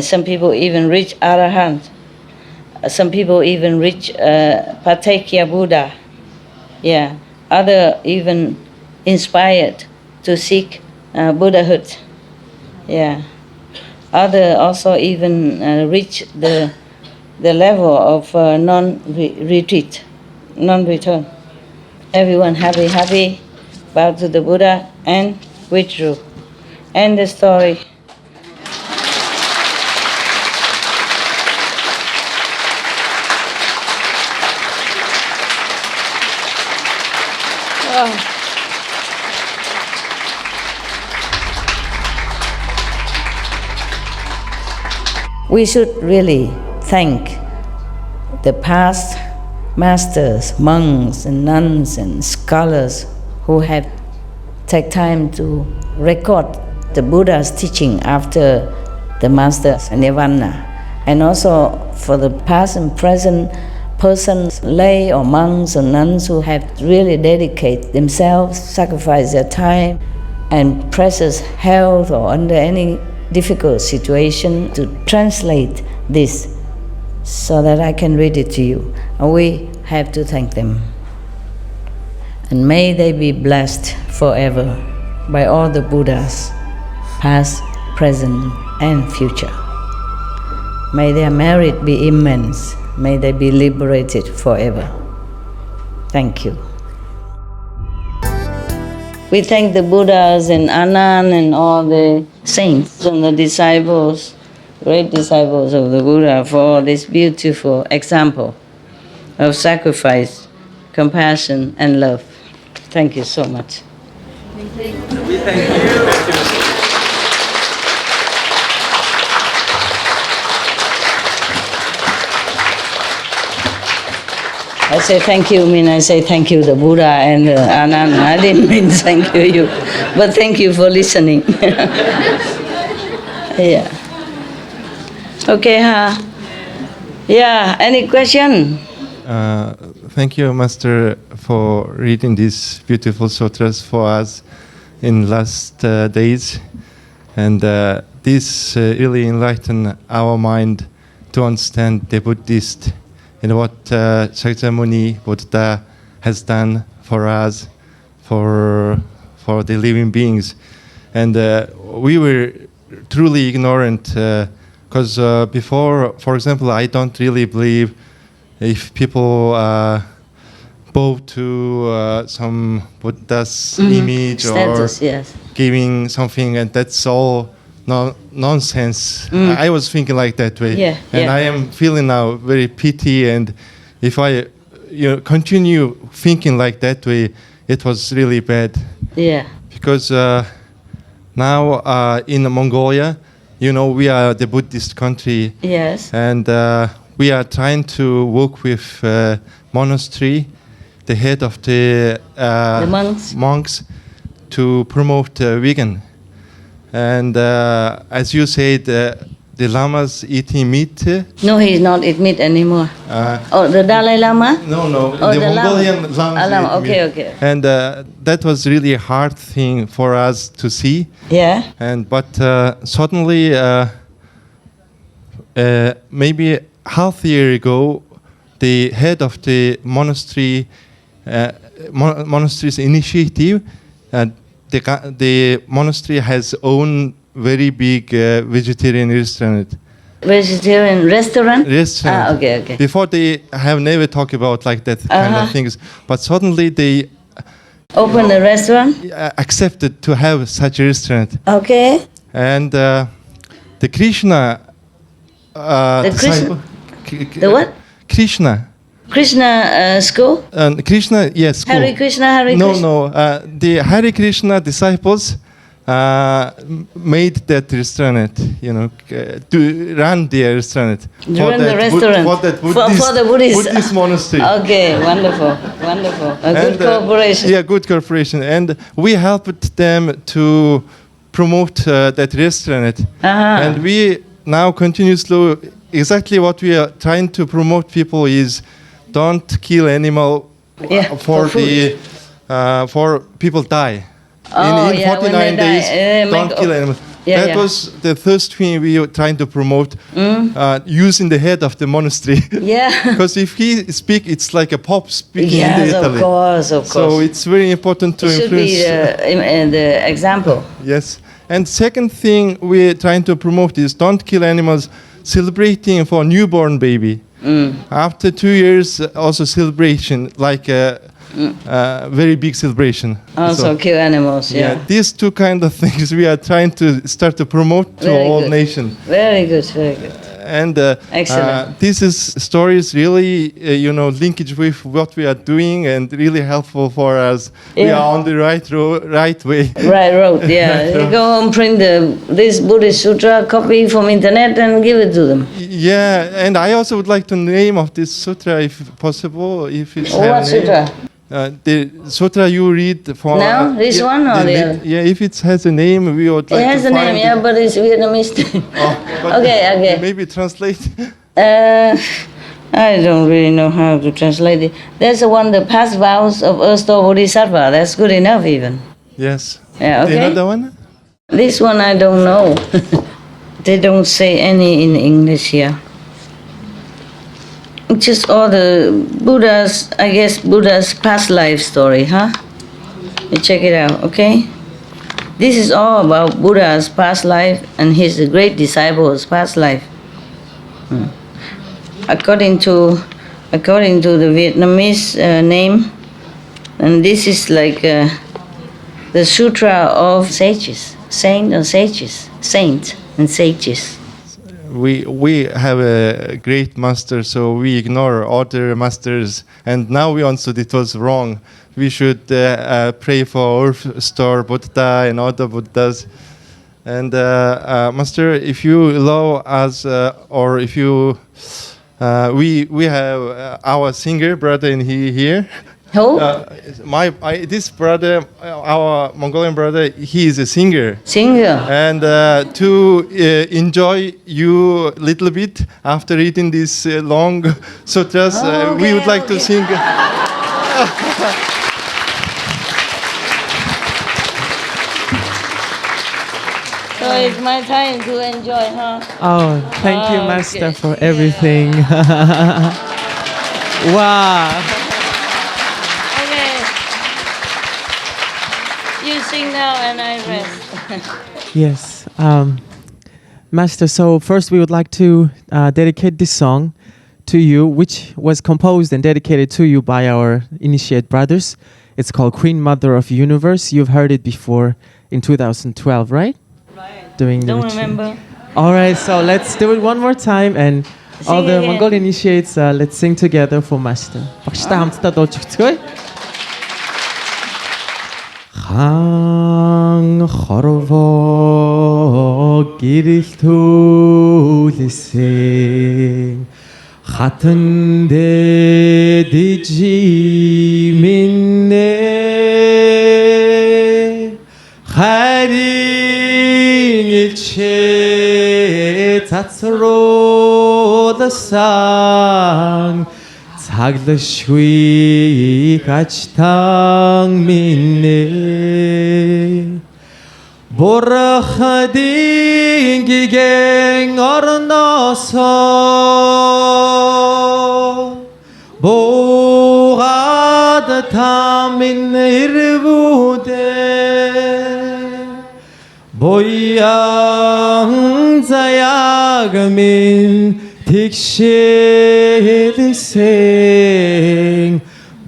Some people even reach Arahant. Some people even reach Patekya Buddha. Other even inspired to seek Buddhahood. Other also even reach the level of non-retreat, non-return. Everyone happy, bowed to the Buddha and withdrew. End the story. We should really thank the past masters, monks and nuns and scholars who have taken time to record the Buddha's teaching after the master's nirvana. And also for the past and present persons, lay or monks or nuns who have really dedicated themselves, sacrificed their time and precious health or under any difficult situation to translate this so that I can read it to you. And we have to thank them. And may they be blessed forever by all the Buddhas, past, present, and future. May their merit be immense. May they be liberated forever. Thank you. We thank the Buddhas and Anand and all the saints and the disciples, great disciples of the Buddha, for this beautiful example of sacrifice, compassion, and love. Thank you so much. We thank you. I say thank you, I say thank you the Buddha and Anand. I didn't mean thank you, but thank you for listening. Yeah. Okay, yeah, any question? Thank you, Master, for reading these beautiful sutras for us in last days. And this really enlightened our mind to understand the Buddhist and what Shakyamuni Buddha has done for us, for the living beings. And we were truly ignorant because before, for example, I don't really believe if people bow to some Buddha's image Status, or yes. giving something, and that's all nonsense. I was thinking like that way, and I am feeling now very pity. And if I, continue thinking like that way, it was really bad. Yeah. Because now in Mongolia, we are the Buddhist country. Yes. And we are trying to work with monastery, the head of the monks, to promote vegan. And as you said, the lamas eating meat. No, he's not eat meat anymore. The Dalai Lama? No. Oh, the Mongolian Lama. lamas. Okay. And that was really a hard thing for us to see. Yeah. But suddenly, maybe half a year ago, the head of the monastery's initiative, the monastery has own very big vegetarian restaurant. Vegetarian restaurant? Restaurant. Okay. Before they have never talked about like that kind of things, but suddenly they open a restaurant? Accepted to have such a restaurant. Okay. And the Krishna. The what? Krishna. Krishna school? Krishna, yes. School. Hare Krishna. No. The Hare Krishna disciples made that restaurant, to run their restaurant. For the Buddhist monastery. Okay, wonderful. A good cooperation. Yeah, good cooperation. And we helped them to promote that restaurant. And we now continuously, exactly what we are trying to promote people is don't kill animal for people die. In 49 days, don't kill animals. That was the first thing we were trying to promote, using the head of the monastery. Yeah. Because if he speaks, it's like a pope speaking in Italy. Of course. So it's very important to influence. Should be the example. Yes. And second thing we're trying to promote is don't kill animals, celebrating for newborn baby. After 2 years, also celebration, like a very big celebration. Also kill animals, yeah. These two kind of things we are trying to start to promote to all nations. Very good. And Excellent. this story is really, linkage with what we are doing and really helpful for us. We Yeah. are on the right way. Right road, yeah. You go and print this Buddhist Sutra, copy from internet and give it to them. Yeah, and I also would like to name of this sutra, if possible, if it's What have a name. sutra? The sutra you read for Now? This one or the other? Yeah, if it has a name, we would like It has to a find name, it. yeah, but it's Vietnamese. But Okay. Maybe translate. I don't really know how to translate it. There's the one, the past vows of Ersto Bodhisattva. That's good enough even. Yes. Yeah, okay. Another one? This one I don't know. They don't say any in English here. Just all the Buddha's, I guess Buddha's past life story, huh? You check it out, okay? This is all about Buddha's past life and his great disciples' past life. According to the Vietnamese name, and this is like the Sutra of Sages, saint and sages, saints and sages. We have a great master, so we ignore other masters, and now we understood it was wrong. We should pray for Earth Star Buddha and other Buddhas. And Master, if you allow us, or if you, we have our singer brother in here. Who? This brother, our Mongolian brother, he is a singer. Singer. And to enjoy you a little bit after reading these long sutras, we would like to sing. So it's my time to enjoy, huh? Oh, thank you, Master, Okay. for everything. Wow. Okay. You sing now and I rest. Yes. Master, so first we would like to dedicate this song to you, which was composed and dedicated to you by our initiate brothers. It's called Queen Mother of Universe. You've heard it before in 2012, right? Right. Doing the Don't retreat. remember. All right, so let's do it one more time, and all Sing the again. Mongol initiates, let's sing together for Master. Багштай хамтдаа дуулж өгцгөөе. Хаан хорвоо гэрэл төлөсөн хатан дэдижи минь харин илчээ цацруулсан цаглашгүй гачтан минь бурхдын гигэн орносоо буугаад тамин ирвүүдээ боян заяаг минь тэгшэлсэн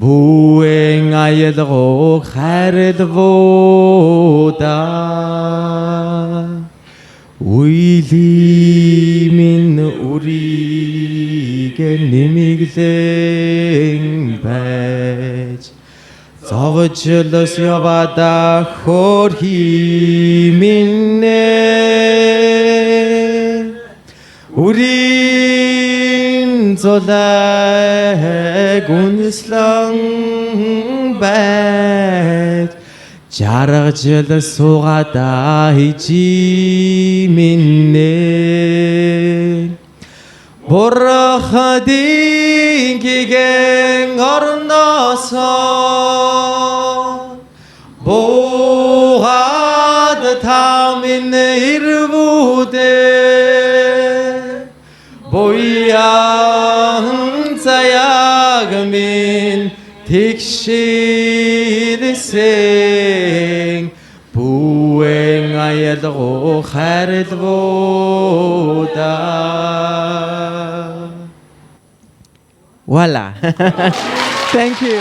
буэн аялгоо хайрдвуда уйли минь үрийг нэмиглэн байж зовжлос явада хөрхи минь үрийн золай гүнслэн байж жаргаж жил суугада хижи минь бурхдын гигэн орносоо буугаад тамин ирвүүдээ боян заяаг минь тэгшэлсэн буэн аялгоо хайрлвуда. Voila. Thank you.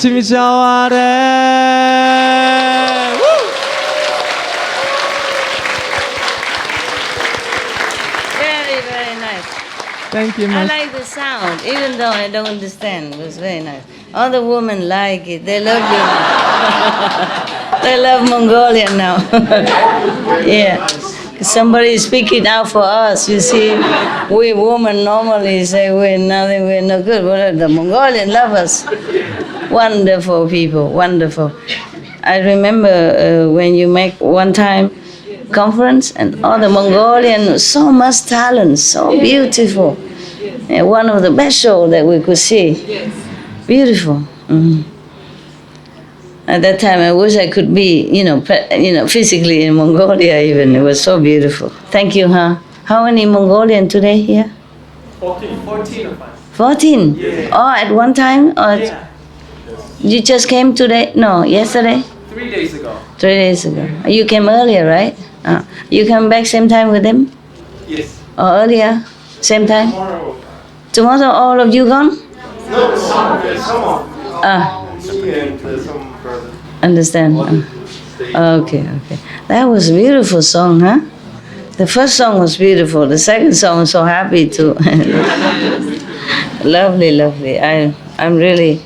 Chimichaware. Very, very nice. Thank you, I Master. like the sound, even though I don't understand. It was very nice. All the women like it. They love you now. They love Mongolian now. Yeah. Somebody is speaking out for us. You see, we women normally say we're nothing, we're no good. But the Mongolian love us. Wonderful people, wonderful. I remember when you make one time conference and all the Mongolian, so much talent, so beautiful. Yeah, one of the best shows that we could see. Beautiful. Mhm. At that time, I wish I could be, physically in Mongolia even. It was so beautiful. Thank you, huh? How many Mongolian today here? 14 of us. 14? Yeah. Oh, at one time? Or Yeah. you just came today? No, yesterday? 3 days ago. 3 days ago. You came earlier, right? You come back same time with them? Yes. Or earlier? Same time? Tomorrow. Tomorrow all of you gone? No, someone. Ah, Me and some brother. understand. Okay. That was a beautiful song, huh? The first song was beautiful. The second song was so happy too. Lovely. I'm really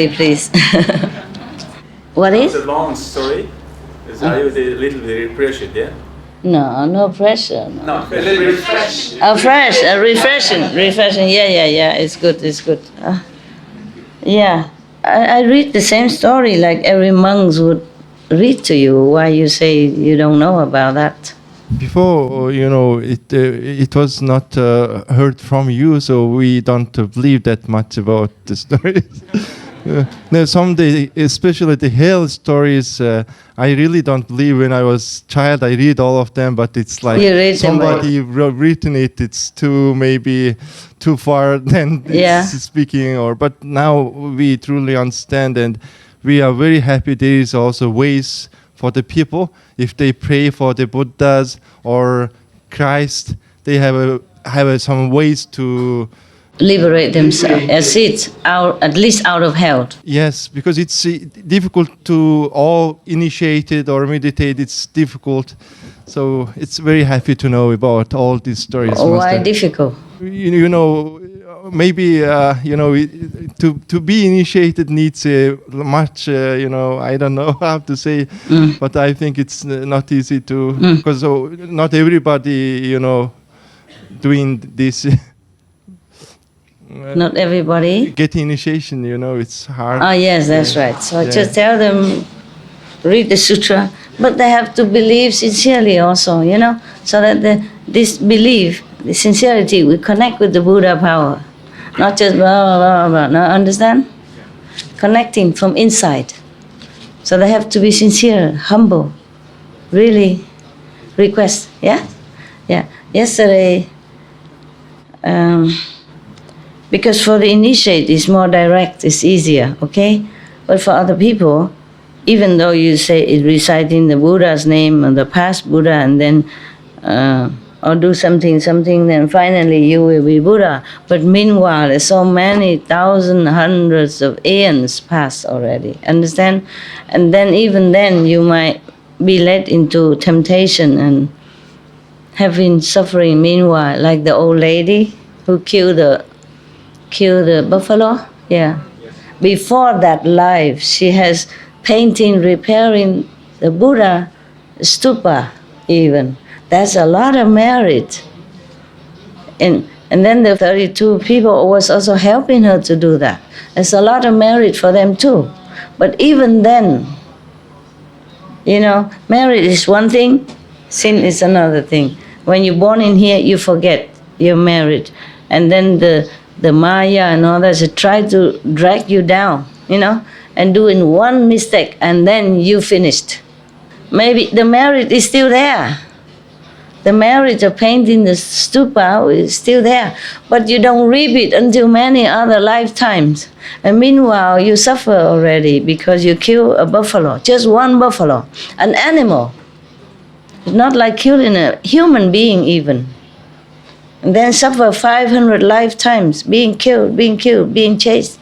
pleased. What is? It's a long story. Are you a little bit pressured, yeah? No pressure. No, a little bit fresh. Refreshing. Yeah. It's good. Yeah, I read the same story like every monk would read to you. Why you say you don't know about that? Before, it was not heard from you, so we don't believe that much about the stories. No, someday, especially the hell stories, I really don't believe. When I was child, I read all of them, but it's like You read them, somebody written it. It's maybe too far than Yeah. it's speaking. But now we truly understand, and we are very happy. There is also ways for the people if they pray for the Buddhas or Christ. They have some ways to. Liberate themselves, at least out of hell. Yes, because it's difficult to all initiated or meditate. It's difficult, so it's very happy to know about all these stories. Why Master. difficult? Maybe to be initiated needs much. I don't know how to say, but I think it's not easy to because not everybody doing this. Not everybody. Get initiation, it's hard. Oh yes, that's right. So Yeah. just tell them, read the sutra, but they have to believe sincerely also, so that this belief, the sincerity, will connect with the Buddha power, not just blah blah blah. Now understand? Connecting from inside. So they have to be sincere, humble, really request. Yeah. Yesterday. Because for the initiate, it's more direct, it's easier, okay? But for other people, even though you say reciting the Buddha's name or the past Buddha and then, or do something, then finally you will be Buddha. But meanwhile, there's so many thousands, hundreds of aeons passed already, understand? And then even then you might be led into temptation and having suffering meanwhile, like the old lady who killed the buffalo. Yeah. Before that life, she has painting, repairing the Buddha stupa even. That's a lot of merit. And then the 32 people was also helping her to do that. There's a lot of merit for them too. But even then, merit is one thing, sin is another thing. When you're born in here, you forget your merit. And then the Maya and all that try to drag you down, and doing one mistake and then you finished. Maybe the merit is still there. The merit of painting the stupa is still there, but you don't reap it until many other lifetimes. And meanwhile, you suffer already because you kill a buffalo, just one buffalo, an animal. It's not like killing a human being even. And then suffer 500 lifetimes, being killed, being chased.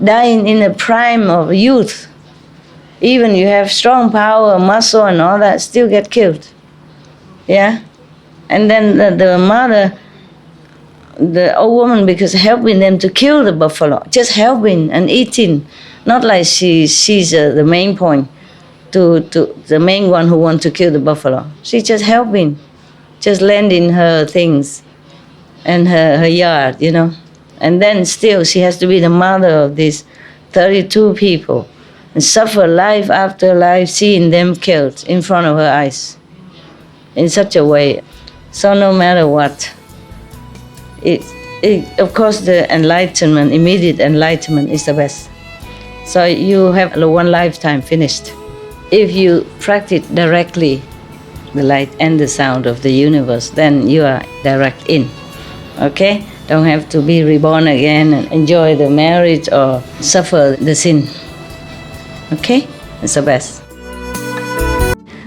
dying in the prime of youth. Even you have strong power, muscle and all that, still get killed. Yeah? And then the mother, the old woman, because helping them to kill the buffalo, just helping and eating, not like she's the main point, to the main one who wants to kill the buffalo. She's just helping, just lending her things and her yard, you know. And then still she has to be the mother of these 32 people and suffer life after life, seeing them killed in front of her eyes in such a way. So no matter what, of course the enlightenment, immediate enlightenment is the best. So you have one lifetime finished. If you practice directly the light and the sound of the universe, then you are direct in. Okay? Don't have to be reborn again and enjoy the marriage or suffer the sin. Okay? It's the best.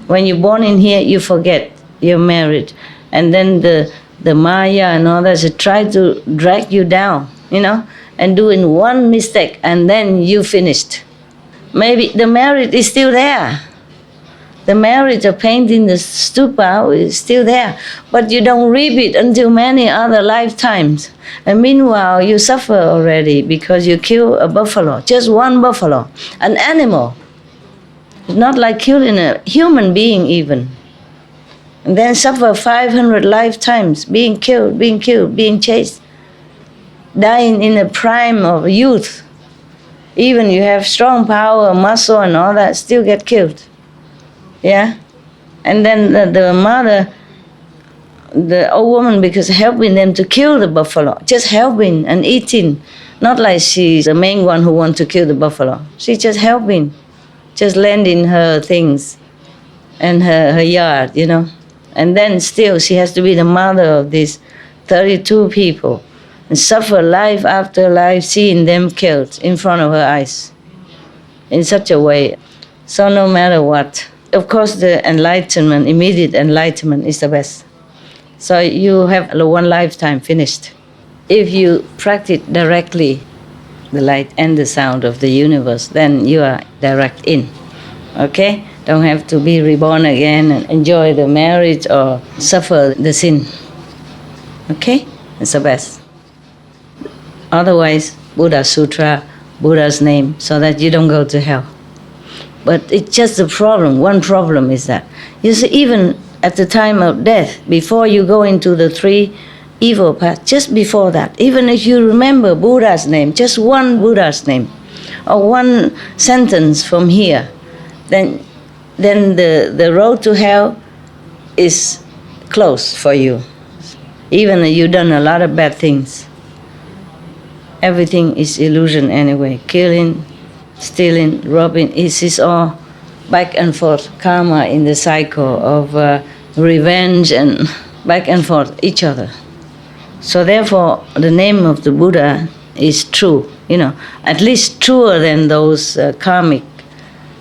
When you're born in here, you forget you're married. And then the Maya and all that should try to drag you down, you know, and doing one mistake and then you finished. Maybe the marriage is still there. The marriage of painting the stupa is still there, but you don't repeat until many other lifetimes. And meanwhile, you suffer already because you kill a buffalo, just one buffalo, an animal. It's not like killing a human being even. And then suffer 500 lifetimes, being killed, being chased, dying in the prime of youth. Even you have strong power, muscle and all that, still get killed. Yeah? And then the mother, the old woman, because helping them to kill the buffalo, just helping and eating, not like she's the main one who wants to kill the buffalo. She's just helping, just lending her things and her yard, you know. And then still she has to be the mother of these 32 people and suffer life after life, seeing them killed in front of her eyes in such a way. So no matter what, of course the enlightenment, immediate enlightenment is the best. So you have one lifetime finished. If you practice directly the light and the sound of the universe, then you are direct in. Okay? Don't have to be reborn again and enjoy the marriage or suffer the sin. Okay? It's the best. Otherwise, Buddha Sutra, Buddha's name, so that you don't go to hell. But it's just a problem. One problem is that, you see, even at the time of death, before you go into the three evil paths, just before that, even if you remember Buddha's name, just one Buddha's name, or one sentence from here, then the road to hell is closed for you. Even if you've done a lot of bad things. Everything is illusion anyway. Killing, stealing, robbing, it is all back and forth karma in the cycle of revenge and back and forth each other. So therefore, the name of the Buddha is true, you know, at least truer than those karmic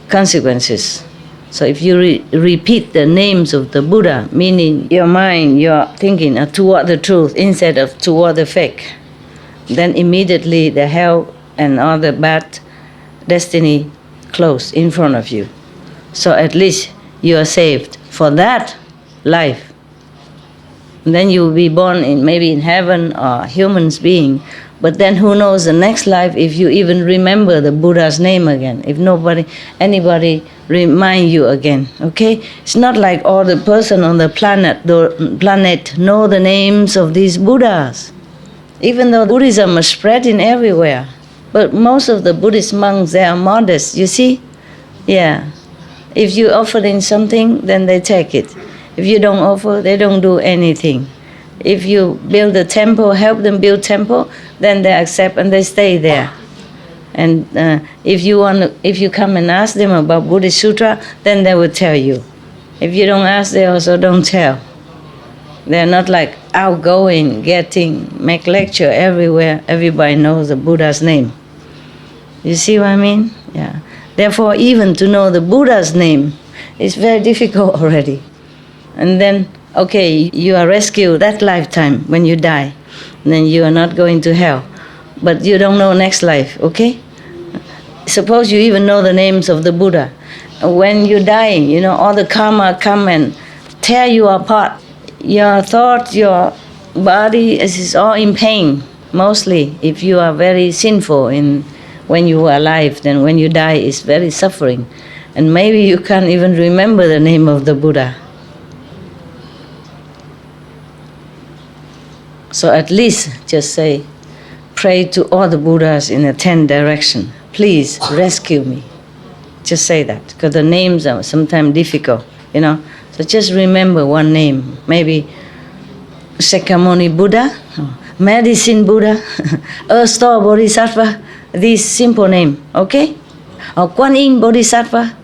consequences. So if you repeat the names of the Buddha, meaning your mind, your thinking are toward the truth instead of toward the fake, then immediately the hell and all the bad destiny close in front of you. So at least you are saved for that life. And then you will be born in maybe in heaven or human's being. But then who knows the next life if you even remember the Buddha's name again, if anybody remind you again, okay? It's not like all the person on the planet know the names of these Buddhas. Even though Buddhism is spreading everywhere. But most of the Buddhist monks, they are modest, you see? Yeah. If you offer them something, then they take it. If you don't offer, they don't do anything. If you build a temple, help them build temple, then they accept and they stay there. And if you come and ask them about Buddhist Sutra, then they will tell you. If you don't ask, they also don't tell. They're not like outgoing, make lecture everywhere. Everybody knows the Buddha's name. You see what I mean? Yeah. Therefore, even to know the Buddha's name is very difficult already. And then, okay, you are rescued that lifetime when you die. Then you are not going to hell. But you don't know next life, okay? Suppose you even know the names of the Buddha. When you're dying, you know, all the karma come and tear you apart. Your thought, your body is all in pain, mostly. If you are very sinful when you were alive, then when you die, it's very suffering. And maybe you can't even remember the name of the Buddha. So at least just say, pray to all the Buddhas in the 10 directions. Please rescue me. Just say that, because the names are sometimes difficult, you know. So just remember one name. Maybe Sakyamuni Buddha, Medicine Buddha, Earth Store Bodhisattva. These simple names, okay? Or Kuan Yin Bodhisattva.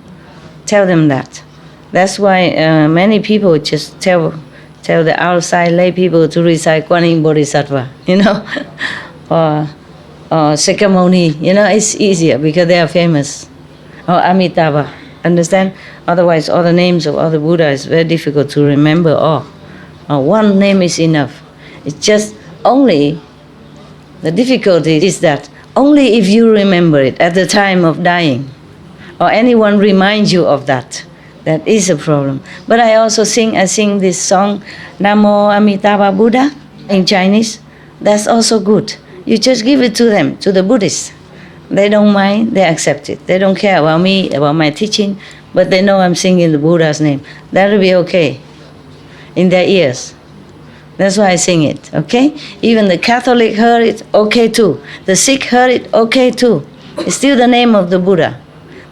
Tell them that. That's why many people just tell the outside lay people to recite Kuan Yin Bodhisattva, you know. Or Sakyamuni, you know, it's easier because they are famous. Or Amitabha, understand? Otherwise, all the names of all the Buddhas is very difficult to remember all. One name is enough. It's just only, the difficulty is that only if you remember it at the time of dying, or anyone reminds you of that, that is a problem. But I sing this song, Namo Amitabha Buddha, in Chinese. That's also good. You just give it to them, to the Buddhists. They don't mind, they accept it. They don't care about me, about my teaching, but they know I'm singing the Buddha's name. That'll be okay in their ears. That's why I sing it, okay? Even the Catholic heard it, okay too. The Sikh heard it, okay too. It's still the name of the Buddha.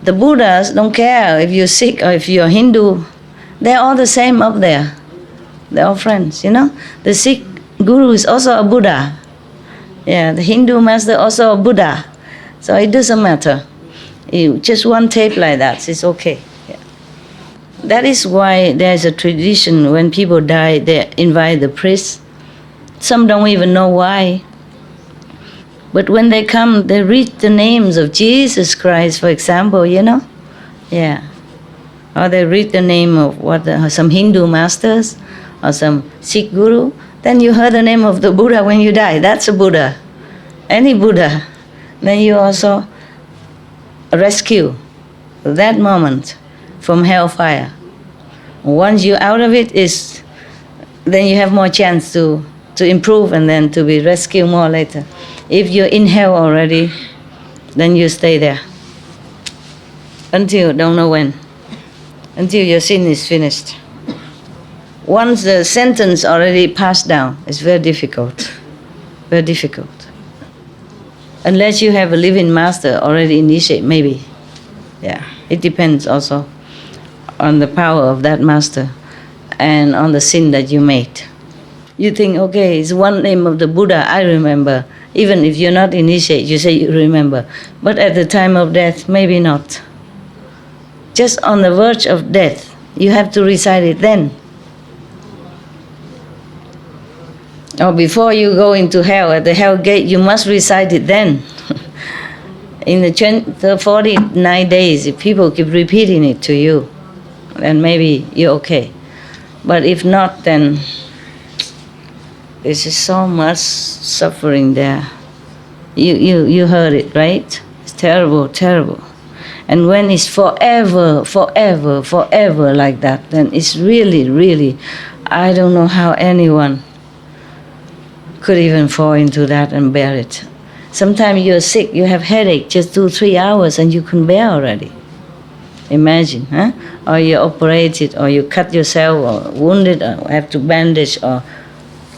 The Buddhas don't care if you're Sikh or if you're Hindu. They're all the same up there. They're all friends, you know? The Sikh guru is also a Buddha. Yeah, the Hindu master also a Buddha. So it doesn't matter. Just one tape like that, it's okay. Yeah. That is why there's a tradition when people die, they invite the priest. Some don't even know why. But when they come, they read the names of Jesus Christ, for example, you know? Yeah. Or they read the name of some Hindu masters or some Sikh guru. Then you heard the name of the Buddha when you die. That's a Buddha. Any Buddha. Then you also rescue that moment from hellfire. Once you're out of it, then you have more chance to improve and then to be rescued more later. If you're in hell already, then you stay there until don't know when, until your sin is finished. Once the sentence already passed down, it's very difficult, very difficult. Unless you have a living master already initiate, maybe. Yeah, it depends also on the power of that master and on the sin that you made. You think, okay, it's one name of the Buddha, I remember. Even if you're not initiate, you say you remember. But at the time of death, maybe not. Just on the verge of death, you have to recite it then. Or before you go into hell, at the hell gate, you must recite it then. In the 49 days, if people keep repeating it to you, then maybe you're okay. But if not, then there's just so much suffering there. You heard it, right? It's terrible, terrible. And when it's forever, forever, forever like that, then it's really, really, I don't know how anyone could even fall into that and bear it. Sometimes you're sick, you have headache, just 2-3 hours and you can bear already. Imagine, huh? Or you're operated, or you cut yourself, or wounded, or have to bandage, or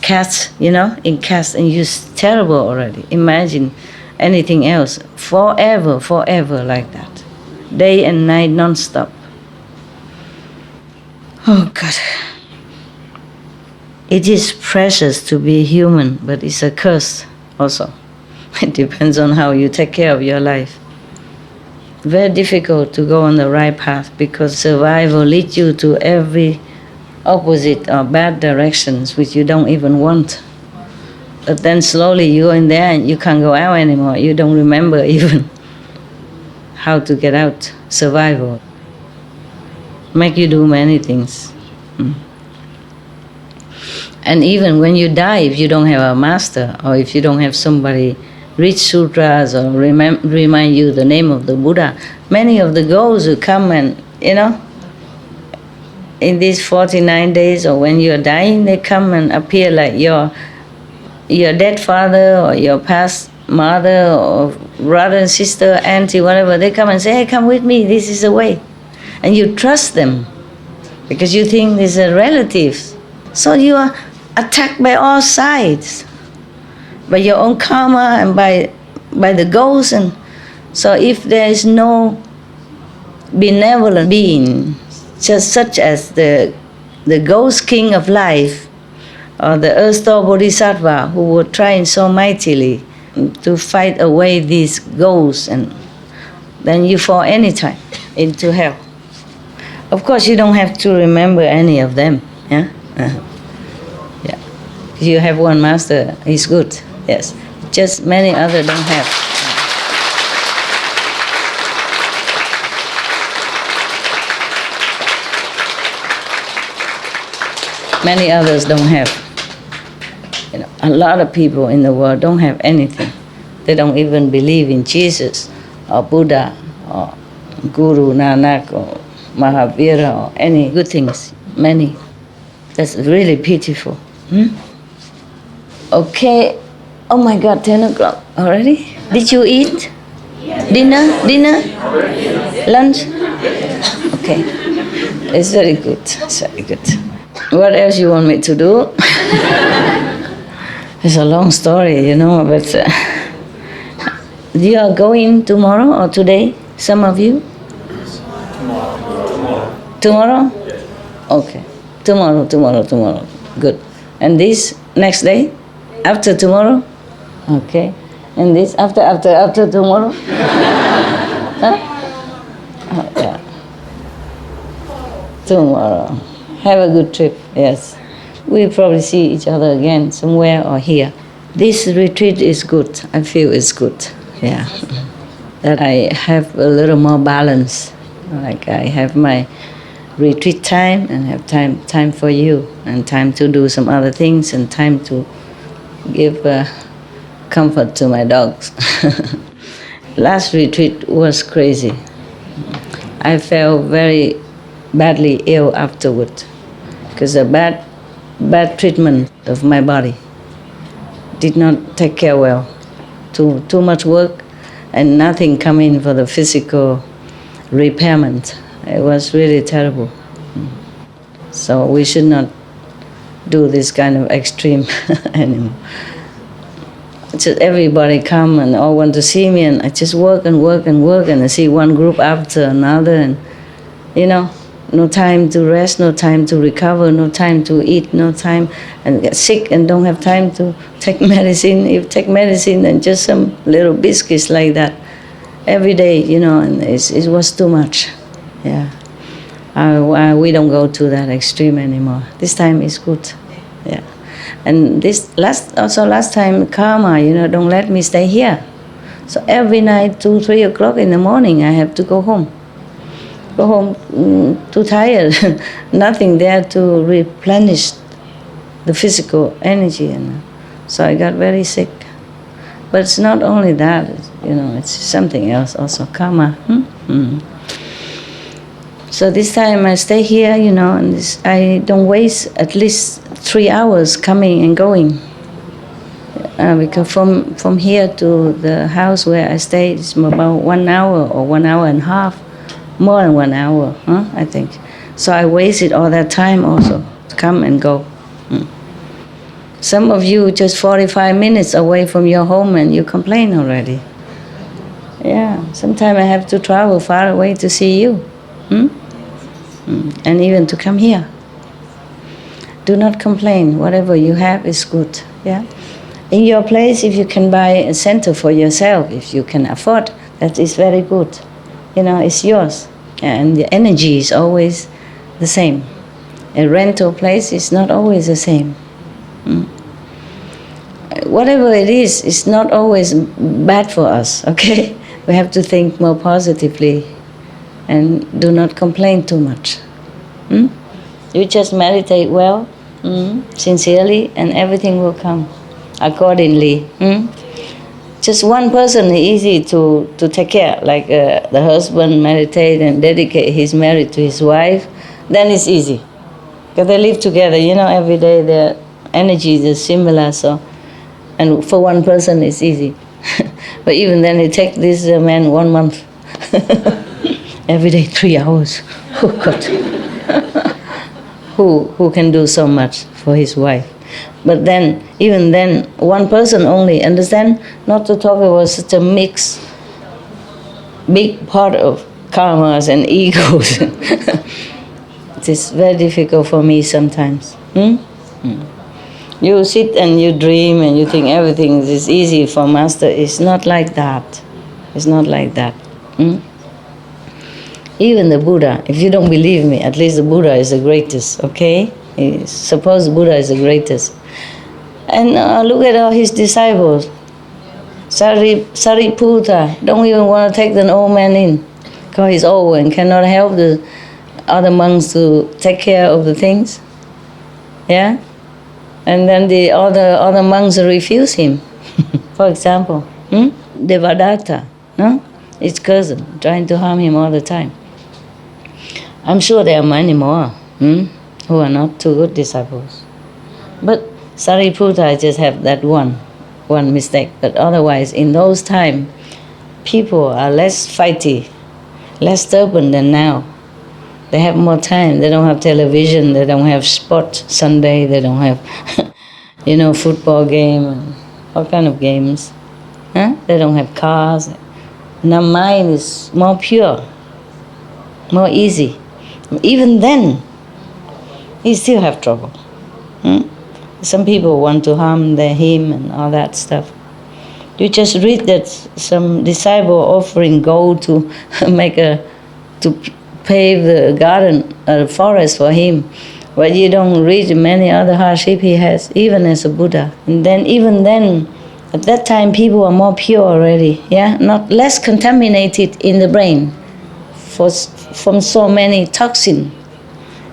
cast, you know, in cast, and you're terrible already. Imagine anything else. Forever, forever like that. Day and night, non-stop. Oh God. It is precious to be human, but it's a curse also. It depends on how you take care of your life. Very difficult to go on the right path because survival leads you to every opposite or bad directions which you don't even want. But then slowly you go in there and you can't go out anymore. You don't remember even how to get out. Survival make you do many things. And even when you die, if you don't have a master or if you don't have somebody read sutras or remind you the name of the Buddha. Many of the ghosts who come and, in these 49 days or when you're dying, they come and appear like your dead father or your past mother or brother, sister, auntie, whatever. They come and say, hey, come with me, this is the way. And you trust them because you think these are relatives. So you are attacked by all sides, by your own karma and by the ghosts. And so if there is no benevolent being, just such as the ghost king of life, or the earth-store bodhisattva who were trying so mightily to fight away these ghosts, and then you fall anytime into hell. Of course, you don't have to remember any of them. Yeah. Yeah. You have one master, he's good. Yes. Just many others don't have. Many others don't have. A lot of people in the world don't have anything. They don't even believe in Jesus or Buddha or Guru Nanak or Mahavira or any good things. Many. That's really pitiful. Okay. Oh my God, 10 o'clock already? Did you eat? Dinner? Lunch? Okay. It's very good. It's very good. What else you want me to do? It's a long story, but you are going tomorrow or today? Some of you? Tomorrow? Okay. Tomorrow. Good. And this next day? After tomorrow? Okay. And this after tomorrow? Huh? Oh, yeah. Tomorrow. Have a good trip, yes. We'll probably see each other again somewhere or here. This retreat is good. I feel it's good, yeah. That I have a little more balance. Like I have my retreat time and have time for you and time to do some other things and time to give comfort to my dogs. Last retreat was crazy. I felt very badly ill afterward because the bad treatment of my body did not take care well. Too much work and nothing come in for the physical repairment. It was really terrible. So we should not do this kind of extreme anymore. Just everybody come and all want to see me, and I just work and I see one group after another, and no time to rest, no time to recover, no time to eat, no time, and get sick and don't have time to take medicine. If take medicine, then just some little biscuits like that every day, and it was too much. Yeah, we don't go to that extreme anymore. This time is good. Yeah, and this last time karma, don't let me stay here. So every night 2-3 o'clock in the morning, I have to go home. Too tired, nothing there to replenish the physical energy, so I got very sick. But it's not only that, it's something else also, karma. So this time I stay here, and I don't waste at least 3 hours coming and going. Because from here to the house where I stay, it's about 1 hour or 1 hour and a half. More than 1 hour, I think. So I wasted all that time also to come and go. Some of you just 45 minutes away from your home and you complain already. Yeah, sometimes I have to travel far away to see you. And even to come here. Do not complain. Whatever you have is good. Yeah. In your place, if you can buy a center for yourself, if you can afford, that is very good. It's yours. And the energy is always the same. A rental place is not always the same. Whatever it is, it's not always bad for us, okay? We have to think more positively and do not complain too much. You just meditate well, sincerely, and everything will come accordingly. Just one person is easy to take care, like the husband meditate and dedicate his marriage to his wife, then it's easy. Because they live together, every day their energies are similar, so, and for one person it's easy. But even then it takes this man 1 month. Every day 3 hours. Oh God. Who can do so much for his wife? But then, even then, one person only, understand? Not to talk about such a mix, big part of karmas and egos. It is very difficult for me sometimes. You sit and you dream and you think everything is easy for Master. It's not like that. It's not like that. Even the Buddha, if you don't believe me, at least the Buddha is the greatest, okay? Suppose Buddha is the greatest. And look at all his disciples. Sariputta don't even want to take the old man in because he's old and cannot help the other monks to take care of the things. Yeah? And then the other monks refuse him. For example, Devadatta, no? His cousin, trying to harm him all the time. I'm sure there are many more who are not too good disciples. But Sariputta just have that one mistake. But otherwise, in those times, people are less fighty, less stubborn than now. They have more time. They don't have television. They don't have sport Sunday. They don't have, football game and all kind of games. They don't have cars. Now mind is more pure, more easy. Even then, he still have trouble. Some people want to harm him and all that stuff. You just read that some disciple offering gold to to pave the garden or the forest for him, but you don't read many other hardship he has, even as a Buddha. And then even then, at that time, people are more pure already, not less contaminated in the brain from so many toxin,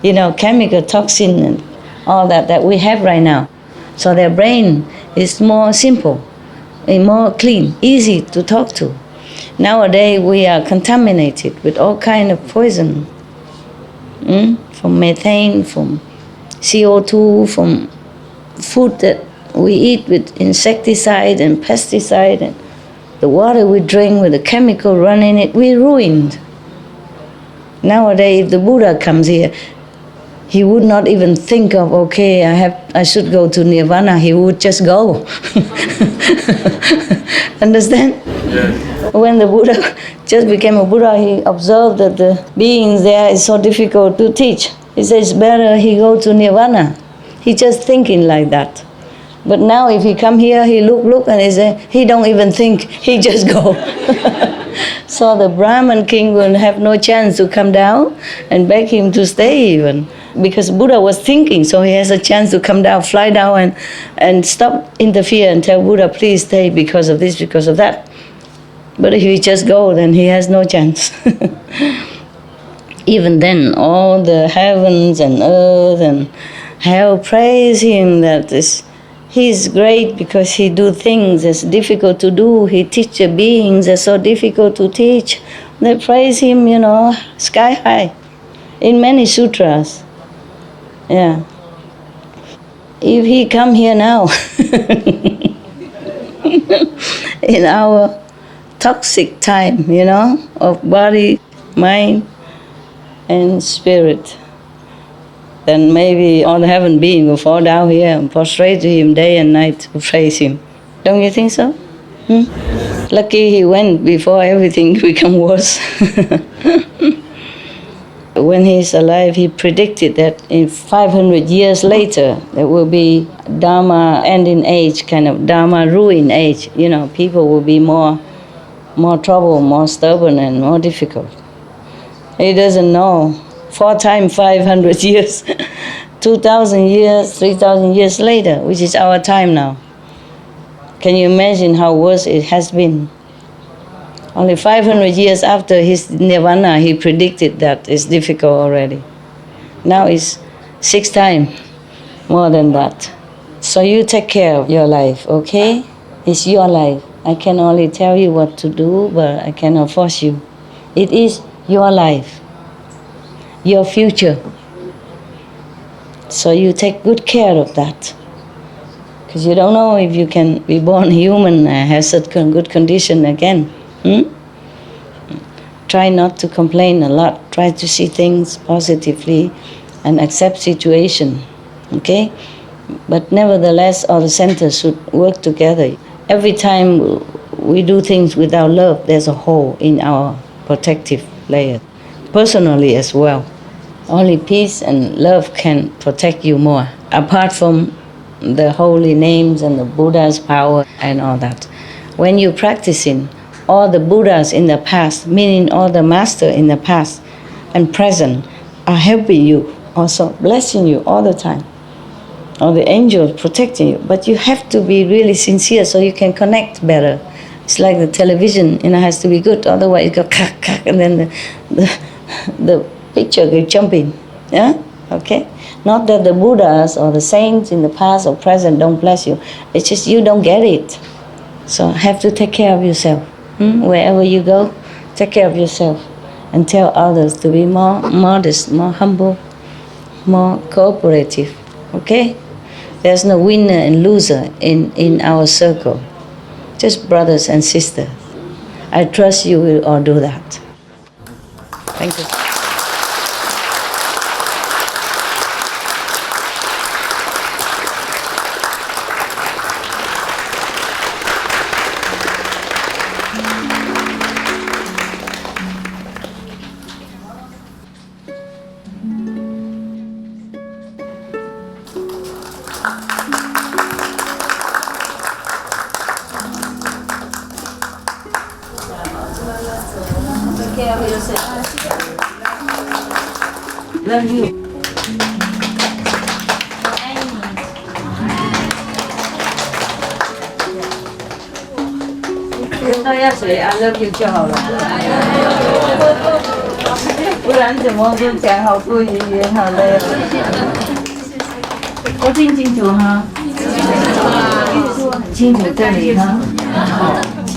chemical toxin and all that we have right now. So their brain is more simple, and more clean, easy to talk to. Nowadays, we are contaminated with all kind of poison, from methane, from CO2, from food that we eat with insecticide and pesticide, and the water we drink with the chemical running it, we ruined. Nowadays, if the Buddha comes here, he would not even think of, okay, I should go to Nirvana. He would just go. Understand? Yes. When the Buddha just became a Buddha, he observed that the beings there is so difficult to teach. He says, better he go to Nirvana. He just thinking like that. But now if he come here, he look and he say, he don't even think, he just go. So the Brahmin king will have no chance to come down and beg him to stay even. Because Buddha was thinking, so he has a chance to come down, fly down and stop, interfere and tell Buddha, please stay because of this, because of that. But if he just go, then he has no chance. Even then, all the heavens and earth and hell praise him that he's great because he do things that's difficult to do. He teach the beings that's so difficult to teach. They praise him, sky high, in many sutras. Yeah. If he come here now, in our toxic time, of body, mind, and spirit, then maybe all the heaven being will fall down here and prostrate to him day and night to praise him. Don't you think so? Lucky he went before everything become worse. When he's alive, he predicted that in 500 years later, there will be Dharma ending age, kind of Dharma ruin age. People will be more trouble, more stubborn and more difficult. He doesn't know. 4 times 500 years, 2,000 years, 3,000 years later, which is our time now. Can you imagine how worse it has been? Only 500 years after his nirvana, he predicted that it's difficult already. Now it's 6 times more than that. So you take care of your life, okay? It's your life. I can only tell you what to do, but I cannot force you. It is your life, your future. So you take good care of that. Because you don't know if you can be born human and have such good condition again. Try not to complain a lot. Try to see things positively and accept situation. Okay? But nevertheless, all the centers should work together. Every time we do things without love, there's a hole in our protective layer. Personally as well. Only peace and love can protect you more. Apart from the holy names and the Buddha's power and all that. When you're practicing, all the Buddhas in the past, meaning all the masters in the past and present, are helping you, also blessing you all the time. All the angels protecting you. But you have to be really sincere so you can connect better. It's like the television, has to be good, otherwise it go crack, crack, and then the picture goes jumping. Yeah? Okay? Not that the Buddhas or the saints in the past or present don't bless you. It's just you don't get it. So have to take care of yourself. Wherever you go, take care of yourself. And tell others to be more modest, more humble, more cooperative. Okay? There's no winner and loser in our circle. Just brothers and sisters. I trust you will all do that. Thank you. Love you. Tôi要谁 I love you 就好了，不然怎么都讲好多语言好累。我听清楚哈，很清楚这里哈，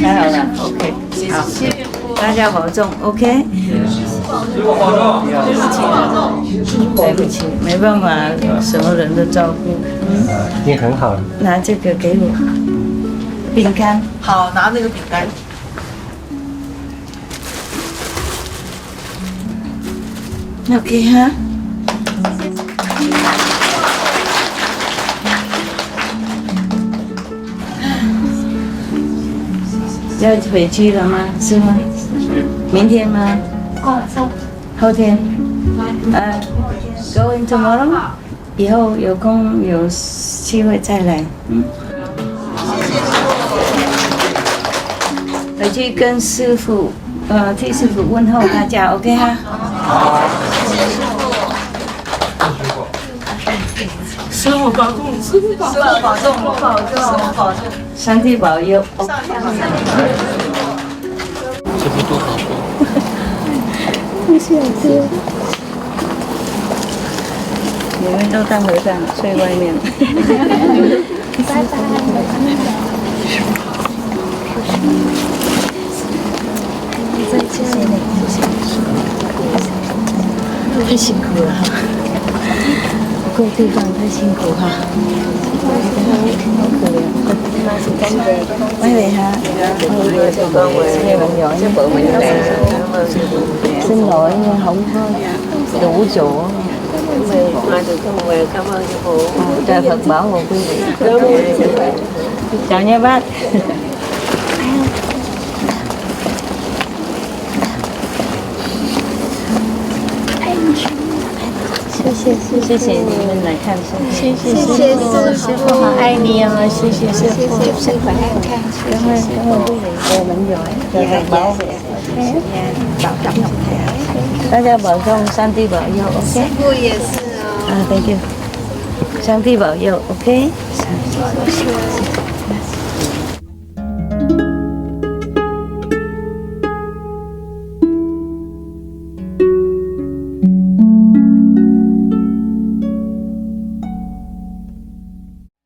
太好了 ，OK， 好，大家保重 ，OK。对不起，没办法，什么人都照顾。你很好。拿这个给我，饼干。好，拿那个饼干。OK 哈。要回去了吗？是吗？明天吗？后天。Going tomorrow？ 以后有空有机会再来。回去跟师父，替师父问候大家 ，OK 哈？师父保重，师父保重，保重，保重，保重，上帝保佑。这不多好过。不想吃。你们都当和尚睡外面。拜拜。再见。太辛苦了哈，不够地方太辛苦哈，好可怜。mấy vị hả? Xin lỗi nhưng không có đủ chỗ. Cảm ơn sư phụ. Trời Phật bảo hộ quý vị. Chào nha bác. 谢谢你们来看师父，谢谢师父，好爱你哦，谢谢师父，祝sức khỏe an khang. Cảm ơn quý vị, về mạnh giỏi, trời bảo vệ, bảo trọng Ngọc Thảo. Đại gia bảo trọng, Shanti bảo佑, OK. Sư phụ也是哦。Thank you. Shanti bảo佑, OK.